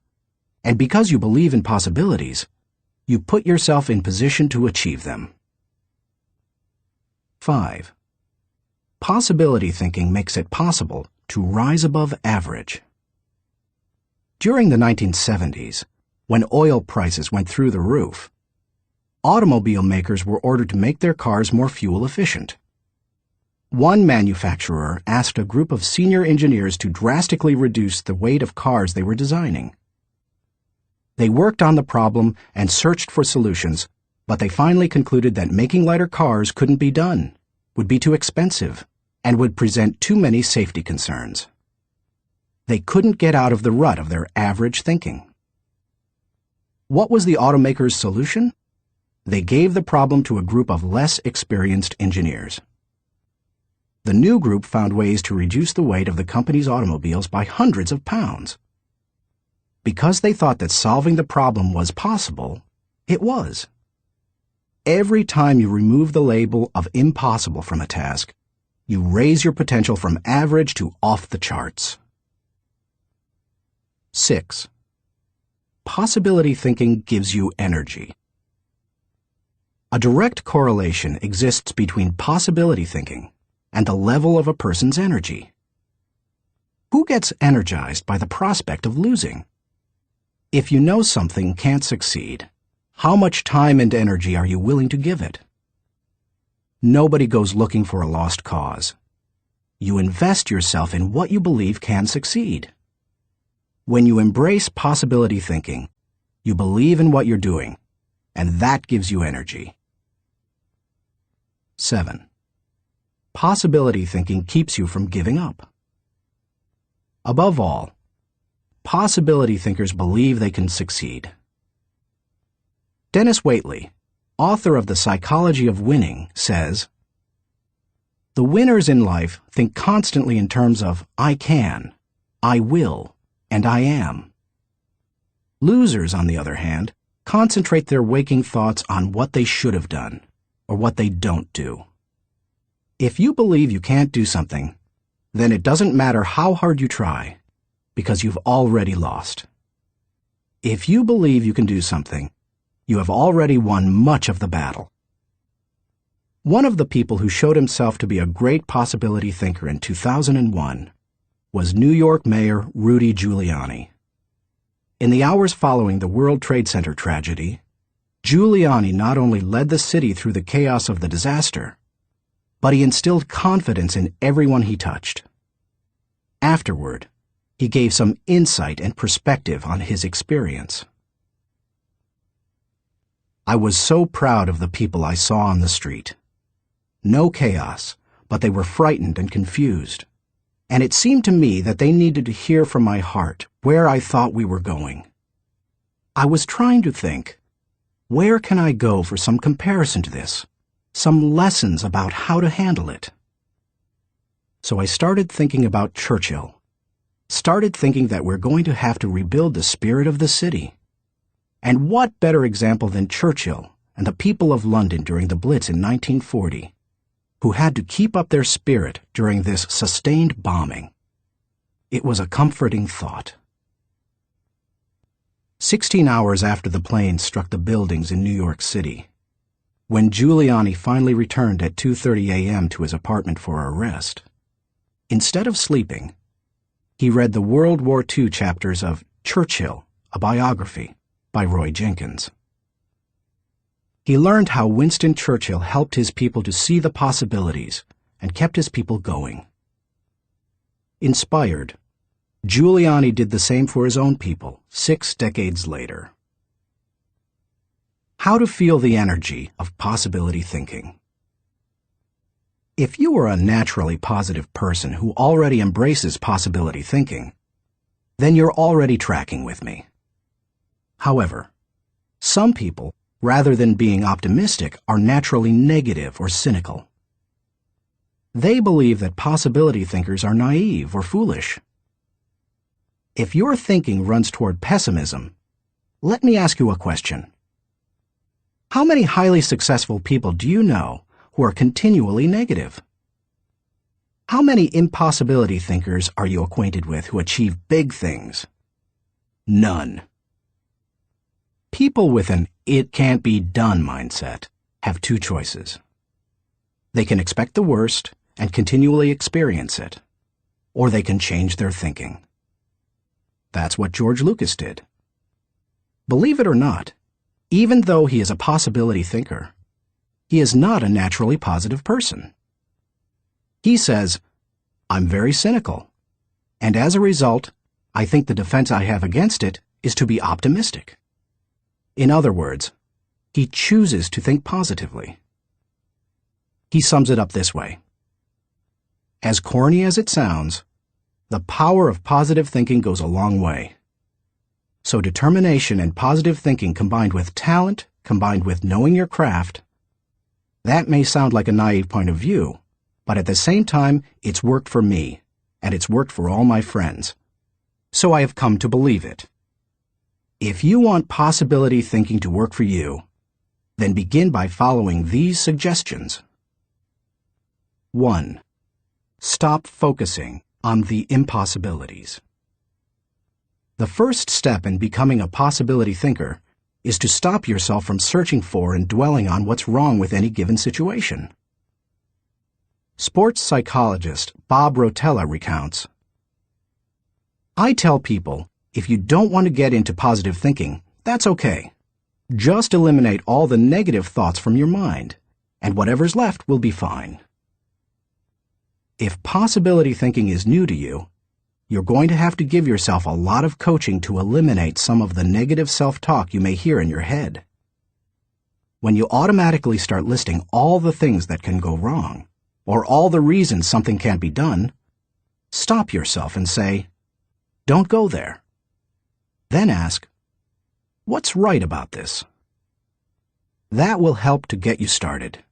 And because you believe in possibilities, you put yourself in position to achieve them. 5. Possibility thinking makes it possible to rise above average. During the 1970s, when oil prices went through the roof, automobile makers were ordered to make their cars more fuel efficient. One manufacturer asked a group of senior engineers to drastically reduce the weight of cars they were designing. They worked on the problem and searched for solutions, but they finally concluded that making lighter cars couldn't be done, would be too expensive, and would present too many safety concerns. They couldn't get out of the rut of their average thinking. What was the automaker's solution? They gave the problem to a group of less experienced engineers. The new group found ways to reduce the weight of the company's automobiles by hundreds of pounds. Because they thought that solving the problem was possible, it was. Every time you remove the label of impossible from a task, you raise your potential from average to off the charts. 6. Possibility thinking gives you energy. A direct correlation exists between possibility thinking and the level of a person's energy. Who gets energized by the prospect of losing? If you know something can't succeed, how much time and energy are you willing to give it? Nobody goes looking for a lost cause. You invest yourself in what you believe can succeed. When you embrace possibility thinking, you believe in what you're doing, and that gives you energy. 7. Possibility thinking keeps you from giving up. Above all, possibility thinkers believe they can succeed. Dennis Waitley, author of The Psychology of Winning, says, "The winners in life think constantly in terms of I can, I will, and I am. Losers, on the other hand, concentrate their waking thoughts on what they should have done, or what they don't do. If you believe you can't do something, then it doesn't matter how hard you try, because you've already lost. If you believe you can do something, you have already won much of the battle." One of the people who showed himself to be a great possibility thinker in 2001 was New York Mayor Rudy Giuliani. In the hours following the World Trade Center tragedy, Giuliani not only led the city through the chaos of the disaster, but he instilled confidence in everyone he touched. Afterward, he gave some insight and perspective on his experience. "I was so proud of the people I saw on the street. No chaos, but they were frightened and confused. And it seemed to me that they needed to hear from my heart where I thought we were going. I was trying to think, where can I go for some comparison to this, some lessons about how to handle it? So I started thinking about Churchill, started thinking that we're going to have to rebuild the spirit of the city. And what better example than Churchill and the people of London during the Blitz in 1940, who had to keep up their spirit during this sustained bombing. It was a comforting thought. 16 hours after the plane struck the buildings in New York City, when Giuliani finally returned at 2:30 a.m. to his apartment for a rest, instead of sleeping, he read the World War II chapters of Churchill, a biography, by Roy Jenkins. He learned how Winston Churchill helped his people to see the possibilities and kept his people going. Inspired, Giuliani did the same for his own people 6 decades later. How to feel the energy of possibility thinking. If you are a naturally positive person who already embraces possibility thinking, then you're already tracking with me. However, some people, rather than being optimistic, are naturally negative or cynical. They believe that possibility thinkers are naive or foolish. If your thinking runs toward pessimism, let me ask you a question. How many highly successful people do you know who are continually negative? How many impossibility thinkers are you acquainted with who achieve big things? None. People with an "it can't be done" mindset have 2 choices. They can expect the worst and continually experience it, or they can change their thinking. That's what George Lucas did. Believe it or not, even though he is a possibility thinker, he is not a naturally positive person. He says, "I'm very cynical, and as a result, I think the defense I have against it is to be optimistic." In other words, he chooses to think positively. He sums it up this way. As corny as it sounds, the power of positive thinking goes a long way. So determination and positive thinking combined with talent, combined with knowing your craft, that may sound like a naive point of view, but at the same time, it's worked for me, and it's worked for all my friends. So I have come to believe it. If you want possibility thinking to work for you, then begin by following these suggestions. 1. Stop focusing on the impossibilities. The first step in becoming a possibility thinker is to stop yourself from searching for and dwelling on what's wrong with any given situation. Sports psychologist Bob Rotella recounts, "I tell people, if you don't want to get into positive thinking, that's okay. Just eliminate all the negative thoughts from your mind, and whatever's left will be fine." If possibility thinking is new to you, you're going to have to give yourself a lot of coaching to eliminate some of the negative self-talk you may hear in your head. When you automatically start listing all the things that can go wrong, or all the reasons something can't be done, stop yourself and say, "Don't go there." Then ask, "What's right about this?" That will help to get you started.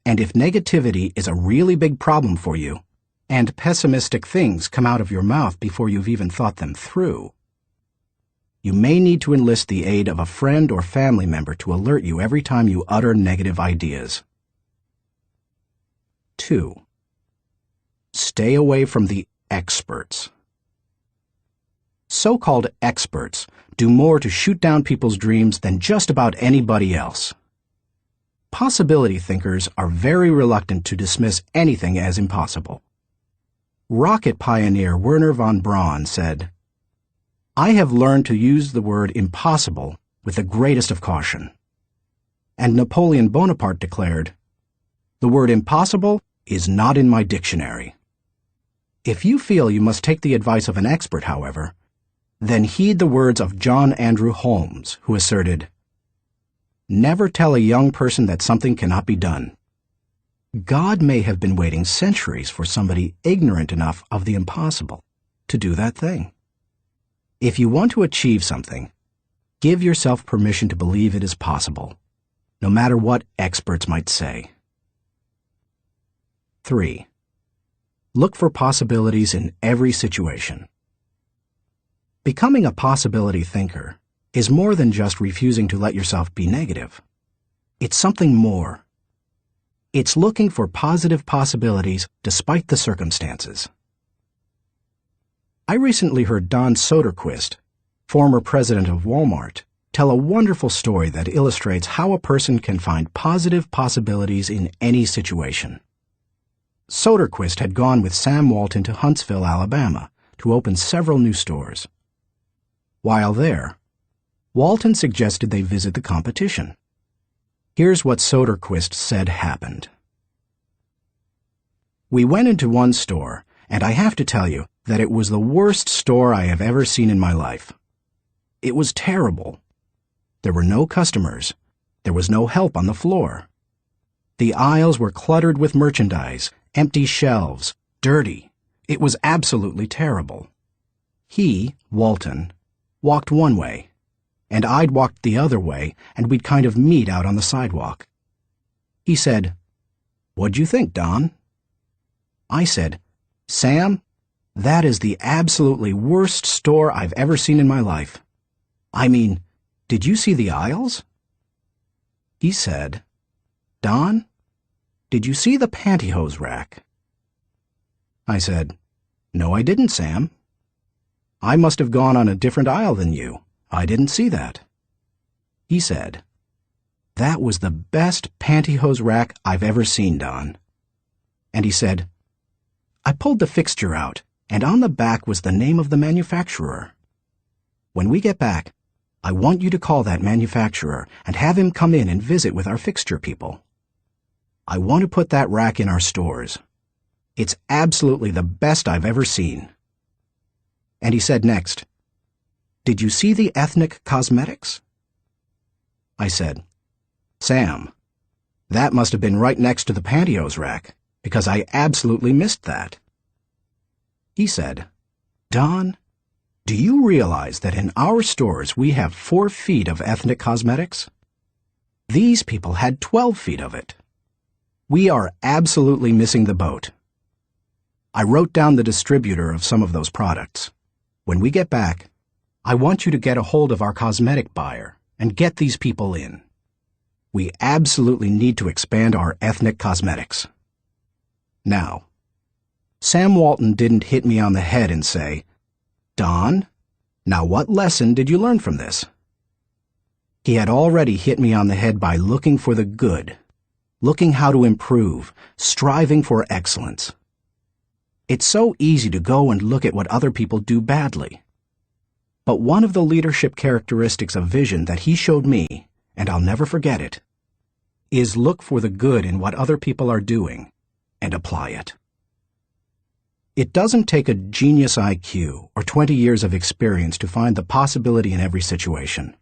And if negativity is a really big problem for you, and pessimistic things come out of your mouth before you've even thought them through, you may need to enlist the aid of a friend or family member to alert you every time you utter negative ideas. 2. Stay away from the experts. So-called experts do more to shoot down people's dreams than just about anybody else. Possibility thinkers are very reluctant to dismiss anything as impossible. Rocket pioneer Wernher von Braun said, "I have learned to use the word impossible with the greatest of caution." And Napoleon Bonaparte declared, "The word impossible is not in my dictionary." If you feel you must take the advice of an expert, however, then heed the words of John Andrew Holmes, who asserted, "Never tell a young person that something cannot be done." God may have been waiting centuries for somebody ignorant enough of the impossible to do that thing. If you want to achieve something, give yourself permission to believe it is possible, no matter what experts might say. 3. Look for possibilities in every situation. Becoming a possibility thinker is more than just refusing to let yourself be negative. It's something more. It's looking for positive possibilities despite the circumstances. I recently heard Don Soderquist, former president of Walmart, tell a wonderful story that illustrates how a person can find positive possibilities in any situation. Soderquist had gone with Sam Walton to Huntsville, Alabama, to open several new stores. While there, Walton suggested they visit the competition. Here's what Soderquist said happened. We went into one store, and I have to tell you that it was the worst store I have ever seen in my life. It was terrible. There were no customers. There was no help on the floor. The aisles were cluttered with merchandise, empty shelves, dirty. It was absolutely terrible. He, Walton, walked one way, and I'd walked the other way, and we'd kind of meet out on the sidewalk. He said, "What'd you think, Don?" I said, "Sam, that is the absolutely worst store I've ever seen in my life. I mean, did you see the aisles?" He said, "Don, did you see the pantyhose rack?" I said, "No, I didn't, Sam. I must have gone on a different aisle than you. I didn't see that." He said, "That was the best pantyhose rack I've ever seen, Don." And he said, "I pulled the fixture out, and on the back was the name of the manufacturer. When we get back, I want you to call that manufacturer and have him come in and visit with our fixture people. I want to put that rack in our stores. It's absolutely the best I've ever seen." And he said next, "Did you see the ethnic cosmetics?" I said, "Sam, that must have been right next to the pantyhose rack, because I absolutely missed that." He said, "Don, do you realize that in our stores we have 4 feet of ethnic cosmetics? These people had 12 feet of it. We are absolutely missing the boat. I wrote down the distributor of some of those products. When we get back, I want you to get a hold of our cosmetic buyer and get these people in. We absolutely need to expand our ethnic cosmetics." Now, Sam Walton didn't hit me on the head and say, "Don, now what lesson did you learn from this?" He had already hit me on the head by looking for the good, looking how to improve, striving for excellence. It's so easy to go and look at what other people do badly. But one of the leadership characteristics of vision that he showed me, and I'll never forget it, is look for the good in what other people are doing and apply it. It doesn't take a genius IQ or 20 years of experience to find the possibility in every situation.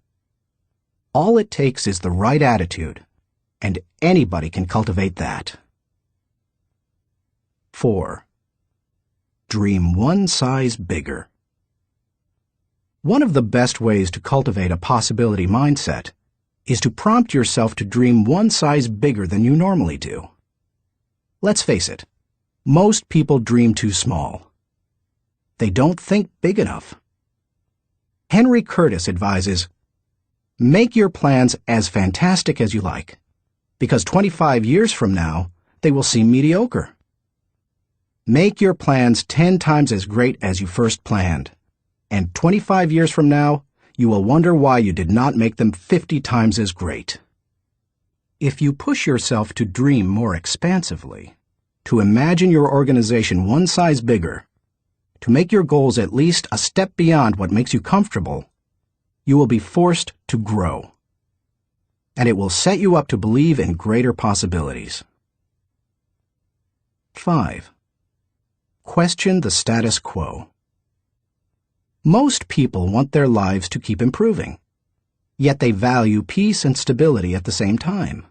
All it takes is the right attitude, and anybody can cultivate that. 4. Dream one size bigger. One of the best ways to cultivate a possibility mindset is to prompt yourself to dream one size bigger than you normally do. Let's face it, most people dream too small. They don't think big enough. Henry Curtis advises, "Make your plans as fantastic as you like, because 25 years from now, they will seem mediocre. Make your plans 10 times as great as you first planned, and 25 years from now, you will wonder why you did not make them 50 times as great." If you push yourself to dream more expansively, to imagine your organization one size bigger, to make your goals at least a step beyond what makes you comfortable, you will be forced to grow. And it will set you up to believe in greater possibilities. 5. Question the status quo. Most people want their lives to keep improving, yet they value peace and stability at the same time.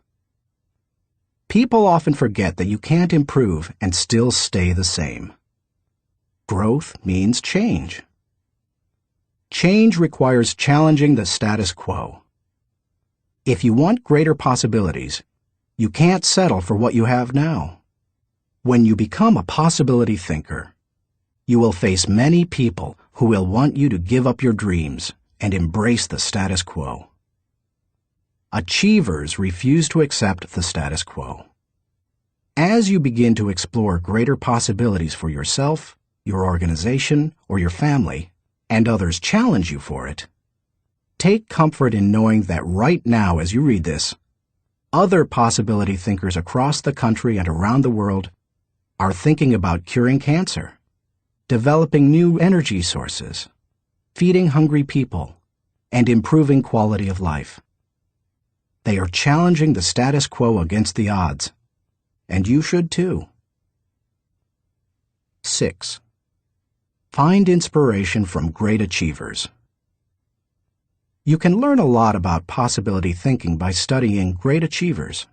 People often forget that you can't improve and still stay the same. Growth means change. Change requires challenging the status quo. If you want greater possibilities, you can't settle for what you have now. When you become a possibility thinker, you will face many people who will want you to give up your dreams and embrace the status quo. Achievers refuse to accept the status quo. As you begin to explore greater possibilities for yourself, your organization, or your family, and others challenge you for it, take comfort in knowing that right now as you read this, other possibility thinkers across the country and around the world are thinking about curing cancer, developing new energy sources, feeding hungry people, and improving quality of life. They are challenging the status quo against the odds, and you should too. 6. Find inspiration from great achievers. You can learn a lot about possibility thinking by studying great achievers.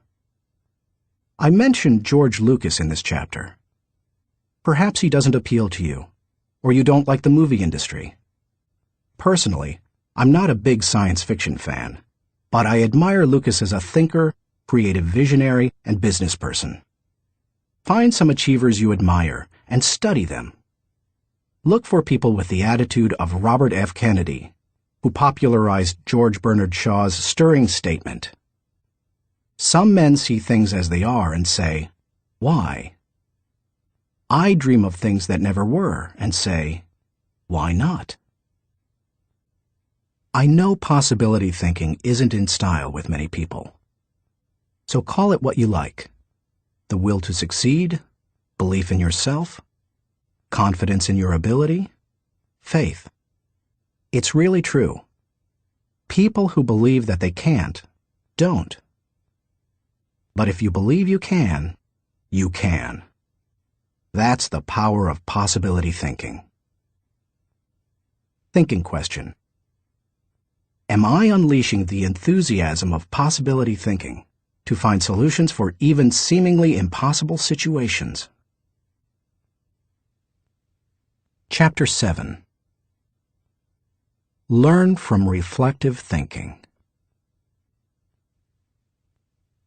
I mentioned George Lucas in this chapter. Perhaps he doesn't appeal to you, or you don't like the movie industry. Personally, I'm not a big science fiction fan, but I admire Lucas as a thinker, creative visionary, and business person. Find some achievers you admire and study them. Look for people with the attitude of Robert F. Kennedy, who popularized George Bernard Shaw's stirring statement. Some men see things as they are and say, "Why?" I dream of things that never were and say, "Why not?" I know possibility thinking isn't in style with many people. So call it what you like. The will to succeed, belief in yourself, confidence in your ability, faith. It's really true. People who believe that they can't, don't. But if you believe you can, you can. That's the power of possibility thinking. Thinking question. Am I unleashing the enthusiasm of possibility thinking to find solutions for even seemingly impossible situations? Chapter 7. Learn from reflective thinking.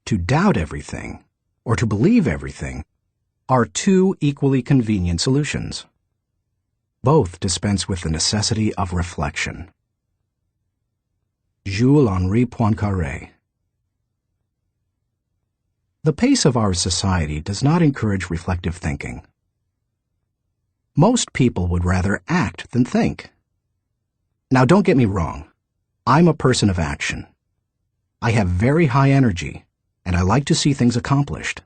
To doubt everything, or to believe everything, are two equally convenient solutions. Both dispense with the necessity of reflection. Jules-Henri Poincaré. The pace of our society does not encourage reflective thinking. Most people would rather act than think. Now, don't get me wrong. I'm a person of action. I have very high energy, and I like to see things accomplished.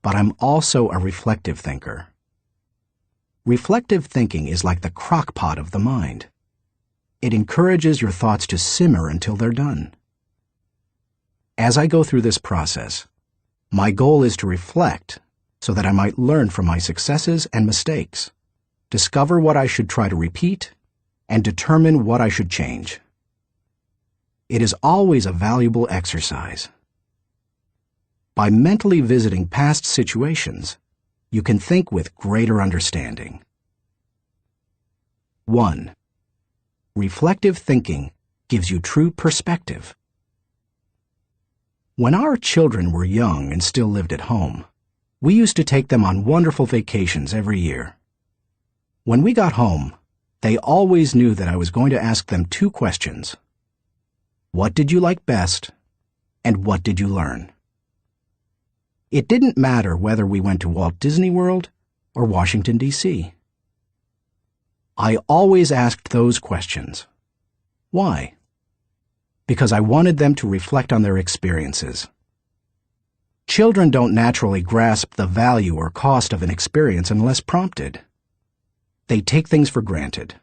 But I'm also a reflective thinker. Reflective thinking is like the crock pot of the mind. It encourages your thoughts to simmer until they're done. As I go through this process, my goal is to reflect so that I might learn from my successes and mistakes, discover what I should try to repeat, and determine what I should change. It is always a valuable exercise. By mentally visiting past situations, you can think with greater understanding. 1. Reflective thinking gives you true perspective. When our children were young and still lived at home, we used to take them on wonderful vacations every year. When we got home, they always knew that I was going to ask them two questions. What did you like best, and what did you learn? It didn't matter whether we went to Walt Disney World or Washington, D.C. I always asked those questions. Why? Because I wanted them to reflect on their experiences. Children don't naturally grasp the value or cost of an experience unless prompted. They take things for granted.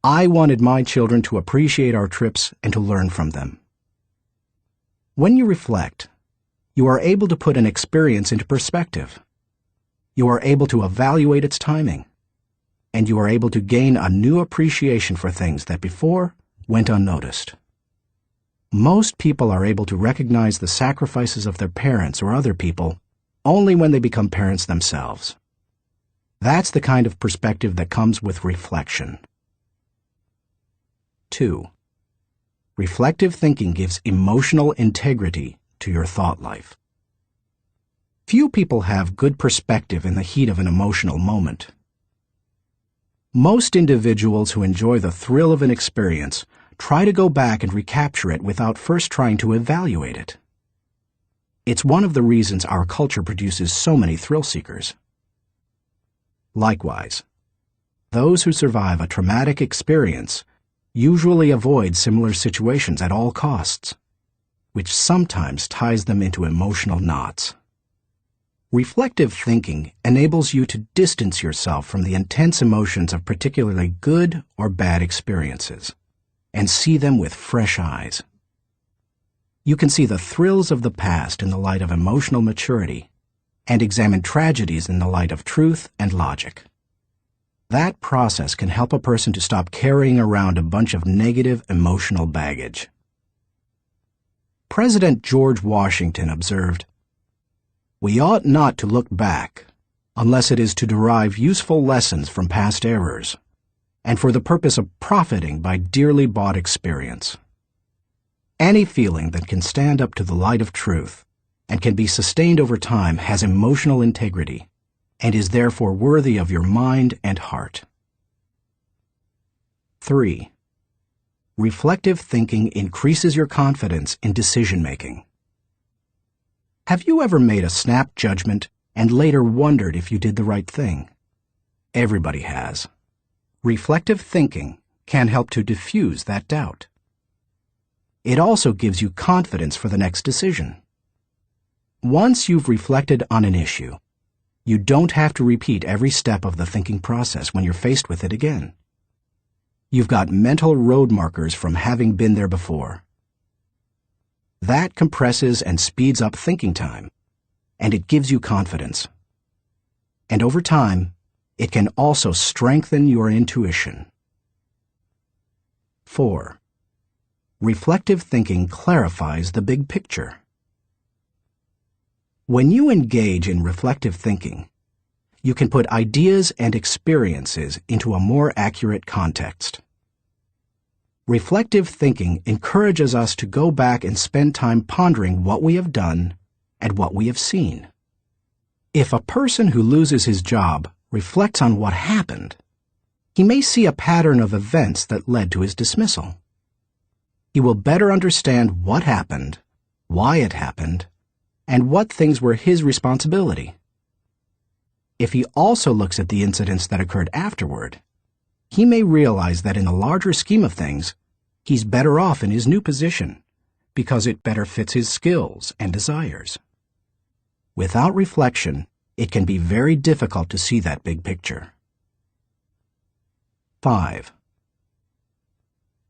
I wanted my children to appreciate our trips and to learn from them. When you reflect, you are able to put an experience into perspective. You are able to evaluate its timing, and you are able to gain a new appreciation for things that before went unnoticed. Most people are able to recognize the sacrifices of their parents or other people only when they become parents themselves. That's the kind of perspective that comes with reflection. 2. Reflective thinking gives emotional integrity to your thought life. Few people have good perspective in the heat of an emotional moment. Most individuals who enjoy the thrill of an experience try to go back and recapture it without first trying to evaluate it. It's one of the reasons our culture produces so many thrill seekers. Likewise, those who survive a traumatic experience usually avoid similar situations at all costs, which sometimes ties them into emotional knots. Reflective thinking enables you to distance yourself from the intense emotions of particularly good or bad experiences and see them with fresh eyes. You can see the thrills of the past in the light of emotional maturity and examine tragedies in the light of truth and logic. That process can help a person to stop carrying around a bunch of negative emotional baggage. President George Washington observed, "We ought not to look back unless it is to derive useful lessons from past errors, and for the purpose of profiting by dearly bought experience. Any feeling that can stand up to the light of truth and can be sustained over time has emotional integrity and is therefore worthy of your mind and heart." 3. Reflective thinking increases your confidence in decision-making. Have you ever made a snap judgment and later wondered if you did the right thing? Everybody has. Reflective thinking can help to diffuse that doubt. It also gives you confidence for the next decision. Once you've reflected on an issue, you don't have to repeat every step of the thinking process when you're faced with it again. You've got mental road markers from having been there before. That compresses and speeds up thinking time, and it gives you confidence. And over time, it can also strengthen your intuition. 4. Reflective thinking clarifies the big picture. When you engage in reflective thinking, you can put ideas and experiences into a more accurate context. Reflective thinking encourages us to go back and spend time pondering what we have done and what we have seen. If a person who loses his job reflects on what happened, he may see a pattern of events that led to his dismissal. He will better understand what happened, why it happened, and what things were his responsibility. If he also looks at the incidents that occurred afterward, he may realize that in the larger scheme of things, he's better off in his new position because it better fits his skills and desires. Without reflection, it can be very difficult to see that big picture. 5.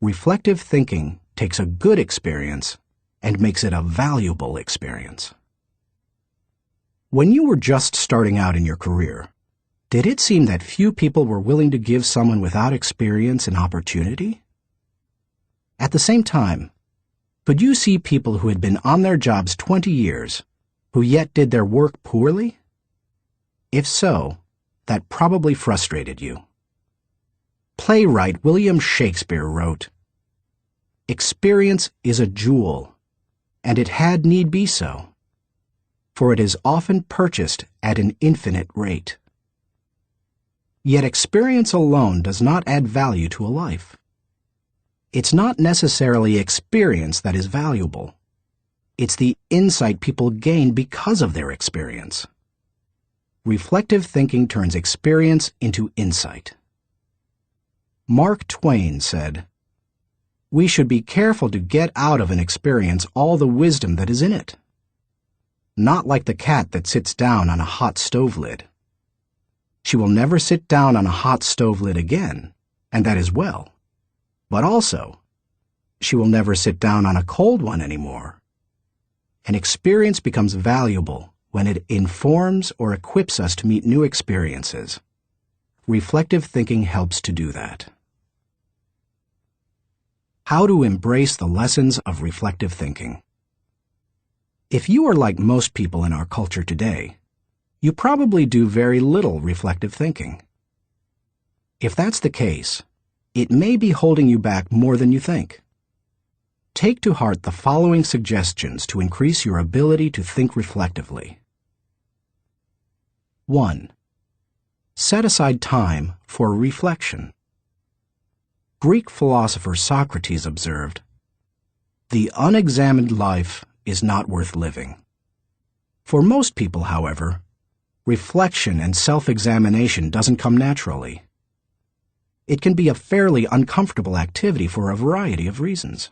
Reflective thinking takes a good experience and makes it a valuable experience. When you were just starting out in your career, did it seem that few people were willing to give someone without experience an opportunity? At the same time, could you see people who had been on their jobs 20 years, who yet did their work poorly? If so, that probably frustrated you. Playwright William Shakespeare wrote, "Experience is a jewel, and it had need be so, for it is often purchased at an infinite rate." Yet experience alone does not add value to a life. It's not necessarily experience that is valuable. It's the insight people gain because of their experience. Reflective thinking turns experience into insight. Mark Twain said, "We should be careful to get out of an experience all the wisdom that is in it. Not like the cat that sits down on a hot stove lid. She will never sit down on a hot stove lid again, and that is well. But also, she will never sit down on a cold one anymore. An experience becomes valuable when it informs or equips us to meet new experiences. Reflective thinking helps to do that." How to embrace the lessons of reflective thinking. If you are like most people in our culture today, you probably do very little reflective thinking. If that's the case, it may be holding you back more than you think. Take to heart the following suggestions to increase your ability to think reflectively. 1. Set aside time for reflection. Greek philosopher Socrates observed, "The unexamined life is not worth living." For most people, however, reflection and self-examination doesn't come naturally. It can be a fairly uncomfortable activity for a variety of reasons.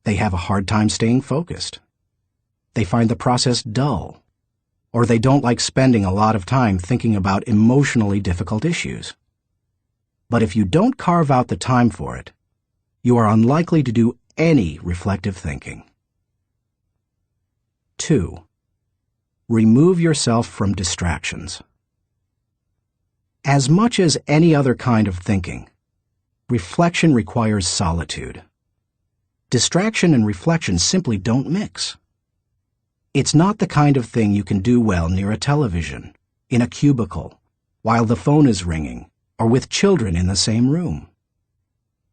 They have a hard time staying focused. They find the process dull, or they don't like spending a lot of time thinking about emotionally difficult issues. But if you don't carve out the time for it, you are unlikely to do any reflective thinking. 2. Remove yourself from distractions. As much as any other kind of thinking, reflection requires solitude. Distraction and reflection simply don't mix. It's not the kind of thing you can do well near a television, in a cubicle, while the phone is ringing, or with children in the same room.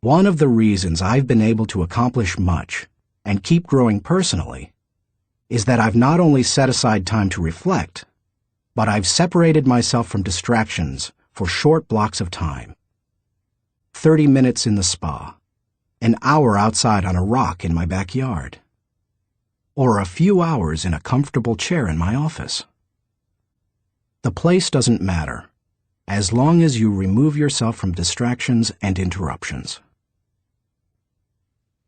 One of the reasons I've been able to accomplish much and keep growing personally is that I've not only set aside time to reflect, but I've separated myself from distractions for short blocks of time. 30 minutes in the spa, an hour outside on a rock in my backyard, or a few hours in a comfortable chair in my office. The place doesn't matter, as long as you remove yourself from distractions and interruptions.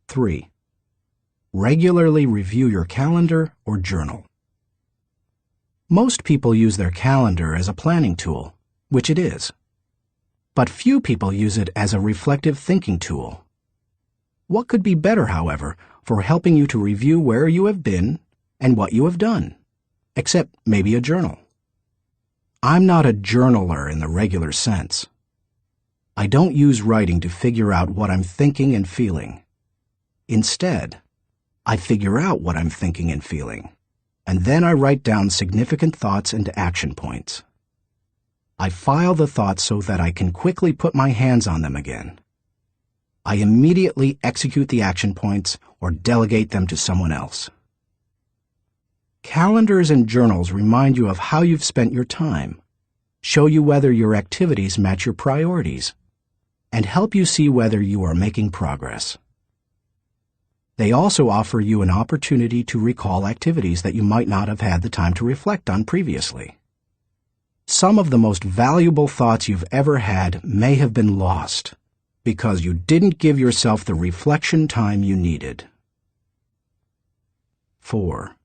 3. Regularly review your calendar or journal. Most people use their calendar as a planning tool, which it is. But few people use it as a reflective thinking tool. What could be better, however, for helping you to review where you have been and what you have done, except maybe a journal? I'm not a journaler in the regular sense. I don't use writing to figure out what I'm thinking and feeling. Instead, I figure out what I'm thinking and feeling, and then I write down significant thoughts and action points. I file the thoughts so that I can quickly put my hands on them again. I immediately execute the action points or delegate them to someone else. Calendars and journals remind you of how you've spent your time, show you whether your activities match your priorities, and help you see whether you are making progress. They also offer you an opportunity to recall activities that you might not have had the time to reflect on previously. Some of the most valuable thoughts you've ever had may have been lost because you didn't give yourself the reflection time you needed. 4.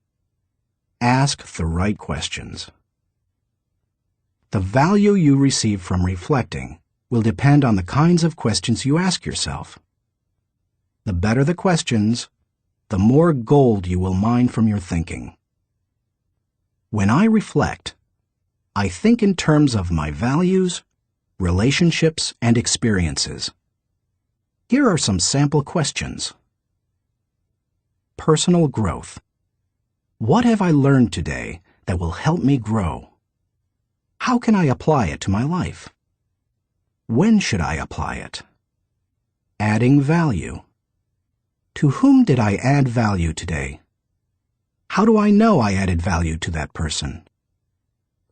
Ask the right questions. The value you receive from reflecting will depend on the kinds of questions you ask yourself. The better the questions, the more gold you will mine from your thinking. When I reflect, I think in terms of my values, relationships, and experiences. Here are some sample questions. Personal growth. What have I learned today that will help me grow? How can I apply it to my life? When should I apply it? Adding value. To whom did I add value today? How do I know I added value to that person?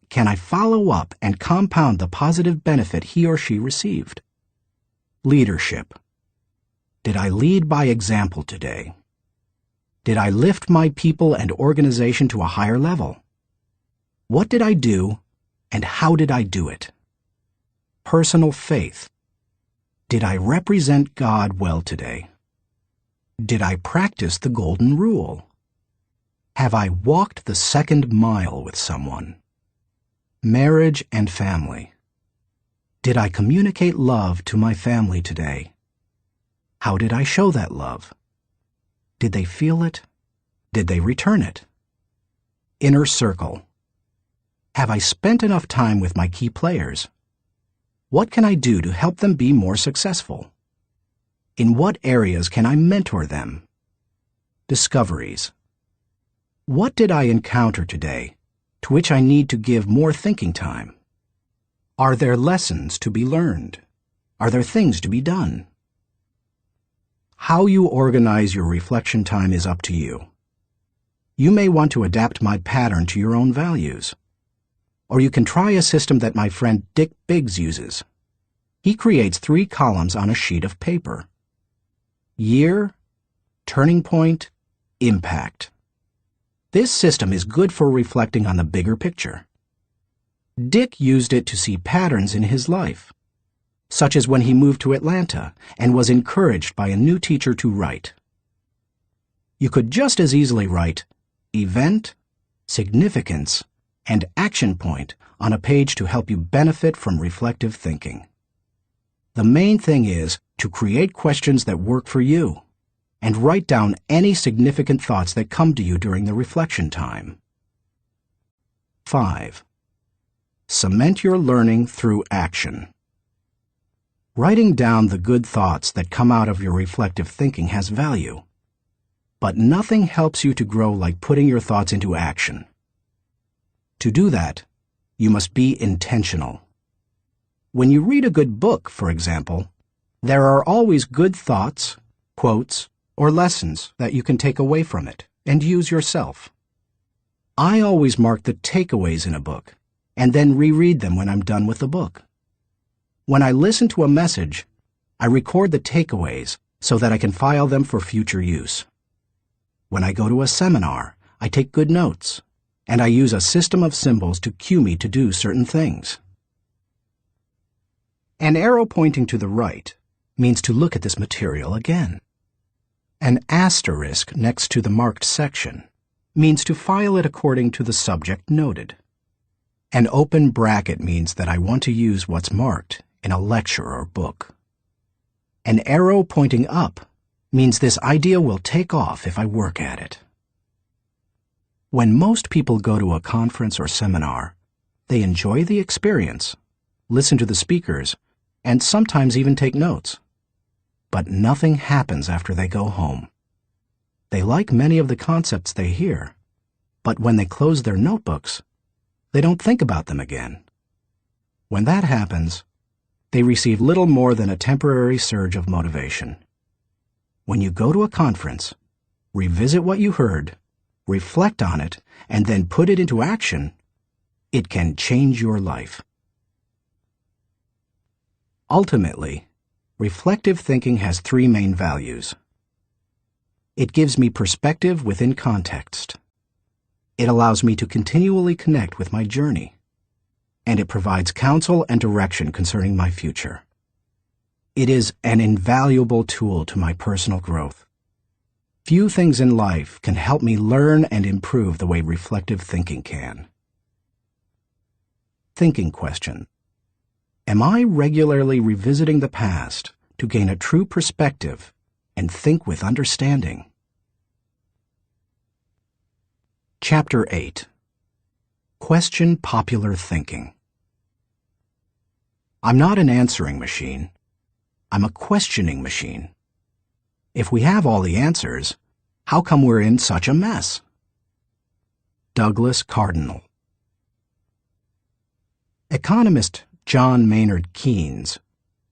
Can I follow up and compound the positive benefit he or she received? Leadership. Did I lead by example today? Did I lift my people and organization to a higher level? What did I do, and how did I do it? Personal faith. Did I represent God well today? Did I practice the golden rule? Have I walked the second mile with someone? Marriage and family. Did I communicate love to my family today? How did I show that love? Did they feel it? Did they return it? Inner circle. Have I spent enough time with my key players? What can I do to help them be more successful? In what areas can I mentor them? Discoveries. What did I encounter today to which I need to give more thinking time? Are there lessons to be learned? Are there things to be done? How you organize your reflection time is up to you. You may want to adapt my pattern to your own values. Or you can try a system that my friend Dick Biggs uses. He creates 3 columns on a sheet of paper. Year, turning point, impact. This system is good for reflecting on the bigger picture. Dick used it to see patterns in his life, such as when he moved to Atlanta and was encouraged by a new teacher to write. You could just as easily write event, significance, and action point on a page to help you benefit from reflective thinking. The main thing is to create questions that work for you and write down any significant thoughts that come to you during the reflection time. 5. Cement your learning through action. Writing down the good thoughts that come out of your reflective thinking has value. But nothing helps you to grow like putting your thoughts into action. To do that, you must be intentional. When you read a good book, for example, there are always good thoughts, quotes, or lessons that you can take away from it and use yourself. I always mark the takeaways in a book and then reread them when I'm done with the book. When I listen to a message, I record the takeaways so that I can file them for future use. When I go to a seminar, I take good notes, and I use a system of symbols to cue me to do certain things. An arrow pointing to the right means to look at this material again. An asterisk next to the marked section means to file it according to the subject noted. An open bracket means that I want to use what's marked in a lecture or book. An arrow pointing up means this idea will take off if I work at it. When most people go to a conference or seminar, they enjoy the experience, listen to the speakers, and sometimes even take notes. But nothing happens after they go home. They like many of the concepts they hear, but when they close their notebooks, they don't think about them again. When that happens, they receive little more than a temporary surge of motivation. When you go to a conference, revisit what you heard, reflect on it, and then put it into action, it can change your life. Ultimately, reflective thinking has 3 main values. It gives me perspective within context. It allows me to continually connect with my journey. And it provides counsel and direction concerning my future. It is an invaluable tool to my personal growth. Few things in life can help me learn and improve the way reflective thinking can. Thinking question. Am I regularly revisiting the past to gain a true perspective and think with understanding? Chapter 8. Question popular thinking. I'm not an answering machine. I'm a questioning machine. If we have all the answers, how come we're in such a mess? Douglas Cardinal. Economist John Maynard Keynes,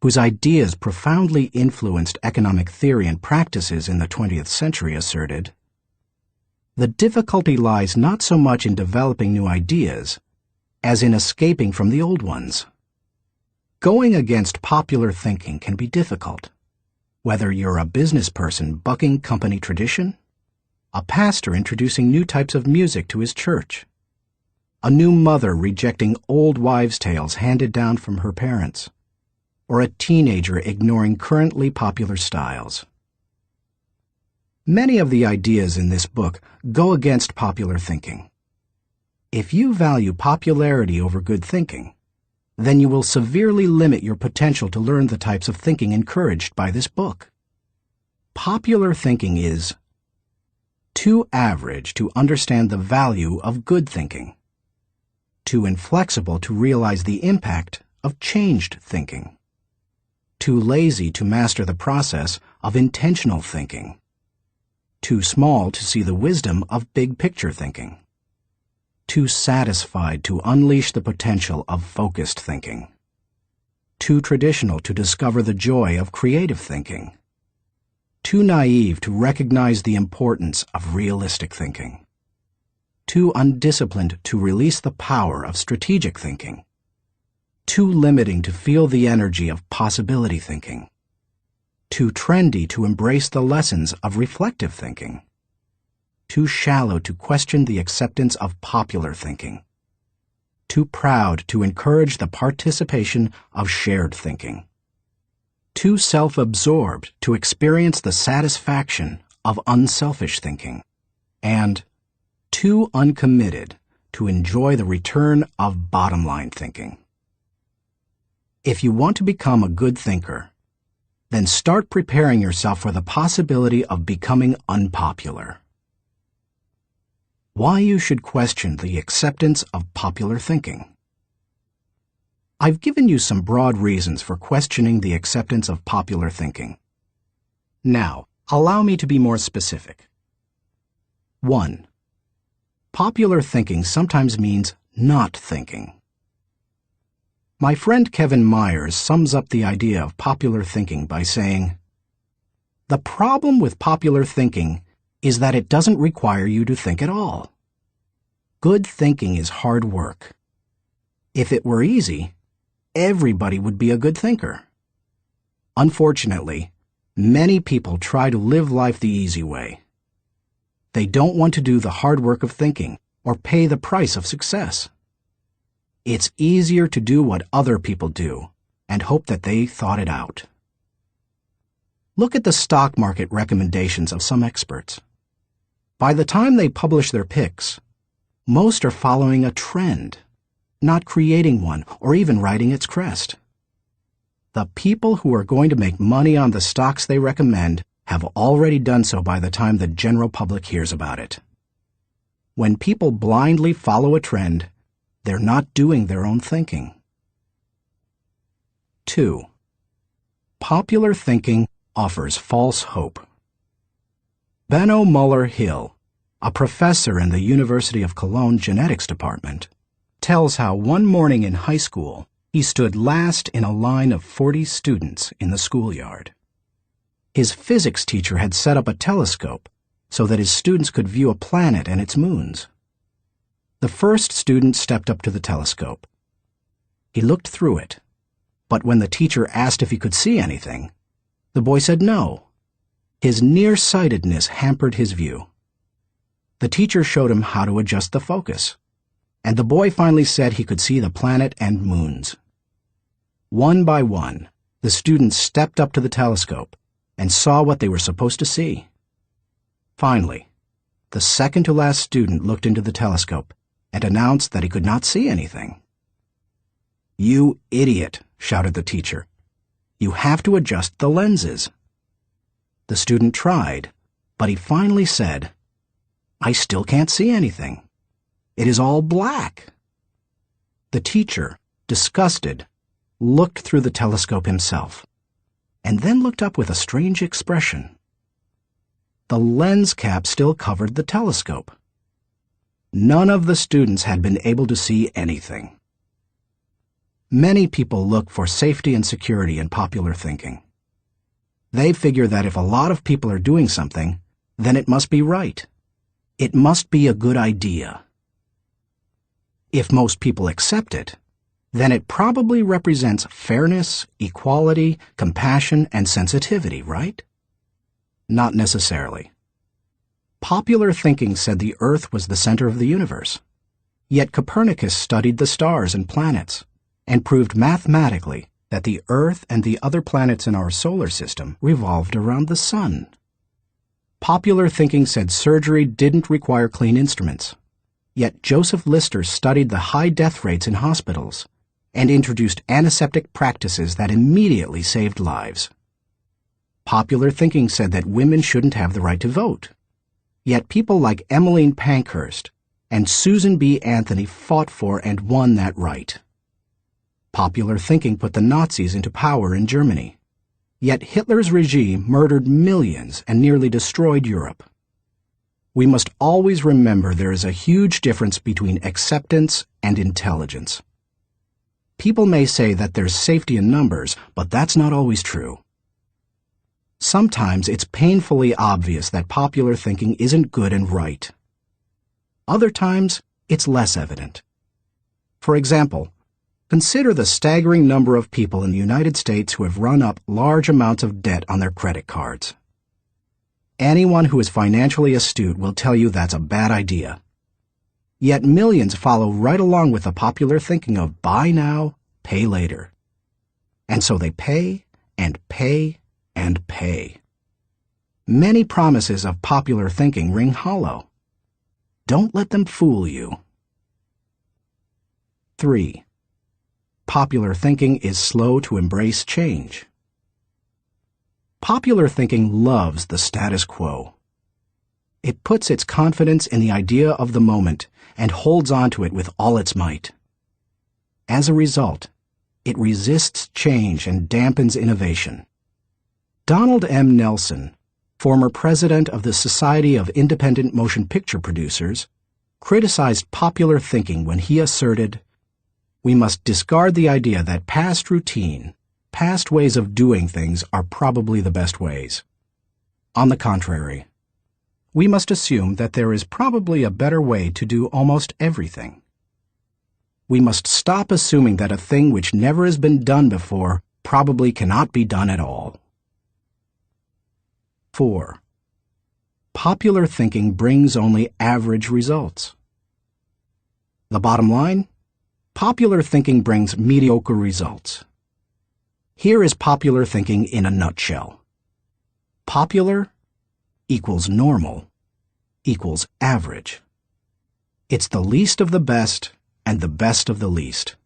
whose ideas profoundly influenced economic theory and practices in the 20th century, asserted, "The difficulty lies not so much in developing new ideas as in escaping from the old ones." Going against popular thinking can be difficult, whether you're a business person bucking company tradition, a pastor introducing new types of music to his church, a new mother rejecting old wives' tales handed down from her parents, or a teenager ignoring currently popular styles. Many of the ideas in this book go against popular thinking. If you value popularity over good thinking, then you will severely limit your potential to learn the types of thinking encouraged by this book. Popular thinking is too average to understand the value of good thinking, too inflexible to realize the impact of changed thinking, too lazy to master the process of intentional thinking, too small to see the wisdom of big-picture thinking, too satisfied to unleash the potential of focused thinking, too traditional to discover the joy of creative thinking, too naive to recognize the importance of realistic thinking, too undisciplined to release the power of strategic thinking, too limiting to feel the energy of possibility thinking, too trendy to embrace the lessons of reflective thinking, too shallow to question the acceptance of popular thinking, too proud to encourage the participation of shared thinking, too self-absorbed to experience the satisfaction of unselfish thinking, and too uncommitted to enjoy the return of bottom-line thinking. If you want to become a good thinker, then start preparing yourself for the possibility of becoming unpopular. Why you should question the acceptance of popular thinking. I've given you some broad reasons for questioning the acceptance of popular thinking. Now, allow me to be more specific. 1. Popular thinking sometimes means not thinking. My friend Kevin Myers sums up the idea of popular thinking by saying, "The problem with popular thinking is that it doesn't require you to think at all. Good thinking is hard work. If it were easy, everybody would be a good thinker. Unfortunately, many people try to live life the easy way. They don't want to do the hard work of thinking or pay the price of success. It's easier to do what other people do and hope that they thought it out." Look at the stock market recommendations of some experts. By the time they publish their picks, most are following a trend, not creating one or even riding its crest. The people who are going to make money on the stocks they recommend have already done so by the time the general public hears about it. When people blindly follow a trend, they're not doing their own thinking. 2. Popular thinking offers false hope. Benno Muller-Hill, a professor in the University of Cologne Genetics Department, tells how one morning in high school he stood last in a line of 40 students in the schoolyard. His physics teacher had set up a telescope so that his students could view a planet and its moons. The first student stepped up to the telescope. He looked through it, but when the teacher asked if he could see anything, the boy said no. His nearsightedness hampered his view. The teacher showed him how to adjust the focus, and the boy finally said he could see the planet and moons. One by one, the students stepped up to the telescope and saw what they were supposed to see. Finally, the second-to-last student looked into the telescope and announced that he could not see anything. "You idiot," shouted the teacher. "You have to adjust the lenses." The student tried, but he finally said, "I still can't see anything. It is all black." The teacher, disgusted, looked through the telescope himself, and then looked up with a strange expression. The lens cap still covered the telescope. None of the students had been able to see anything. Many people look for safety and security in popular thinking. They figure that if a lot of people are doing something, then it must be right. It must be a good idea. If most people accept it, then it probably represents fairness, equality, compassion, and sensitivity, right? Not necessarily. Popular thinking said the Earth was the center of the universe. Yet Copernicus studied the stars and planets and proved mathematically that the Earth and the other planets in our solar system revolved around the sun. Popular thinking said surgery didn't require clean instruments. Yet Joseph Lister studied the high death rates in hospitals and introduced antiseptic practices that immediately saved lives. Popular thinking said that women shouldn't have the right to vote. Yet people like Emmeline Pankhurst and Susan B. Anthony fought for and won that right. Popular thinking put the Nazis into power in Germany. Yet Hitler's regime murdered millions and nearly destroyed Europe. We must always remember there is a huge difference between acceptance and intelligence. People may say that there's safety in numbers, but that's not always true. Sometimes it's painfully obvious that popular thinking isn't good and right. Other times, it's less evident. For example, consider the staggering number of people in the United States who have run up large amounts of debt on their credit cards. Anyone who is financially astute will tell you that's a bad idea. Yet millions follow right along with the popular thinking of buy now, pay later. And so they pay and pay and pay. Many promises of popular thinking ring hollow. Don't let them fool you. 3. Popular thinking is slow to embrace change. Popular thinking loves the status quo. It puts its confidence in the idea of the moment and holds on to it with all its might. As a result, it resists change and dampens innovation. Donald M. Nelson, former president of the Society of Independent Motion Picture Producers, criticized popular thinking when he asserted, "We must discard the idea that past routine, past ways of doing things are probably the best ways. On the contrary, we must assume that there is probably a better way to do almost everything. We must stop assuming that a thing which never has been done before probably cannot be done at all." 4. Popular thinking brings only average results. The bottom line? Popular thinking brings mediocre results. Here is popular thinking in a nutshell. Popular equals normal equals average. It's the least of the best and the best of the least.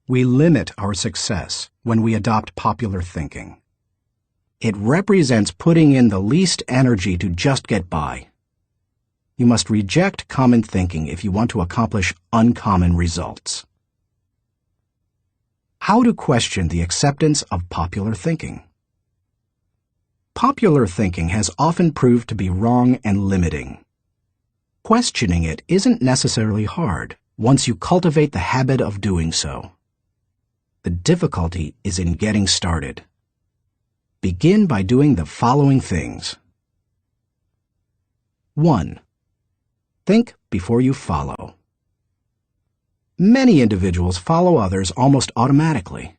We limit our success when we adopt popular thinking. It represents putting in the least energy to just get by. You must reject common thinking if you want to accomplish uncommon results. How to question the acceptance of popular thinking. Popular thinking has often proved to be wrong and limiting. Questioning it isn't necessarily hard once you cultivate the habit of doing so. The difficulty is in getting started. Begin by doing the following things. 1. Think before you follow. Many individuals follow others almost automatically.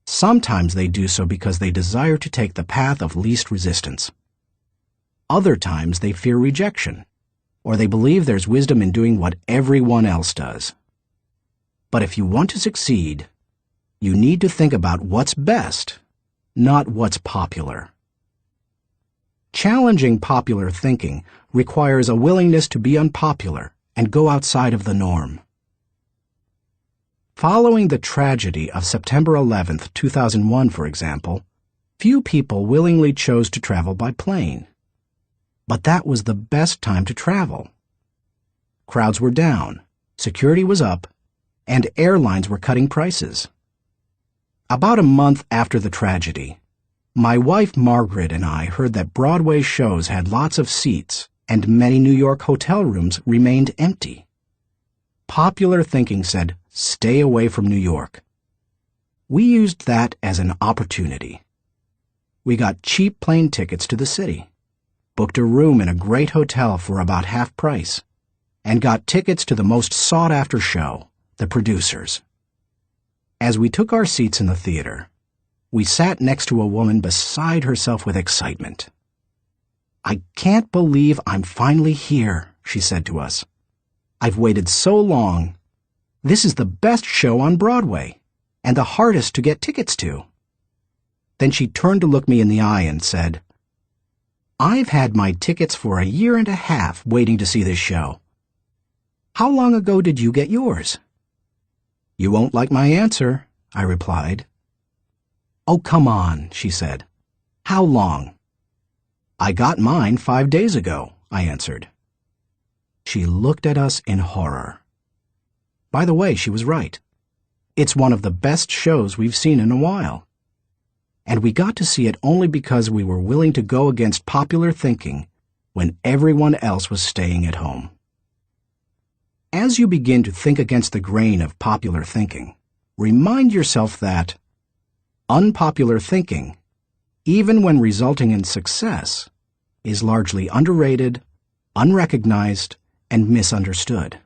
Sometimes they do so because they desire to take the path of least resistance. Other times they fear rejection, or they believe there's wisdom in doing what everyone else does. But if you want to succeed, you need to think about what's best, not what's popular. Challenging popular thinking requires a willingness to be unpopular and go outside of the norm. Following the tragedy of September 11, 2001, for example, few people willingly chose to travel by plane. But that was the best time to travel. Crowds were down, security was up, and airlines were cutting prices. About a month after the tragedy, my wife Margaret and I heard that Broadway shows had lots of seats and many New York hotel rooms remained empty. Popular thinking said, "Stay away from New York." We used that as an opportunity. We got cheap plane tickets to the city, booked a room in a great hotel for about half price, and got tickets to the most sought-after show, The Producers. As we took our seats in the theater, we sat next to a woman beside herself with excitement. "I can't believe I'm finally here," she said to us. "I've waited so long. This is the best show on Broadway, and the hardest to get tickets to." Then she turned to look me in the eye and said, "I've had my tickets for a year and a half waiting to see this show. How long ago did you get yours?" "You won't like my answer," I replied. "Oh, come on," she said. "How long?" "I got mine 5 days ago," I answered. She looked at us in horror. By the way, she was right. It's one of the best shows we've seen in a while. And we got to see it only because we were willing to go against popular thinking when everyone else was staying at home. As you begin to think against the grain of popular thinking, remind yourself that unpopular thinking, even when resulting in success, is largely underrated, unrecognized, and misunderstood.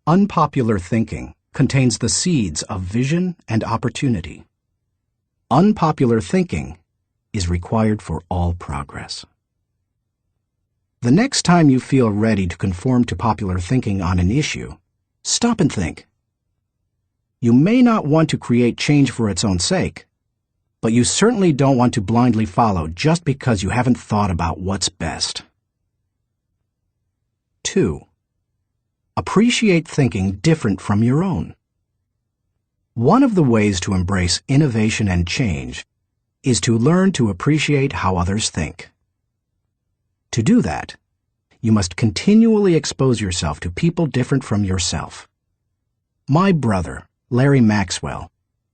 Unpopular thinking contains the seeds of vision and opportunity. Unpopular thinking is required for all progress. The next time you feel ready to conform to popular thinking on an issue, stop and think. You may not want to create change for its own sake, but you certainly don't want to blindly follow just because you haven't thought about what's best. 2. Appreciate thinking different from your own. One of the ways to embrace innovation and change is to learn to appreciate how others think. To do that, you must continually expose yourself to people different from yourself. My brother, Larry Maxwell,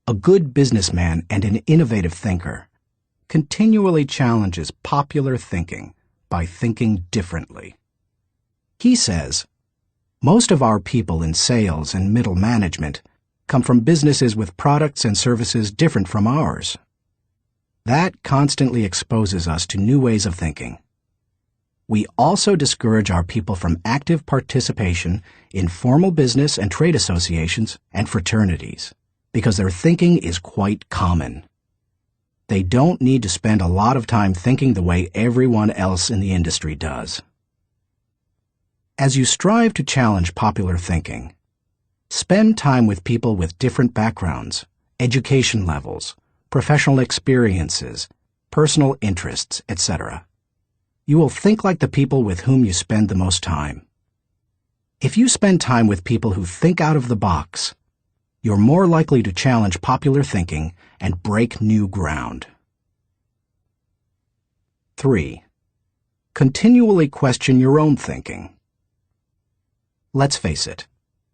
a good businessman and an innovative thinker, continually challenges popular thinking by thinking differently. He says, most of our people in sales and middle management come from businesses with products and services different from ours. That constantly exposes us to new ways of thinking. We also discourage our people from active participation in formal business and trade associations and fraternities because their thinking is quite common. They don't need to spend a lot of time thinking the way everyone else in the industry does. As you strive to challenge popular thinking, spend time with people with different backgrounds, education levels, professional experiences, personal interests, etc. You will think like the people with whom you spend the most time. If you spend time with people who think out of the box, you're more likely to challenge popular thinking and break new ground. 3. Continually question your own thinking. Let's face it,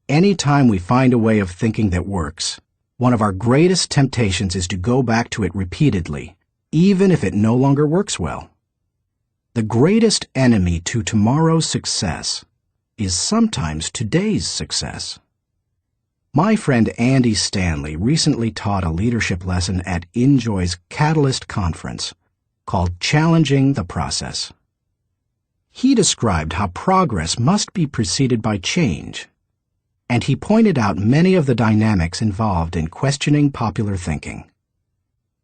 any time we find a way of thinking that works, one of our greatest temptations is to go back to it repeatedly, even if it no longer works well. The greatest enemy to tomorrow's success is sometimes today's success. My friend Andy Stanley recently taught a leadership lesson at Enjoy's Catalyst Conference called Challenging the Process. He described how progress must be preceded by change, and he pointed out many of the dynamics involved in questioning popular thinking.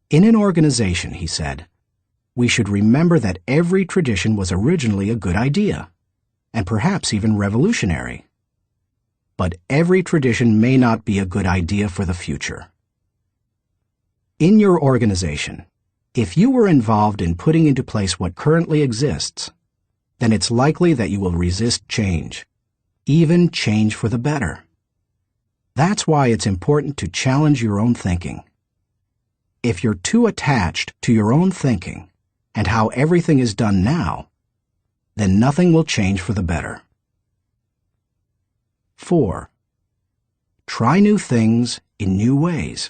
In an organization, he said, we should remember that every tradition was originally a good idea, and perhaps even revolutionary. But every tradition may not be a good idea for the future. In your organization, if you were involved in putting into place what currently exists, then it's likely that you will resist change, even change for the better. That's why it's important to challenge your own thinking. If you're too attached to your own thinking and how everything is done now, then nothing will change for the better. 4. Try new things in new ways.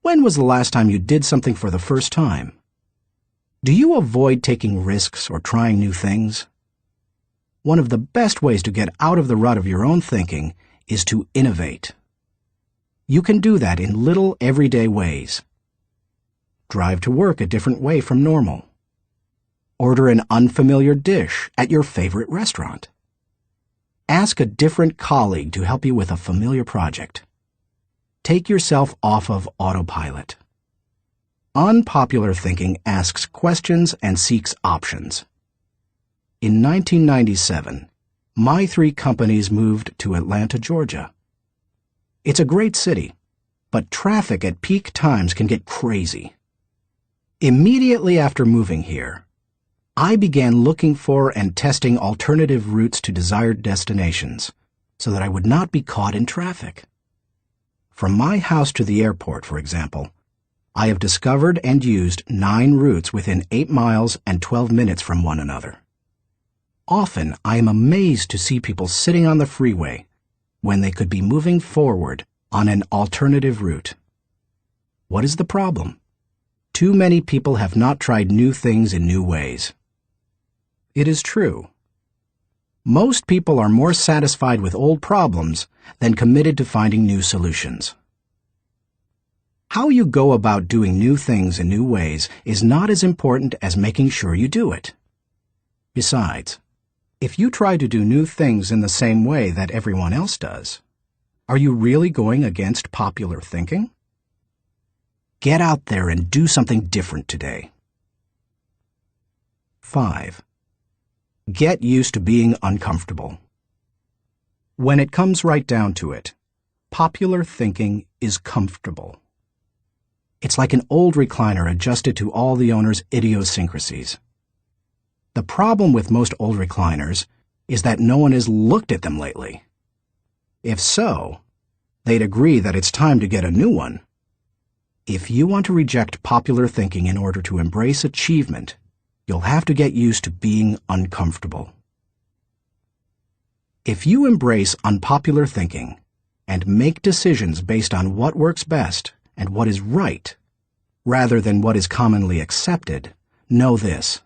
When was the last time you did something for the first time? Do you avoid taking risks or trying new things? One of the best ways to get out of the rut of your own thinking is to innovate. You can do that in little everyday ways. Drive to work a different way from normal. Order an unfamiliar dish at your favorite restaurant. Ask a different colleague to help you with a familiar project. Take yourself off of autopilot. Unpopular thinking asks questions and seeks options. In 1997, my 3 companies moved to Atlanta, Georgia. It's a great city, but traffic at peak times can get crazy. Immediately after moving here, I began looking for and testing alternative routes to desired destinations so that I would not be caught in traffic. From my house to the airport, for example, I have discovered and used 9 routes within 8 miles and 12 minutes from one another. Often, I am amazed to see people sitting on the freeway when they could be moving forward on an alternative route. What is the problem? Too many people have not tried new things in new ways. It is true. Most people are more satisfied with old problems than committed to finding new solutions. How you go about doing new things in new ways is not as important as making sure you do it. Besides, if you try to do new things in the same way that everyone else does, are you really going against popular thinking? Get out there and do something different today. 5. Get used to being uncomfortable. When it comes right down to it, popular thinking is comfortable. It's like an old recliner adjusted to all the owner's idiosyncrasies. The problem with most old recliners is that no one has looked at them lately. If so, they'd agree that it's time to get a new one. If you want to reject popular thinking in order to embrace achievement, you'll have to get used to being uncomfortable. If you embrace unpopular thinking and make decisions based on what works best and what is right, rather than what is commonly accepted, know this: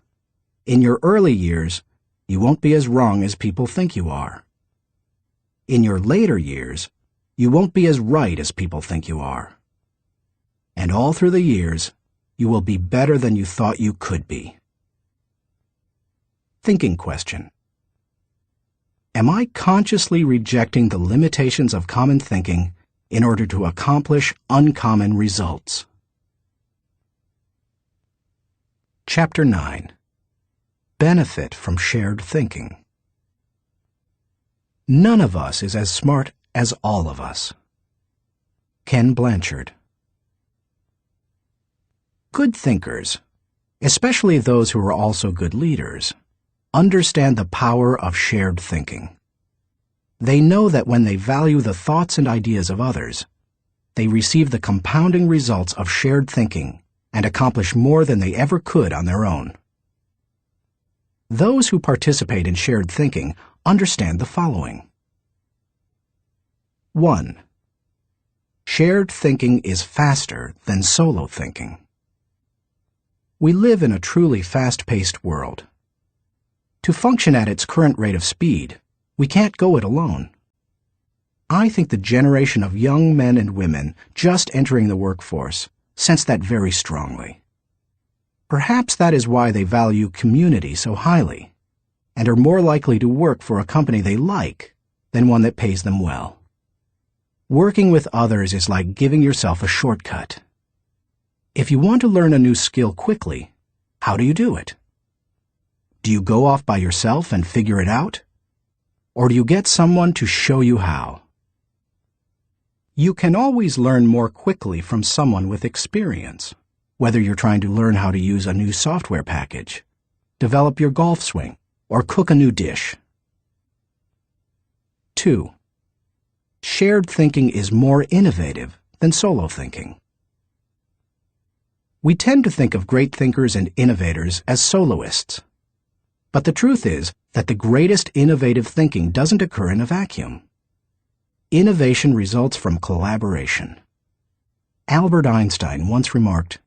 in your early years, you won't be as wrong as people think you are. In your later years, you won't be as right as people think you are. And all through the years, you will be better than you thought you could be. Thinking question: am I consciously rejecting the limitations of common thinking in order to accomplish uncommon results? Chapter 9. Benefit from shared thinking. None of us is as smart as all of us. Ken Blanchard. Good thinkers, especially those who are also good leaders, understand the power of shared thinking. They know that when they value the thoughts and ideas of others, they receive the compounding results of shared thinking and accomplish more than they ever could on their own. Those who participate in shared thinking understand the following. 1. Shared thinking is faster than solo thinking. We live in a truly fast-paced world. To function at its current rate of speed, we can't go it alone. I think the generation of young men and women just entering the workforce sense that very strongly. Perhaps that is why they value community so highly, and are more likely to work for a company they like than one that pays them well. Working with others is like giving yourself a shortcut. If you want to learn a new skill quickly, how do you do it? Do you go off by yourself and figure it out? Or do you get someone to show you how? You can always learn more quickly from someone with experience, whether you're trying to learn how to use a new software package, develop your golf swing, or cook a new dish. 2. Shared thinking is more innovative than solo thinking. We tend to think of great thinkers and innovators as soloists. But the truth is that the greatest innovative thinking doesn't occur in a vacuum. Innovation results from collaboration. Albert Einstein once remarked,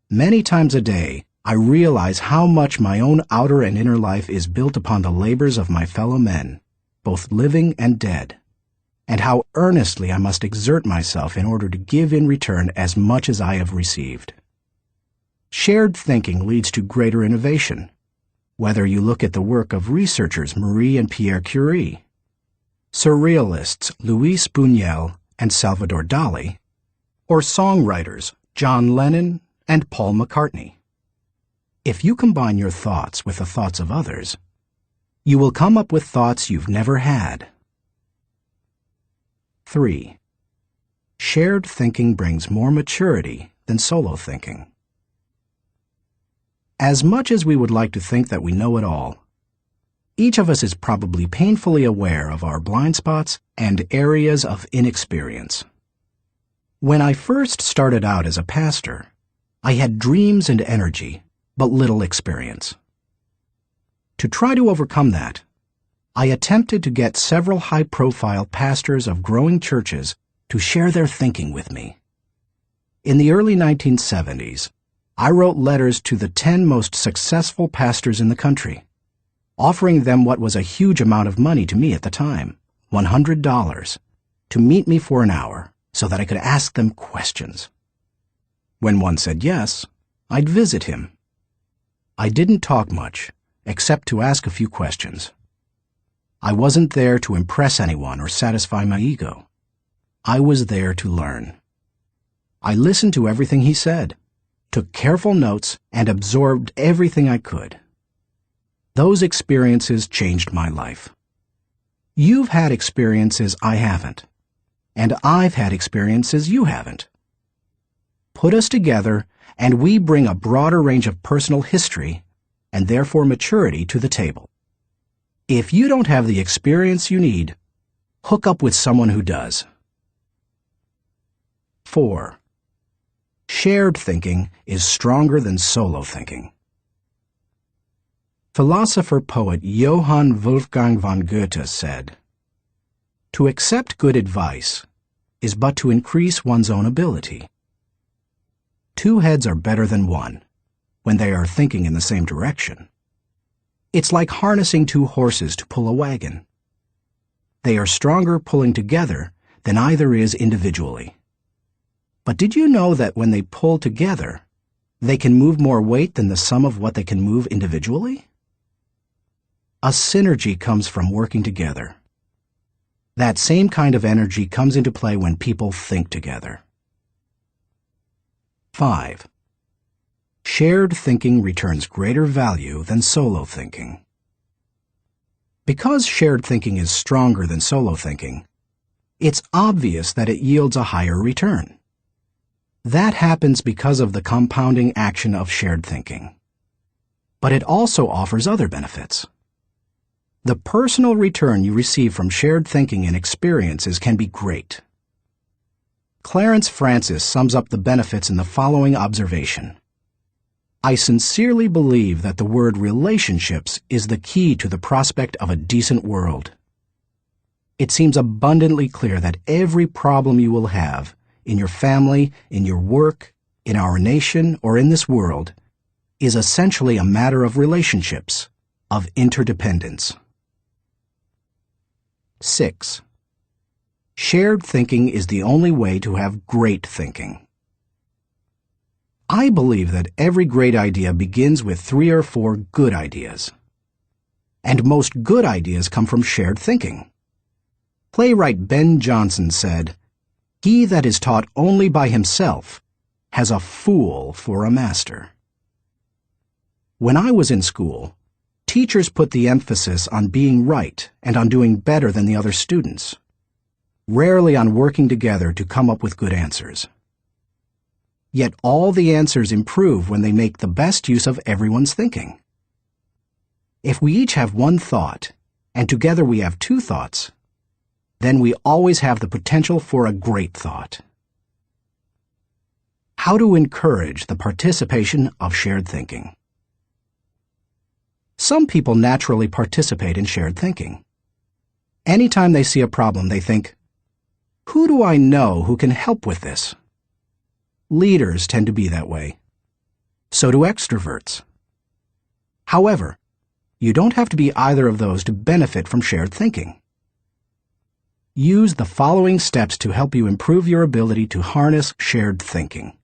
"Many times a day, I realize how much my own outer and inner life is built upon the labors of my fellow men, both living and dead, and how earnestly I must exert myself in order to give in return as much as I have received." Shared thinking leads to greater innovation, whether you look at the work of researchers Marie and Pierre Curie, surrealists Luis Buñuel and Salvador Dali, or songwriters John Lennon and Paul McCartney. If you combine your thoughts with the thoughts of others, you will come up with thoughts you've never had. 3. Shared thinking brings more maturity than solo thinking. As much as we would like to think that we know it all, each of us is probably painfully aware of our blind spots and areas of inexperience. When I first started out as a pastor, I had dreams and energy, but little experience. To try to overcome that, I attempted to get several high-profile pastors of growing churches to share their thinking with me. In the early 1970s, I wrote letters to the 10 most successful pastors in the country, offering them what was a huge amount of money to me at the time, $100, to meet me for an hour so that I could ask them questions. When one said yes, I'd visit him. I didn't talk much, except to ask a few questions. I wasn't there to impress anyone or satisfy my ego. I was there to learn. I listened to everything he said, took careful notes, and absorbed everything I could. Those experiences changed my life. You've had experiences I haven't, and I've had experiences you haven't. Put us together, and we bring a broader range of personal history, and therefore maturity, to the table. If you don't have the experience you need, hook up with someone who does. 4. Shared thinking is stronger than solo thinking. Philosopher-poet Johann Wolfgang von Goethe said, "To accept good advice is but to increase one's own ability. Two heads are better than one when they are thinking in the same direction. It's like harnessing two horses to pull a wagon. They are stronger pulling together than either is individually. But did you know that when they pull together, they can move more weight than the sum of what they can move individually? A synergy comes from working together. That same kind of energy comes into play when people think together." 5. Shared thinking returns greater value than solo thinking. Because shared thinking is stronger than solo thinking, it's obvious that it yields a higher return. That happens because of the compounding action of shared thinking. But it also offers other benefits. The personal return you receive from shared thinking and experiences can be great. Clarence Francis sums up the benefits in the following observation: "I sincerely believe that the word relationships is the key to the prospect of a decent world. It seems abundantly clear that every problem you will have, in your family, in your work, in our nation, or in this world, is essentially a matter of relationships, of interdependence." 6. Shared thinking is the only way to have great thinking. I believe that every great idea begins with 3 or 4 good ideas. And most good ideas come from shared thinking. Playwright Ben Jonson said, "He that is taught only by himself has a fool for a master." When I was in school, teachers put the emphasis on being right and on doing better than the other students, rarely on working together to come up with good answers. Yet all the answers improve when they make the best use of everyone's thinking. If we each have one thought, and together we have 2 thoughts, then we always have the potential for a great thought. How to encourage the participation of shared thinking. Some people naturally participate in shared thinking. Anytime they see a problem, they think, "Who do I know who can help with this?" Leaders tend to be that way. So do extroverts. However, you don't have to be either of those to benefit from shared thinking. Use the following steps to help you improve your ability to harness shared thinking.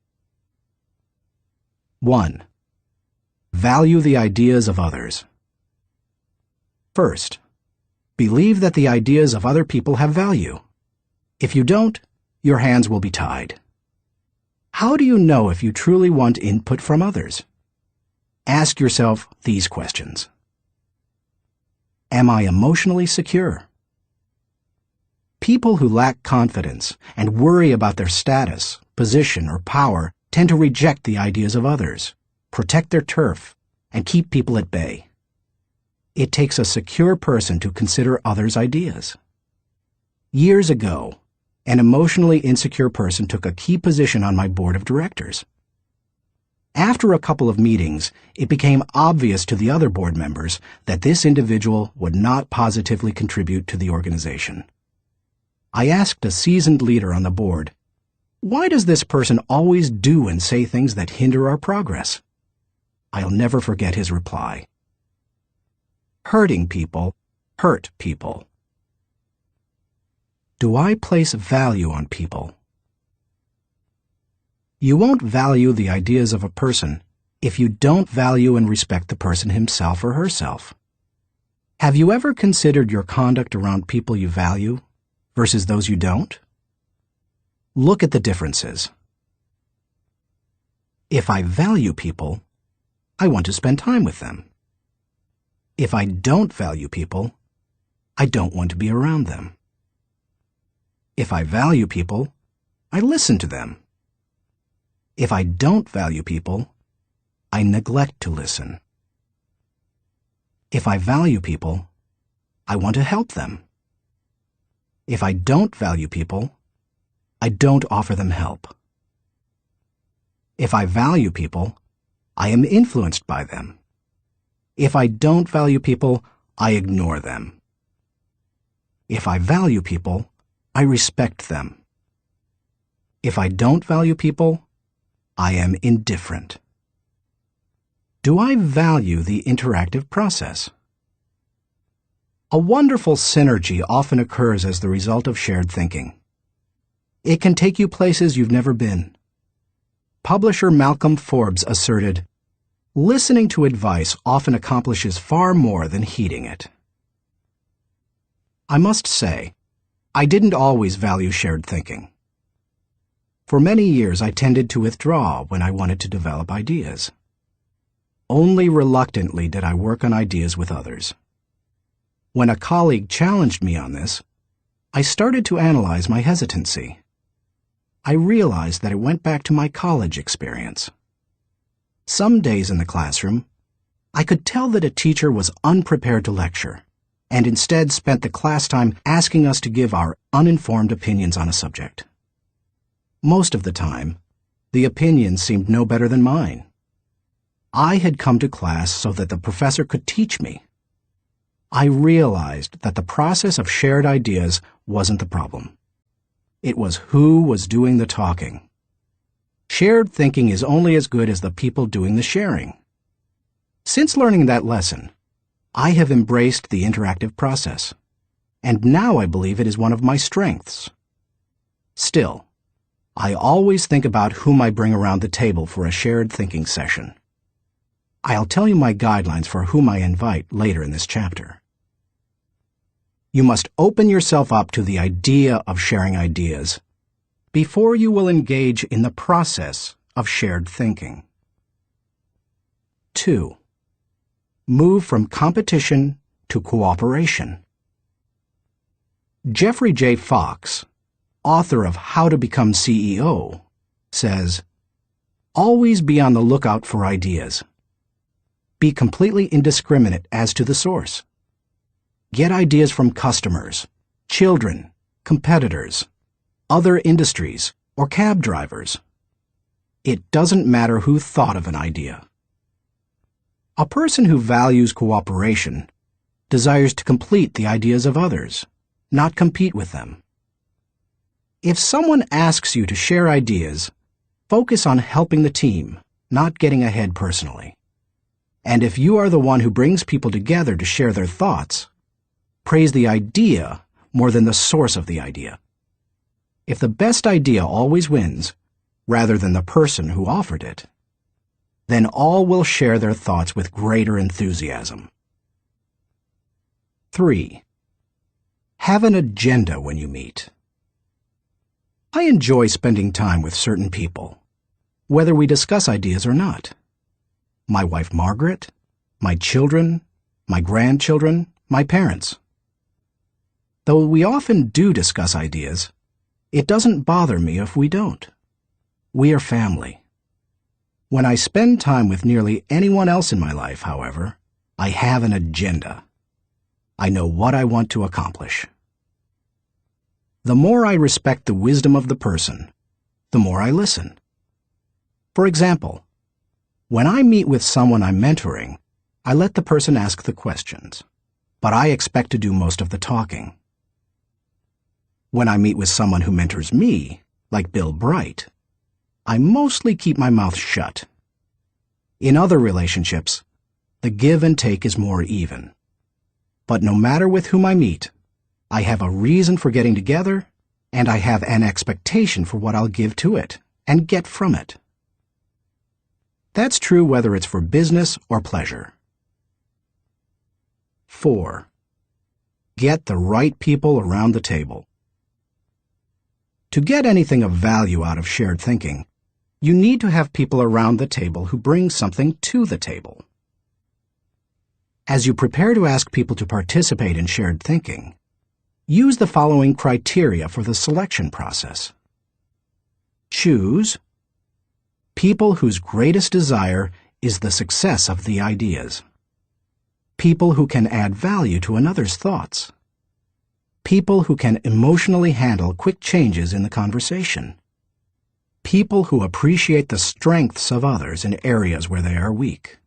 1. Value the ideas of others. First, believe that the ideas of other people have value. If you don't, your hands will be tied. How do you know if you truly want input from others? Ask yourself these questions. Am I emotionally secure? People who lack confidence and worry about their status, position, or power tend to reject the ideas of others, protect their turf, and keep people at bay. It takes a secure person to consider others' ideas. Years ago, an emotionally insecure person took a key position on my board of directors. After a couple of meetings, it became obvious to the other board members that this individual would not positively contribute to the organization. I asked a seasoned leader on the board, "Why does this person always do and say things that hinder our progress?" I'll never forget his reply. Hurting people hurt people. Do I place value on people? You won't value the ideas of a person if you don't value and respect the person himself or herself. Have you ever considered your conduct around people you value versus those you don't? Look at the differences. If I value people, I want to spend time with them. If I don't value people, I don't want to be around them. If I value people, I listen to them. If I don't value people, I neglect to listen. If I value people, I want to help them. If I don't value people, I don't offer them help. If I value people, I am influenced by them. If I don't value people, I ignore them. If I value people, I respect them. If I don't value people, I am indifferent. Do I value the interactive process? A wonderful synergy often occurs as the result of shared thinking. It can take you places you've never been. Publisher Malcolm Forbes asserted, "Listening to advice often accomplishes far more than heeding it." I must say, I didn't always value shared thinking. For many years, I tended to withdraw when I wanted to develop ideas. Only reluctantly did I work on ideas with others. When a colleague challenged me on this, I started to analyze my hesitancy. I realized that it went back to my college experience. Some days in the classroom, I could tell that a teacher was unprepared to lecture, and instead spent the class time asking us to give our uninformed opinions on a subject. Most of the time, the opinions seemed no better than mine. I had come to class so that the professor could teach me. I realized that the process of shared ideas wasn't the problem. It was who was doing the talking. Shared thinking is only as good as the people doing the sharing. Since learning that lesson, I have embraced the interactive process, and now I believe it is one of my strengths. Still, I always think about whom I bring around the table for a shared thinking session. I'll tell you my guidelines for whom I invite later in this chapter. You must open yourself up to the idea of sharing ideas before you will engage in the process of shared thinking. 2. Move from competition to cooperation. Jeffrey J. Fox, author of How to Become CEO, says, "Always be on the lookout for ideas. Be completely indiscriminate as to the source. Get ideas from customers, children, competitors, other industries, or cab drivers. It doesn't matter who thought of an idea." A person who values cooperation desires to complete the ideas of others, not compete with them. If someone asks you to share ideas, focus on helping the team, not getting ahead personally. And if you are the one who brings people together to share their thoughts, praise the idea more than the source of the idea. If the best idea always wins, rather than the person who offered it, then all will share their thoughts with greater enthusiasm. 3. Have an agenda when you meet. I enjoy spending time with certain people, whether we discuss ideas or not. My wife Margaret, my children, my grandchildren, my parents. Though we often do discuss ideas, it doesn't bother me if we don't. We are family. When I spend time with nearly anyone else in my life, however, I have an agenda. I know what I want to accomplish. The more I respect the wisdom of the person, the more I listen. For example, when I meet with someone I'm mentoring, I let the person ask the questions, but I expect to do most of the talking. When I meet with someone who mentors me, like Bill Bright, I mostly keep my mouth shut. In other relationships, the give and take is more even. But no matter with whom I meet, I have a reason for getting together, and I have an expectation for what I'll give to it and get from it. That's true whether it's for business or pleasure. 4. Get the right people around the table. To get anything of value out of shared thinking, you need to have people around the table who bring something to the table. As you prepare to ask people to participate in shared thinking, use the following criteria for the selection process. Choose people whose greatest desire is the success of the ideas. People who can add value to another's thoughts. People who can emotionally handle quick changes in the conversation. People who appreciate the strengths of others in areas where they are weak.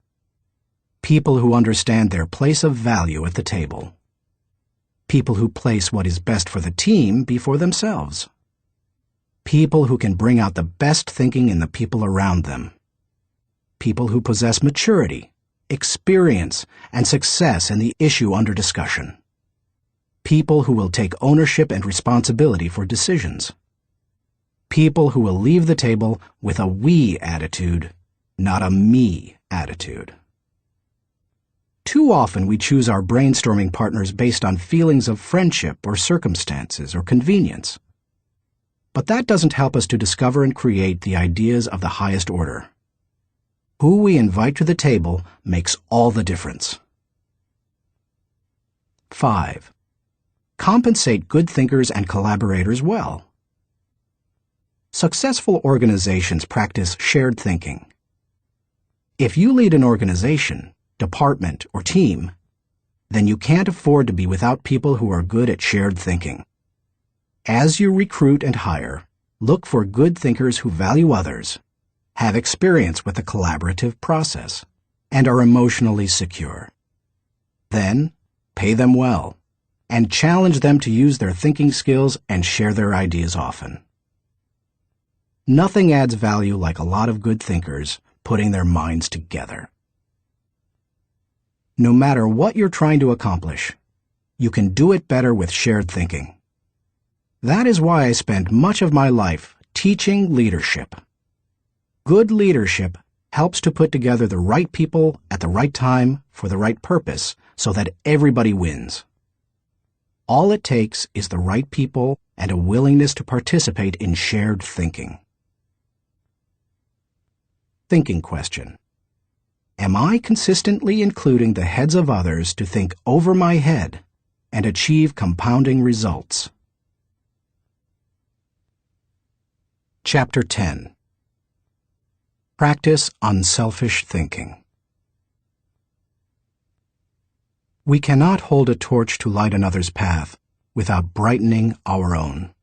People who understand their place of value at the table. People who place what is best for the team before themselves. People who can bring out the best thinking in the people around them. People who possess maturity, experience, and success in the issue under discussion. People who will take ownership and responsibility for decisions. People who will leave the table with a we attitude, not a me attitude. Too often we choose our brainstorming partners based on feelings of friendship or circumstances or convenience. But that doesn't help us to discover and create the ideas of the highest order. Who we invite to the table makes all the difference. 5. Compensate good thinkers and collaborators well. Successful organizations practice shared thinking. If you lead an organization, department, or team, then you can't afford to be without people who are good at shared thinking. As you recruit and hire, look for good thinkers who value others, have experience with the collaborative process, and are emotionally secure. Then, pay them well, and challenge them to use their thinking skills and share their ideas often. Nothing adds value like a lot of good thinkers putting their minds together. No matter what you're trying to accomplish, you can do it better with shared thinking. That is why I spent much of my life teaching leadership. Good leadership helps to put together the right people at the right time for the right purpose so that everybody wins. All it takes is the right people and a willingness to participate in shared thinking. Thinking question. Am I consistently including the heads of others to think over my head and achieve compounding results? Chapter 10. Practice unselfish thinking. We cannot hold a torch to light another's path without brightening our own.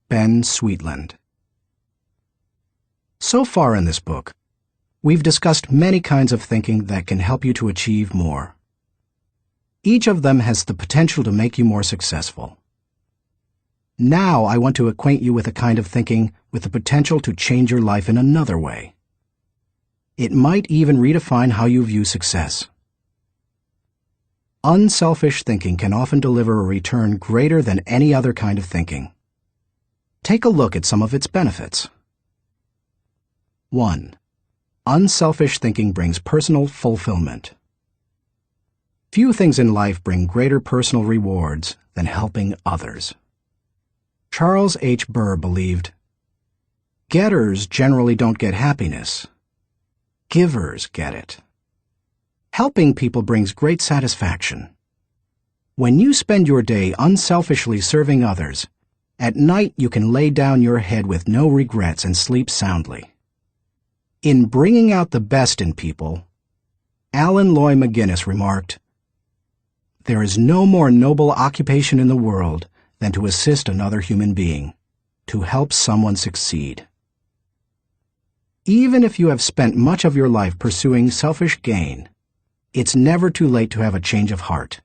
Ben Sweetland. So far in this book, we've discussed many kinds of thinking that can help you to achieve more. Each of them has the potential to make you more successful. Now I want to acquaint you with a kind of thinking with the potential to change your life in another way. It might even redefine how you view success. Unselfish thinking can often deliver a return greater than any other kind of thinking. Take a look at some of its benefits. 1. Unselfish thinking brings personal fulfillment. Few things in life bring greater personal rewards than helping others. Charles H. Burr believed, "Getters generally don't get happiness. Givers get it." Helping people brings great satisfaction. When you spend your day unselfishly serving others, at night you can lay down your head with no regrets and sleep soundly. In Bringing Out the Best in People, Alan Loy McGuinness remarked, "There is no more noble occupation in the world than to assist another human being, to help someone succeed." Even if you have spent much of your life pursuing selfish gain, it's never too late to have a change of heart.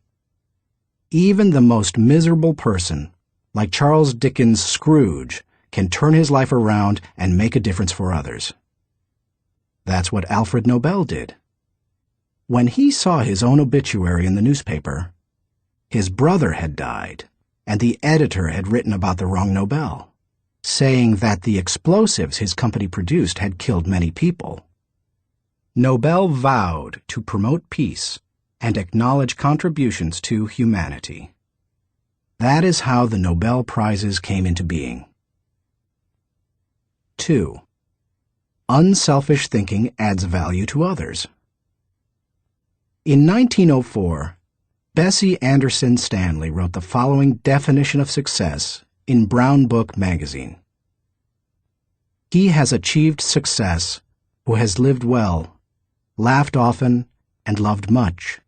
Even the most miserable person, like Charles Dickens' Scrooge, can turn his life around and make a difference for others. That's what Alfred Nobel did. When he saw his own obituary in the newspaper, his brother had died, and the editor had written about the wrong Nobel, saying that the explosives his company produced had killed many people. Nobel vowed to promote peace and acknowledge contributions to humanity. That is how the Nobel Prizes came into being. 2. Unselfish thinking adds value to others. In 1904, Bessie Anderson Stanley wrote the following definition of success in Brown Book magazine. "He has achieved success who has lived well, laughed often, and loved much,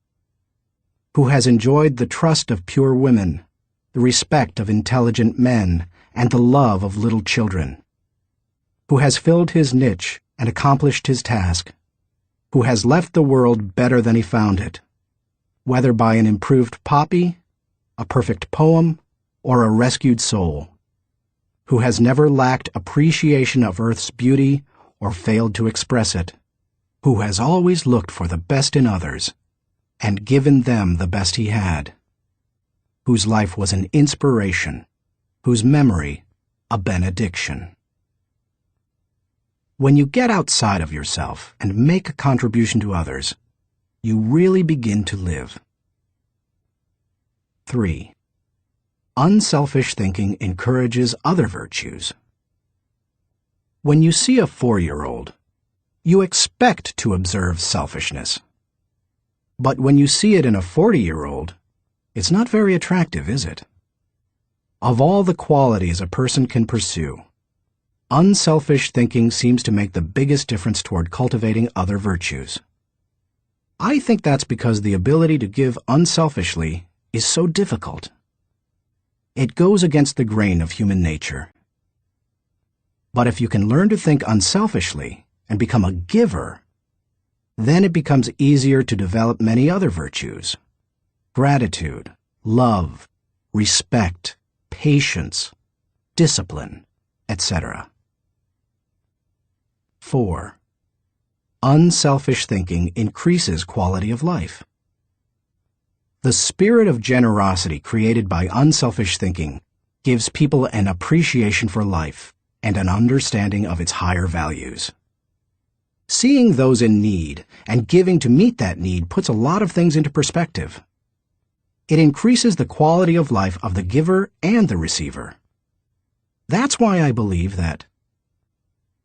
who has enjoyed the trust of pure women, the respect of intelligent men, and the love of little children, who has filled his niche and accomplished his task, who has left the world better than he found it, whether by an improved poppy, a perfect poem, or a rescued soul, who has never lacked appreciation of Earth's beauty or failed to express it, who has always looked for the best in others and given them the best he had, whose life was an inspiration, whose memory a benediction. When you get outside of yourself and make a contribution to others, you really begin to live. 3. Unselfish thinking encourages other virtues. When you see a 4-year-old, you expect to observe selfishness. But when you see it in a 40-year-old, it's not very attractive, is it? Of all the qualities a person can pursue, unselfish thinking seems to make the biggest difference toward cultivating other virtues. I think that's because the ability to give unselfishly is so difficult. It goes against the grain of human nature. But if you can learn to think unselfishly and become a giver, then it becomes easier to develop many other virtues: gratitude, love, respect, patience, discipline, etc. 4. Unselfish thinking increases quality of life. The spirit of generosity created by unselfish thinking gives people an appreciation for life and an understanding of its higher values. Seeing those in need and giving to meet that need puts a lot of things into perspective. It increases the quality of life of the giver and the receiver. That's why I believe that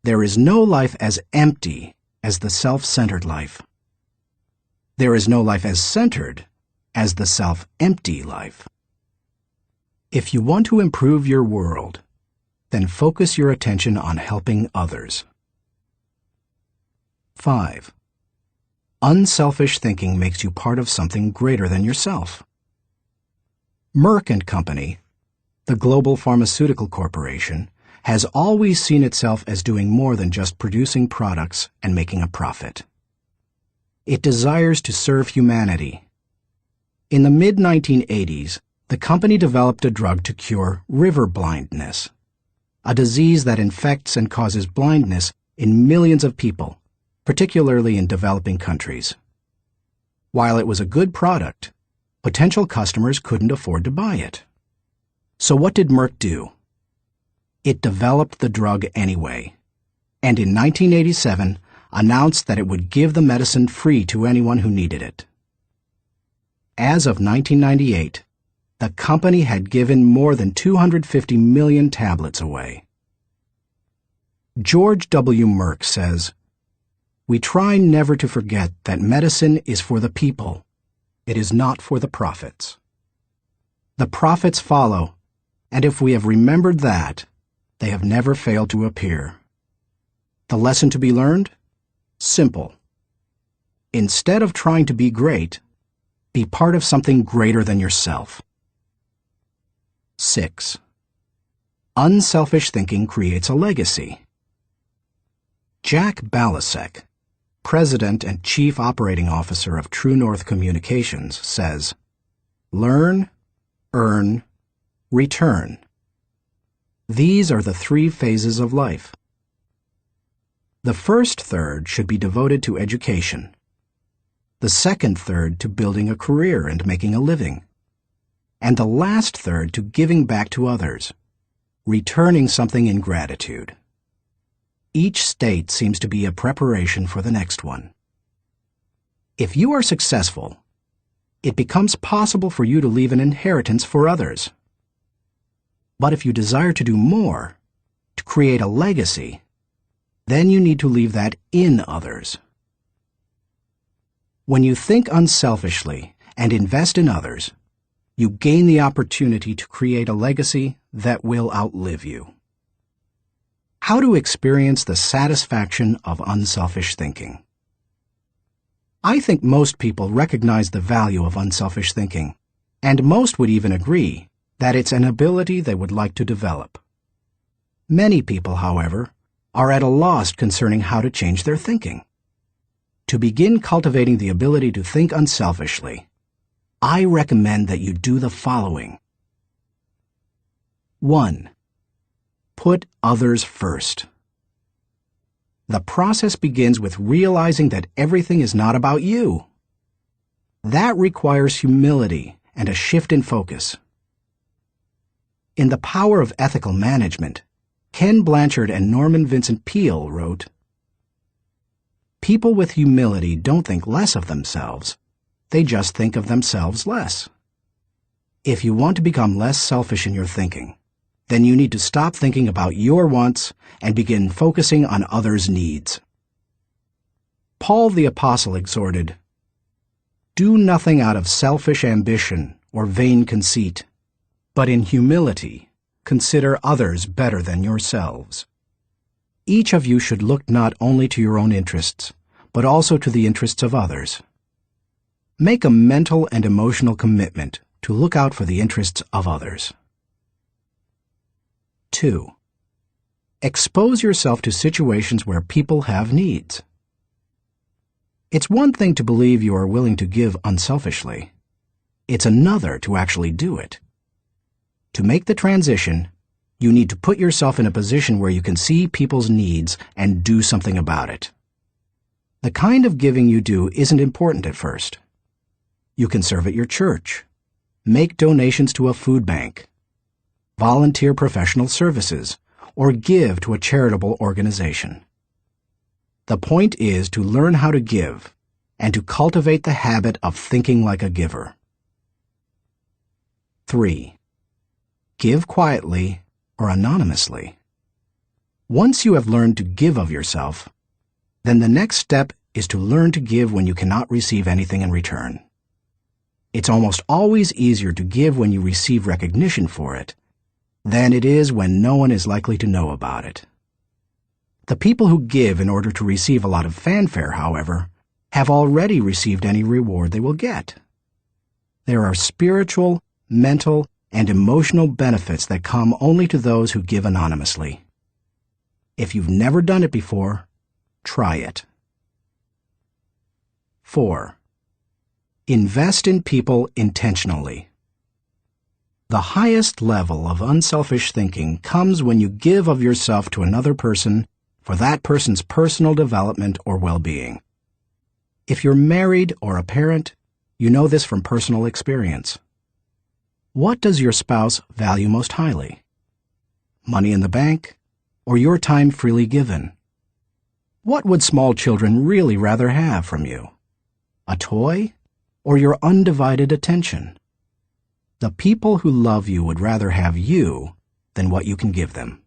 there is no life as empty as the self-centered life. There is no life as centered as the self-empty life. If you want to improve your world, then focus your attention on helping others. 5. Unselfish thinking makes you part of something greater than yourself. Merck & Company, the global pharmaceutical corporation, has always seen itself as doing more than just producing products and making a profit. It desires to serve humanity. In the mid-1980s, the company developed a drug to cure river blindness, a disease that infects and causes blindness in millions of people, particularly in developing countries. While it was a good product, potential customers couldn't afford to buy it. So what did Merck do? It developed the drug anyway, and in 1987 announced that it would give the medicine free to anyone who needed it. As of 1998, the company had given more than 250 million tablets away. George W. Merck says, "We try never to forget that medicine is for the people. It is not for the profits. The profits follow, and if we have remembered that, they have never failed to appear. The lesson to be learned? Simple. Instead of trying to be great, be part of something greater than yourself." 6. Unselfish thinking creates a legacy. Jack Balasek, President and Chief Operating Officer of True North Communications, says, "Learn, earn, return. These are the 3 phases of life. The first third should be devoted to education, the second third to building a career and making a living, and the last third to giving back to others, returning something in gratitude. Each state seems to be a preparation for the next one. If you are successful, it becomes possible for you to leave an inheritance for others. But if you desire to do more, to create a legacy, then you need to leave that in others. When you think unselfishly and invest in others, you gain the opportunity to create a legacy that will outlive you. How to experience the satisfaction of unselfish thinking. I think most people recognize the value of unselfish thinking, and most would even agree that it's an ability they would like to develop. Many people, however, are at a loss concerning how to change their thinking. To begin cultivating the ability to think unselfishly, I recommend that you do the following. 1. Put others first. The process begins with realizing that everything is not about you. That requires humility and a shift in focus. In The Power of Ethical Management, Ken Blanchard and Norman Vincent Peale wrote, "People with humility don't think less of themselves. They just think of themselves less." If you want to become less selfish in your thinking, then you need to stop thinking about your wants and begin focusing on others' needs. Paul the Apostle exhorted, "Do nothing out of selfish ambition or vain conceit, but in humility consider others better than yourselves." Each of you should look not only to your own interests, but also to the interests of others. Make a mental and emotional commitment to look out for the interests of others. 2. Expose yourself to situations where people have needs. It's one thing to believe you are willing to give unselfishly. It's another to actually do it. To make the transition, you need to put yourself in a position where you can see people's needs and do something about it. The kind of giving you do isn't important at first. You can serve at your church, make donations to a food bank, volunteer professional services, or give to a charitable organization. The point is to learn how to give and to cultivate the habit of thinking like a giver. 3. Give quietly or anonymously. Once you have learned to give of yourself, then the next step is to learn to give when you cannot receive anything in return. It's almost always easier to give when you receive recognition for it than it is when no one is likely to know about it. The people who give in order to receive a lot of fanfare, however, have already received any reward they will get. There are spiritual, mental, and emotional benefits that come only to those who give anonymously. If you've never done it before, try it. 4. Invest in people intentionally. The highest level of unselfish thinking comes when you give of yourself to another person for that person's personal development or well-being. If you're married or a parent, you know this from personal experience. What does your spouse value most highly? Money in the bank, or your time freely given? What would small children really rather have from you? A toy, or your undivided attention? The people who love you would rather have you than what you can give them.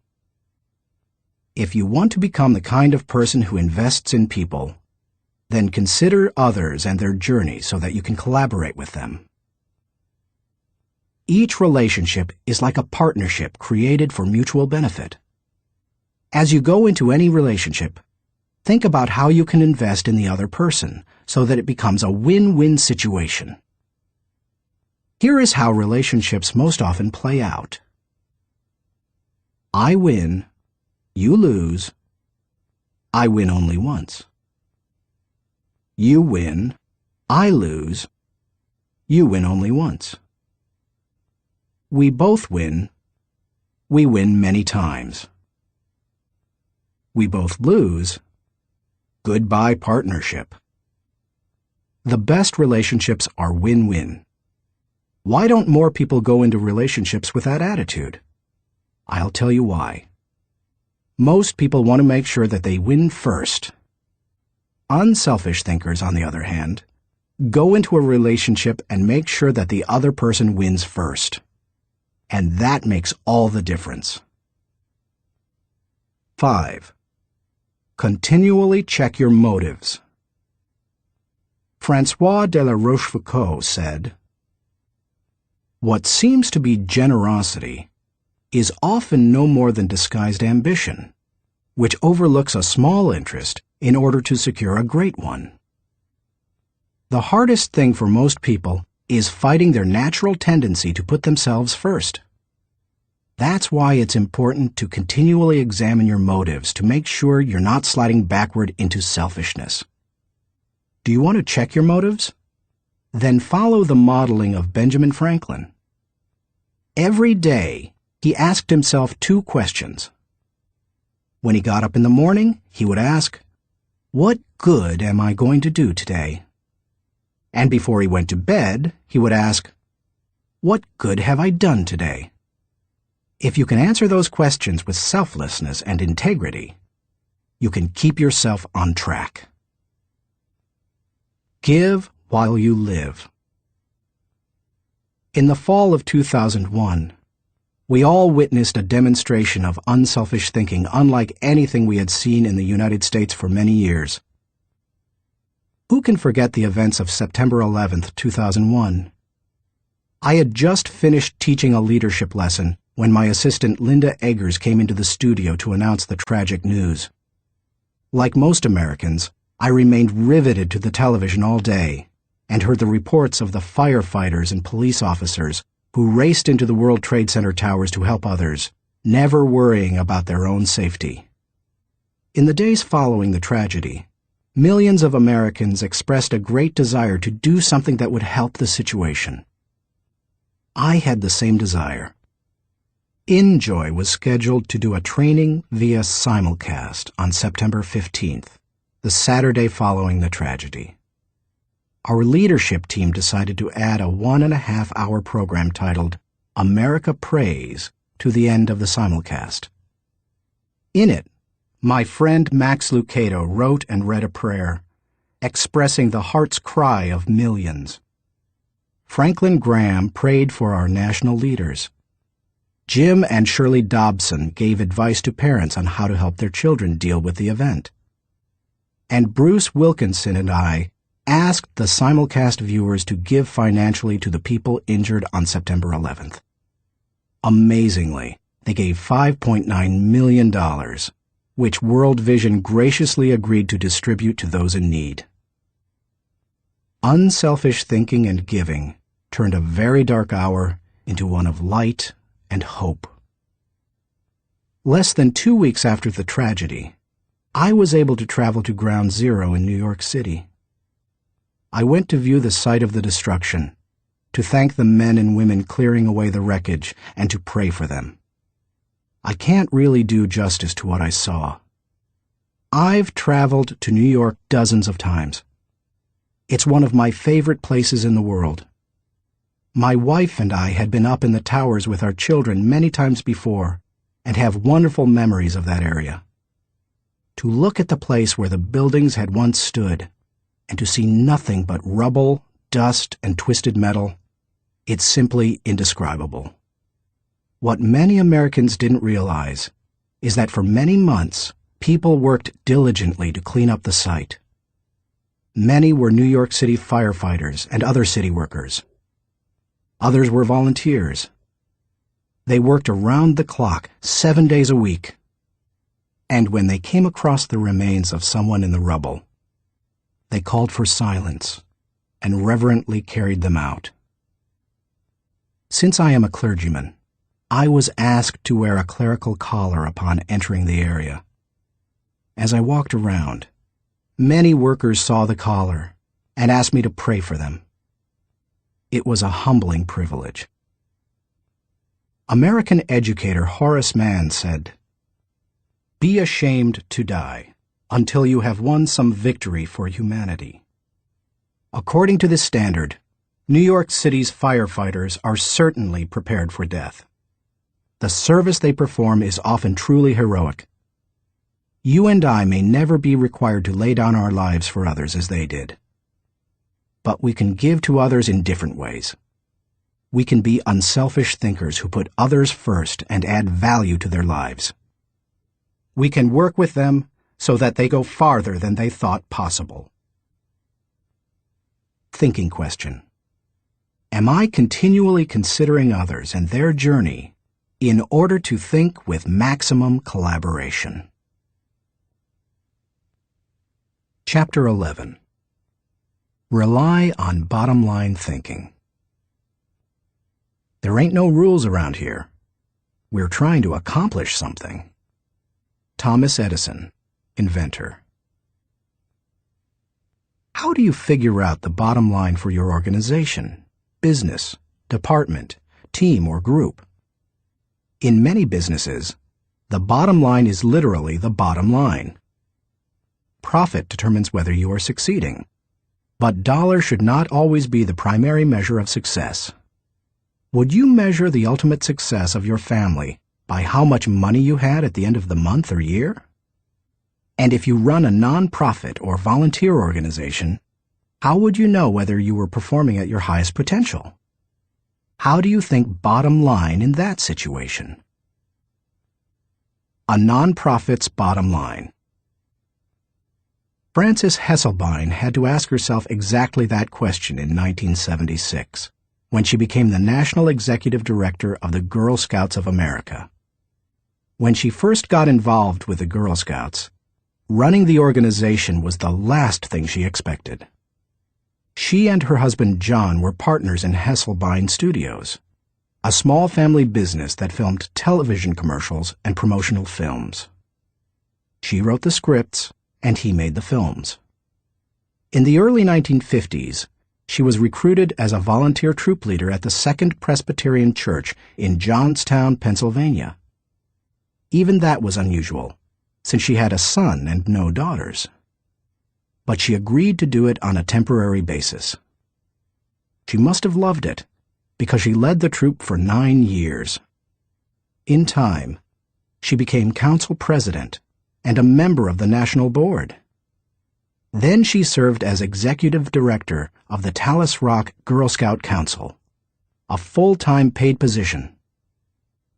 If you want to become the kind of person who invests in people, then consider others and their journey so that you can collaborate with them. Each relationship is like a partnership created for mutual benefit. As you go into any relationship, think about how you can invest in the other person so that it becomes a win-win situation. Here is how relationships most often play out. I win, you lose. I win only once. You win, I lose. You win only once. We both win. We win many times. We both lose. Goodbye partnership. The best relationships are win-win. Why don't more people go into relationships with that attitude? I'll tell you why. Most people want to make sure that they win first. Unselfish thinkers, on the other hand, go into a relationship and make sure that the other person wins first. And that makes all the difference. 5. Continually check your motives. François de la Rochefoucauld said, "What seems to be generosity is often no more than disguised ambition, which overlooks a small interest in order to secure a great one." The hardest thing for most people is fighting their natural tendency to put themselves first. That's why it's important to continually examine your motives to make sure you're not sliding backward into selfishness. Do you want to check your motives? Then follow the modeling of Benjamin Franklin. Every day, he asked himself 2 questions. When he got up in the morning, he would ask, "What good am I going to do today?" And before he went to bed, he would ask, "What good have I done today?" If you can answer those questions with selflessness and integrity, you can keep yourself on track. Give while you live. In the fall of 2001, we all witnessed a demonstration of unselfish thinking unlike anything we had seen in the United States for many years. Who can forget the events of September 11th, 2001? I had just finished teaching a leadership lesson when my assistant Linda Eggers came into the studio to announce the tragic news. Like most Americans, I remained riveted to the television all day and heard the reports of the firefighters and police officers who raced into the World Trade Center towers to help others, never worrying about their own safety. In the days following the tragedy, millions of Americans expressed a great desire to do something that would help the situation. I had the same desire. InJoy was scheduled to do a training via simulcast on September 15th, the Saturday following the tragedy. Our leadership team decided to add a 1.5-hour program titled America Prays to the end of the simulcast. In it, my friend Max Lucado wrote and read a prayer, expressing the heart's cry of millions. Franklin Graham prayed for our national leaders. Jim and Shirley Dobson gave advice to parents on how to help their children deal with the event. And Bruce Wilkinson and I asked the simulcast viewers to give financially to the people injured on September 11th. Amazingly, they gave $5.9 million, which World Vision graciously agreed to distribute to those in need. Unselfish thinking and giving turned a very dark hour into one of light and hope. Less than 2 weeks after the tragedy, I was able to travel to Ground Zero in New York City. I went to view the site of the destruction, to thank the men and women clearing away the wreckage, and to pray for them. I can't really do justice to what I saw. I've traveled to New York dozens of times. It's one of my favorite places in the world. My wife and I had been up in the towers with our children many times before and have wonderful memories of that area. To look at the place where the buildings had once stood and to see nothing but rubble, dust, and twisted metal, it's simply indescribable. What many Americans didn't realize is that for many months, people worked diligently to clean up the site. Many were New York City firefighters and other city workers. Others were volunteers. They worked around the clock, 7 days a week. And when they came across the remains of someone in the rubble, they called for silence and reverently carried them out. Since I am a clergyman, I was asked to wear a clerical collar upon entering the area. As I walked around, many workers saw the collar and asked me to pray for them. It was a humbling privilege. American educator Horace Mann said, "Be ashamed to die until you have won some victory for humanity." According to this standard, New York City's firefighters are certainly prepared for death. The service they perform is often truly heroic. You and I may never be required to lay down our lives for others as they did. But we can give to others in different ways. We can be unselfish thinkers who put others first and add value to their lives. We can work with them so that they go farther than they thought possible. Thinking question. Am I continually considering others and their journey in order to think with maximum collaboration? Chapter 11. Rely on bottom-line thinking. There ain't no rules around here. We're trying to accomplish something. Thomas Edison, inventor. How do you figure out the bottom line for your organization, business, department, team, or group? In many businesses, the bottom line is literally the bottom line. Profit determines whether you are succeeding, but dollars should not always be the primary measure of success. Would you measure the ultimate success of your family by how much money you had at the end of the month or year? And if you run a non-profit or volunteer organization, how would you know whether you were performing at your highest potential? How do you think bottom line in that situation? A non-profit's bottom line. Frances Hesselbein had to ask herself exactly that question in 1976, when she became the National Executive Director of the Girl Scouts of America. When she first got involved with the Girl Scouts, running the organization was the last thing she expected. She and her husband John were partners in Hesselbein Studios, a small family business that filmed television commercials and promotional films. She wrote the scripts, and he made the films. In the early 1950s, she was recruited as a volunteer troop leader at the Second Presbyterian Church in Johnstown, Pennsylvania. Even that was unusual, since she had a son and no daughters. But she agreed to do it on a temporary basis. She must have loved it, because she led the troop for 9 years. In time, she became council president and a member of the national board. Then she served as executive director of the Tallis Rock Girl Scout Council, a full-time paid position.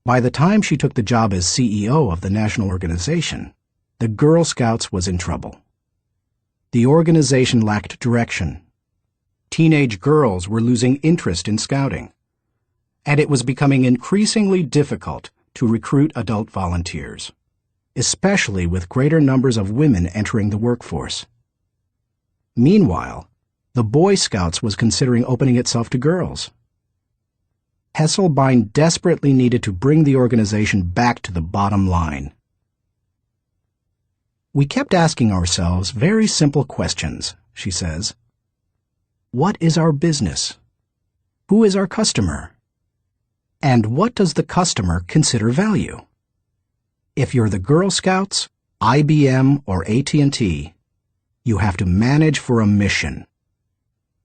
By the time she took the job as CEO of the national organization, the Girl Scouts was in trouble. The organization lacked direction. Teenage girls were losing interest in scouting, and it was becoming increasingly difficult to recruit adult volunteers, especially with greater numbers of women entering the workforce. Meanwhile, the Boy Scouts was considering opening itself to girls. Hesselbein desperately needed to bring the organization back to the bottom line. We kept asking ourselves very simple questions, she says. What is our business? Who is our customer? And what does the customer consider value? If you're the Girl Scouts, IBM, or AT&T, you have to manage for a mission.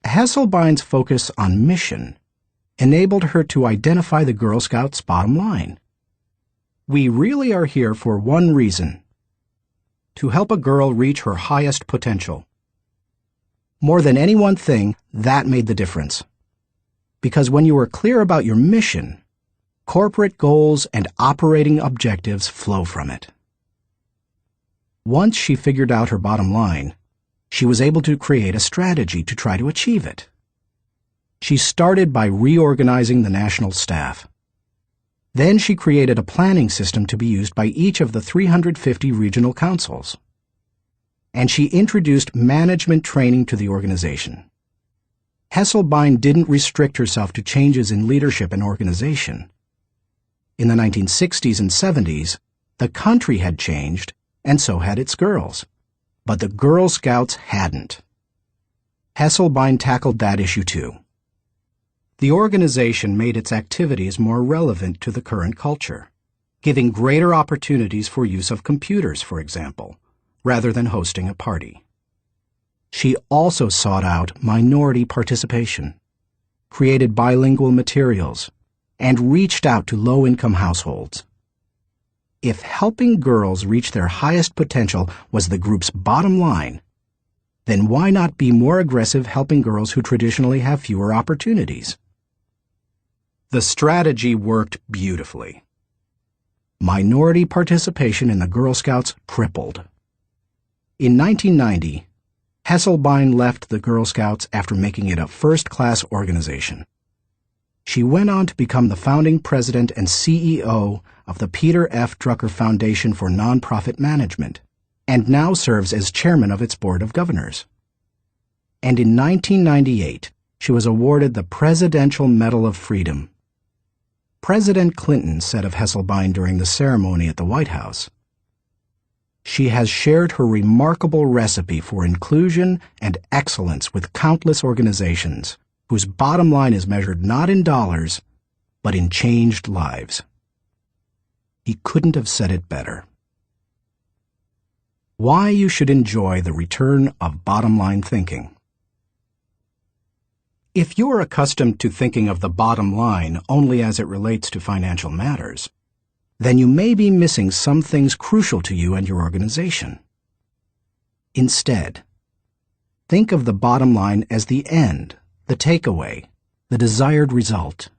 Hesselbein's focus on mission enabled her to identify the Girl Scouts' bottom line. We really are here for one reason: to help a girl reach her highest potential. More than any one thing, that made the difference. Because when you are clear about your mission, corporate goals and operating objectives flow from it. Once she figured out her bottom line, she was able to create a strategy to try to achieve it. She started by reorganizing the national staff. Then she created a planning system to be used by each of the 350 regional councils. And she introduced management training to the organization. Hesselbein didn't restrict herself to changes in leadership and organization. In the 1960s and 70s, the country had changed, and so had its girls. But the Girl Scouts hadn't. Hesselbein tackled that issue too. The organization made its activities more relevant to the current culture, giving greater opportunities for use of computers, for example, rather than hosting a party. She also sought out minority participation, created bilingual materials, and reached out to low-income households. If helping girls reach their highest potential was the group's bottom line, then why not be more aggressive helping girls who traditionally have fewer opportunities? The strategy worked beautifully. Minority participation in the Girl Scouts tripled. In 1990, Hesselbein left the Girl Scouts after making it a first-class organization. She went on to become the founding president and CEO of the Peter F. Drucker Foundation for Nonprofit Management, and now serves as chairman of its board of governors. And in 1998, she was awarded the Presidential Medal of Freedom. President Clinton said of Hesselbein during the ceremony at the White House, She has shared her remarkable recipe for inclusion and excellence with countless organizations whose bottom line is measured not in dollars, but in changed lives. He couldn't have said it better. Why you should enjoy the return of bottom-line thinking. If you are accustomed to thinking of the bottom line only as it relates to financial matters, then you may be missing some things crucial to you and your organization. Instead, think of the bottom line as the end, the takeaway, the desired result.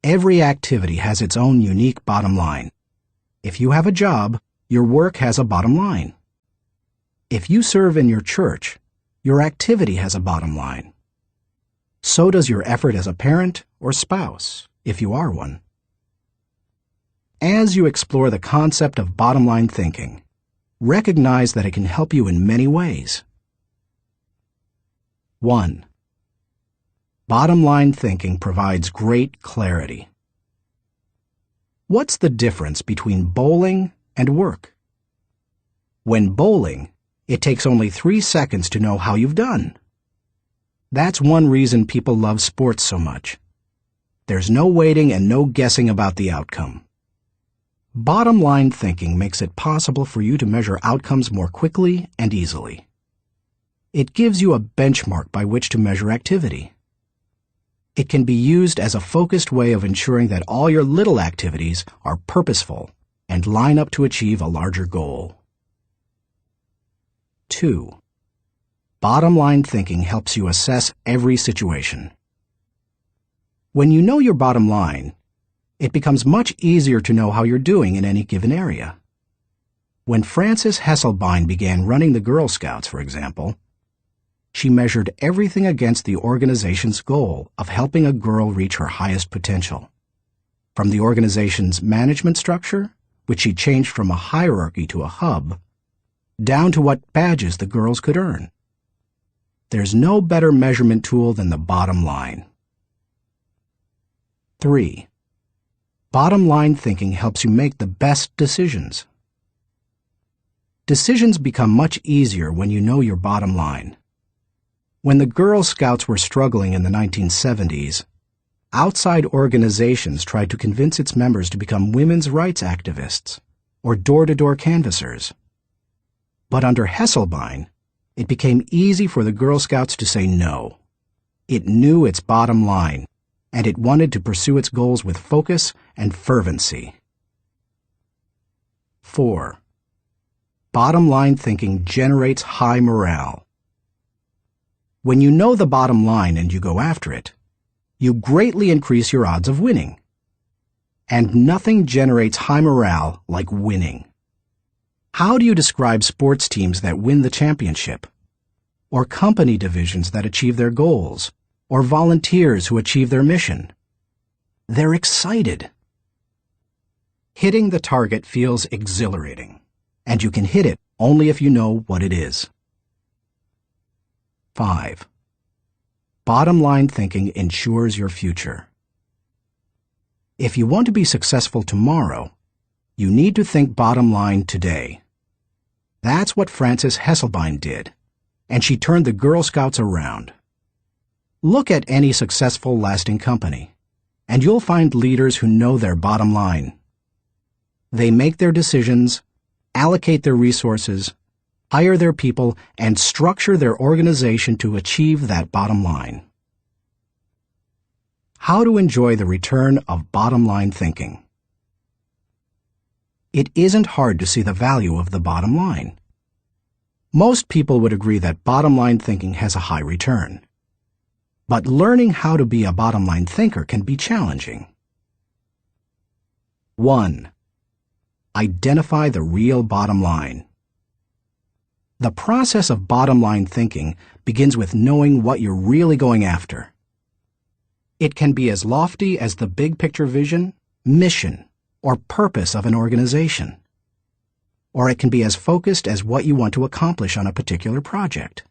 Every activity has its own unique bottom line. If you have a job, your work has a bottom line. If you serve in your church, your activity has a bottom line. So does your effort as a parent or spouse, if you are one. As you explore the concept of bottom-line thinking, recognize that it can help you in many ways. 1. Bottom-line thinking provides great clarity. What's the difference between bowling and work? When bowling, it takes only 3 seconds to know how you've done. That's one reason people love sports so much. There's no waiting and no guessing about the outcome. Bottom-line thinking makes it possible for you to measure outcomes more quickly and easily. It gives you a benchmark by which to measure activity. It can be used as a focused way of ensuring that all your little activities are purposeful and line up to achieve a larger goal. 2. Bottom-line thinking helps you assess every situation. When you know your bottom line, it becomes much easier to know how you're doing in any given area. When Frances Hesselbein began running the Girl Scouts, for example, she measured everything against the organization's goal of helping a girl reach her highest potential. From the organization's management structure, which she changed from a hierarchy to a hub, down to what badges the girls could earn. There's no better measurement tool than the bottom line. 3. Bottom-line thinking helps you make the best decisions. Decisions become much easier when you know your bottom line. When the Girl Scouts were struggling in the 1970s, outside organizations tried to convince its members to become women's rights activists or door-to-door canvassers. But under Hesselbein, it became easy for the Girl Scouts to say no. It knew its bottom line, and it wanted to pursue its goals with focus and fervency. 4. Bottom-line thinking generates high morale. When you know the bottom line and you go after it, you greatly increase your odds of winning. And nothing generates high morale like winning. How do you describe sports teams that win the championship? Or company divisions that achieve their goals? Or volunteers who achieve their mission? They're excited. Hitting the target feels exhilarating, and you can hit it only if you know what it is. 5. Bottom-line thinking ensures your future. If you want to be successful tomorrow, you need to think bottom line today. That's what Frances Hesselbein did, and she turned the Girl Scouts around. Look at any successful, lasting company, and you'll find leaders who know their bottom line. They make their decisions, allocate their resources, hire their people, and structure their organization to achieve that bottom line. How to enjoy the return of bottom-line thinking. It isn't hard to see the value of the bottom line. Most people would agree that bottom-line thinking has a high return. But learning how to be a bottom-line thinker can be challenging. 1. Identify the real bottom line. The process of bottom-line thinking begins with knowing what you're really going after. It can be as lofty as the big-picture vision, mission, or purpose of an organization. Or it can be as focused as what you want to accomplish on a particular project.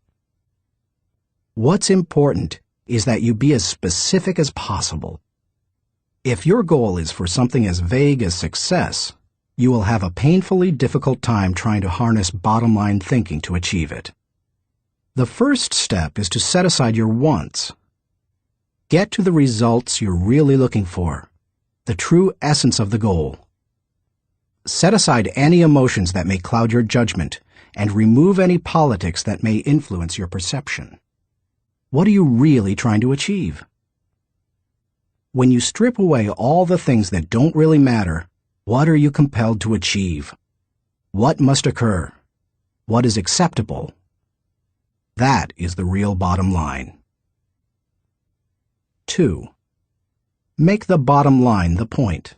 What's important is that you be as specific as possible. If your goal is for something as vague as success, you will have a painfully difficult time trying to harness bottom-line thinking to achieve it. The first step is to set aside your wants. Get to the results you're really looking for, the true essence of the goal. Set aside any emotions that may cloud your judgment and remove any politics that may influence your perception. What are you really trying to achieve? When you strip away all the things that don't really matter, what are you compelled to achieve? What must occur? What is acceptable? That is the real bottom line. 2. Make the bottom line the point.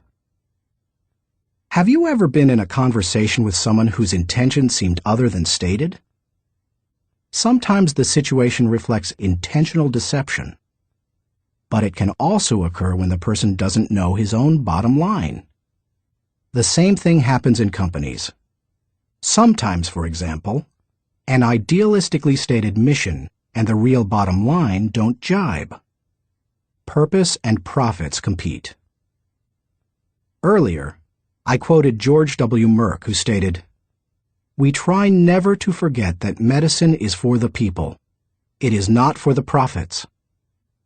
Have you ever been in a conversation with someone whose intention seemed other than stated? Sometimes the situation reflects intentional deception, but it can also occur when the person doesn't know his own bottom line. The same thing happens in companies. Sometimes, for example, an idealistically stated mission and the real bottom line don't jibe. Purpose and profits compete. Earlier, I quoted George W. Merck, who stated, "We try never to forget that medicine is for the people. It is not for the profits.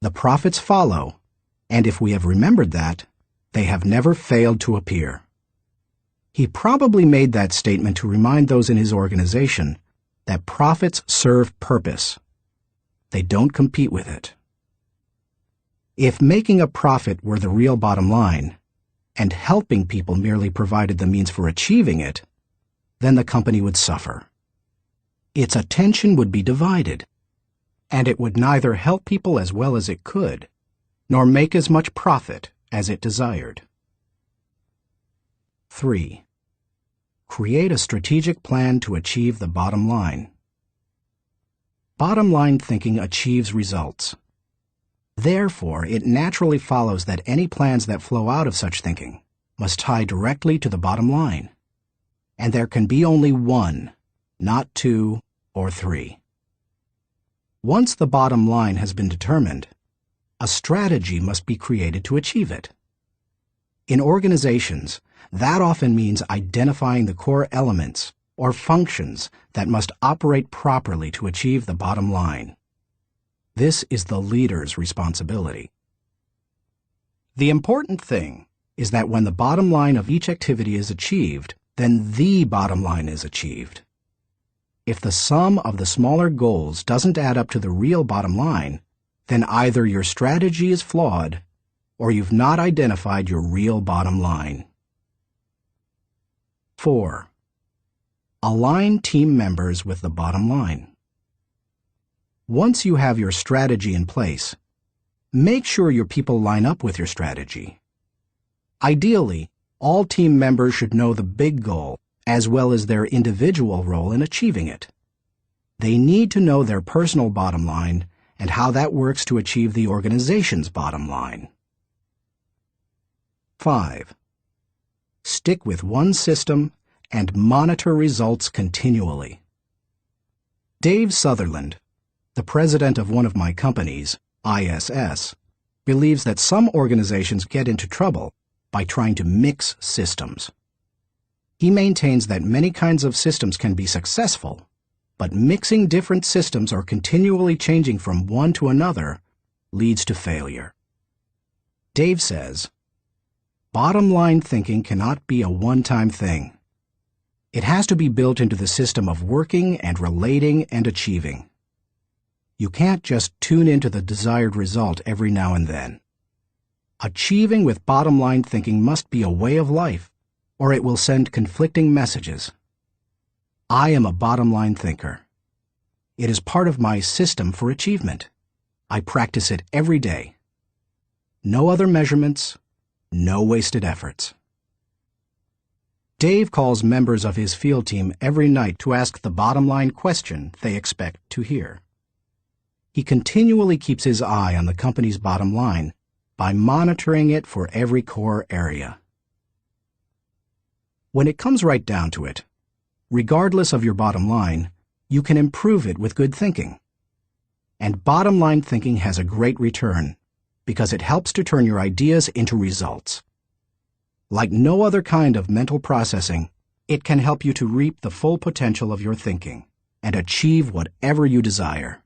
The profits follow, and if we have remembered that, they have never failed to appear." He probably made that statement to remind those in his organization that profits serve purpose. They don't compete with it. If making a profit were the real bottom line, and helping people merely provided the means for achieving it, then the company would suffer. Its attention would be divided, and it would neither help people as well as it could, nor make as much profit as it desired. 3. Create a strategic plan to achieve the bottom line. Bottom line thinking achieves results. Therefore, it naturally follows that any plans that flow out of such thinking must tie directly to the bottom line. And there can be only one, not two or three. Once the bottom line has been determined, a strategy must be created to achieve it. In organizations, that often means identifying the core elements or functions that must operate properly to achieve the bottom line. This is the leader's responsibility. The important thing is that when the bottom line of each activity is achieved, then the bottom line is achieved. If the sum of the smaller goals doesn't add up to the real bottom line, then either your strategy is flawed or you've not identified your real bottom line. 4. Align team members with the bottom line. Once you have your strategy in place, make sure your people line up with your strategy. Ideally, all team members should know the big goal as well as their individual role in achieving it. They need to know their personal bottom line and how that works to achieve the organization's bottom line. 5. Stick with one system and monitor results continually. Dave Sutherland, the president of one of my companies, ISS, believes that some organizations get into trouble by trying to mix systems. He maintains that many kinds of systems can be successful, but mixing different systems or continually changing from one to another leads to failure. Dave says, "Bottom line thinking cannot be a one-time thing. It has to be built into the system of working and relating and achieving. You can't just tune into the desired result every now and then. Achieving with bottom-line thinking must be a way of life, or it will send conflicting messages. I am a bottom-line thinker. It is part of my system for achievement. I practice it every day. No other measurements, no wasted efforts." Dave calls members of his field team every night to ask the bottom-line question they expect to hear. He continually keeps his eye on the company's bottom line by monitoring it for every core area. When it comes right down to it, regardless of your bottom line, you can improve it with good thinking. And bottom-line thinking has a great return because it helps to turn your ideas into results. Like no other kind of mental processing, it can help you to reap the full potential of your thinking and achieve whatever you desire.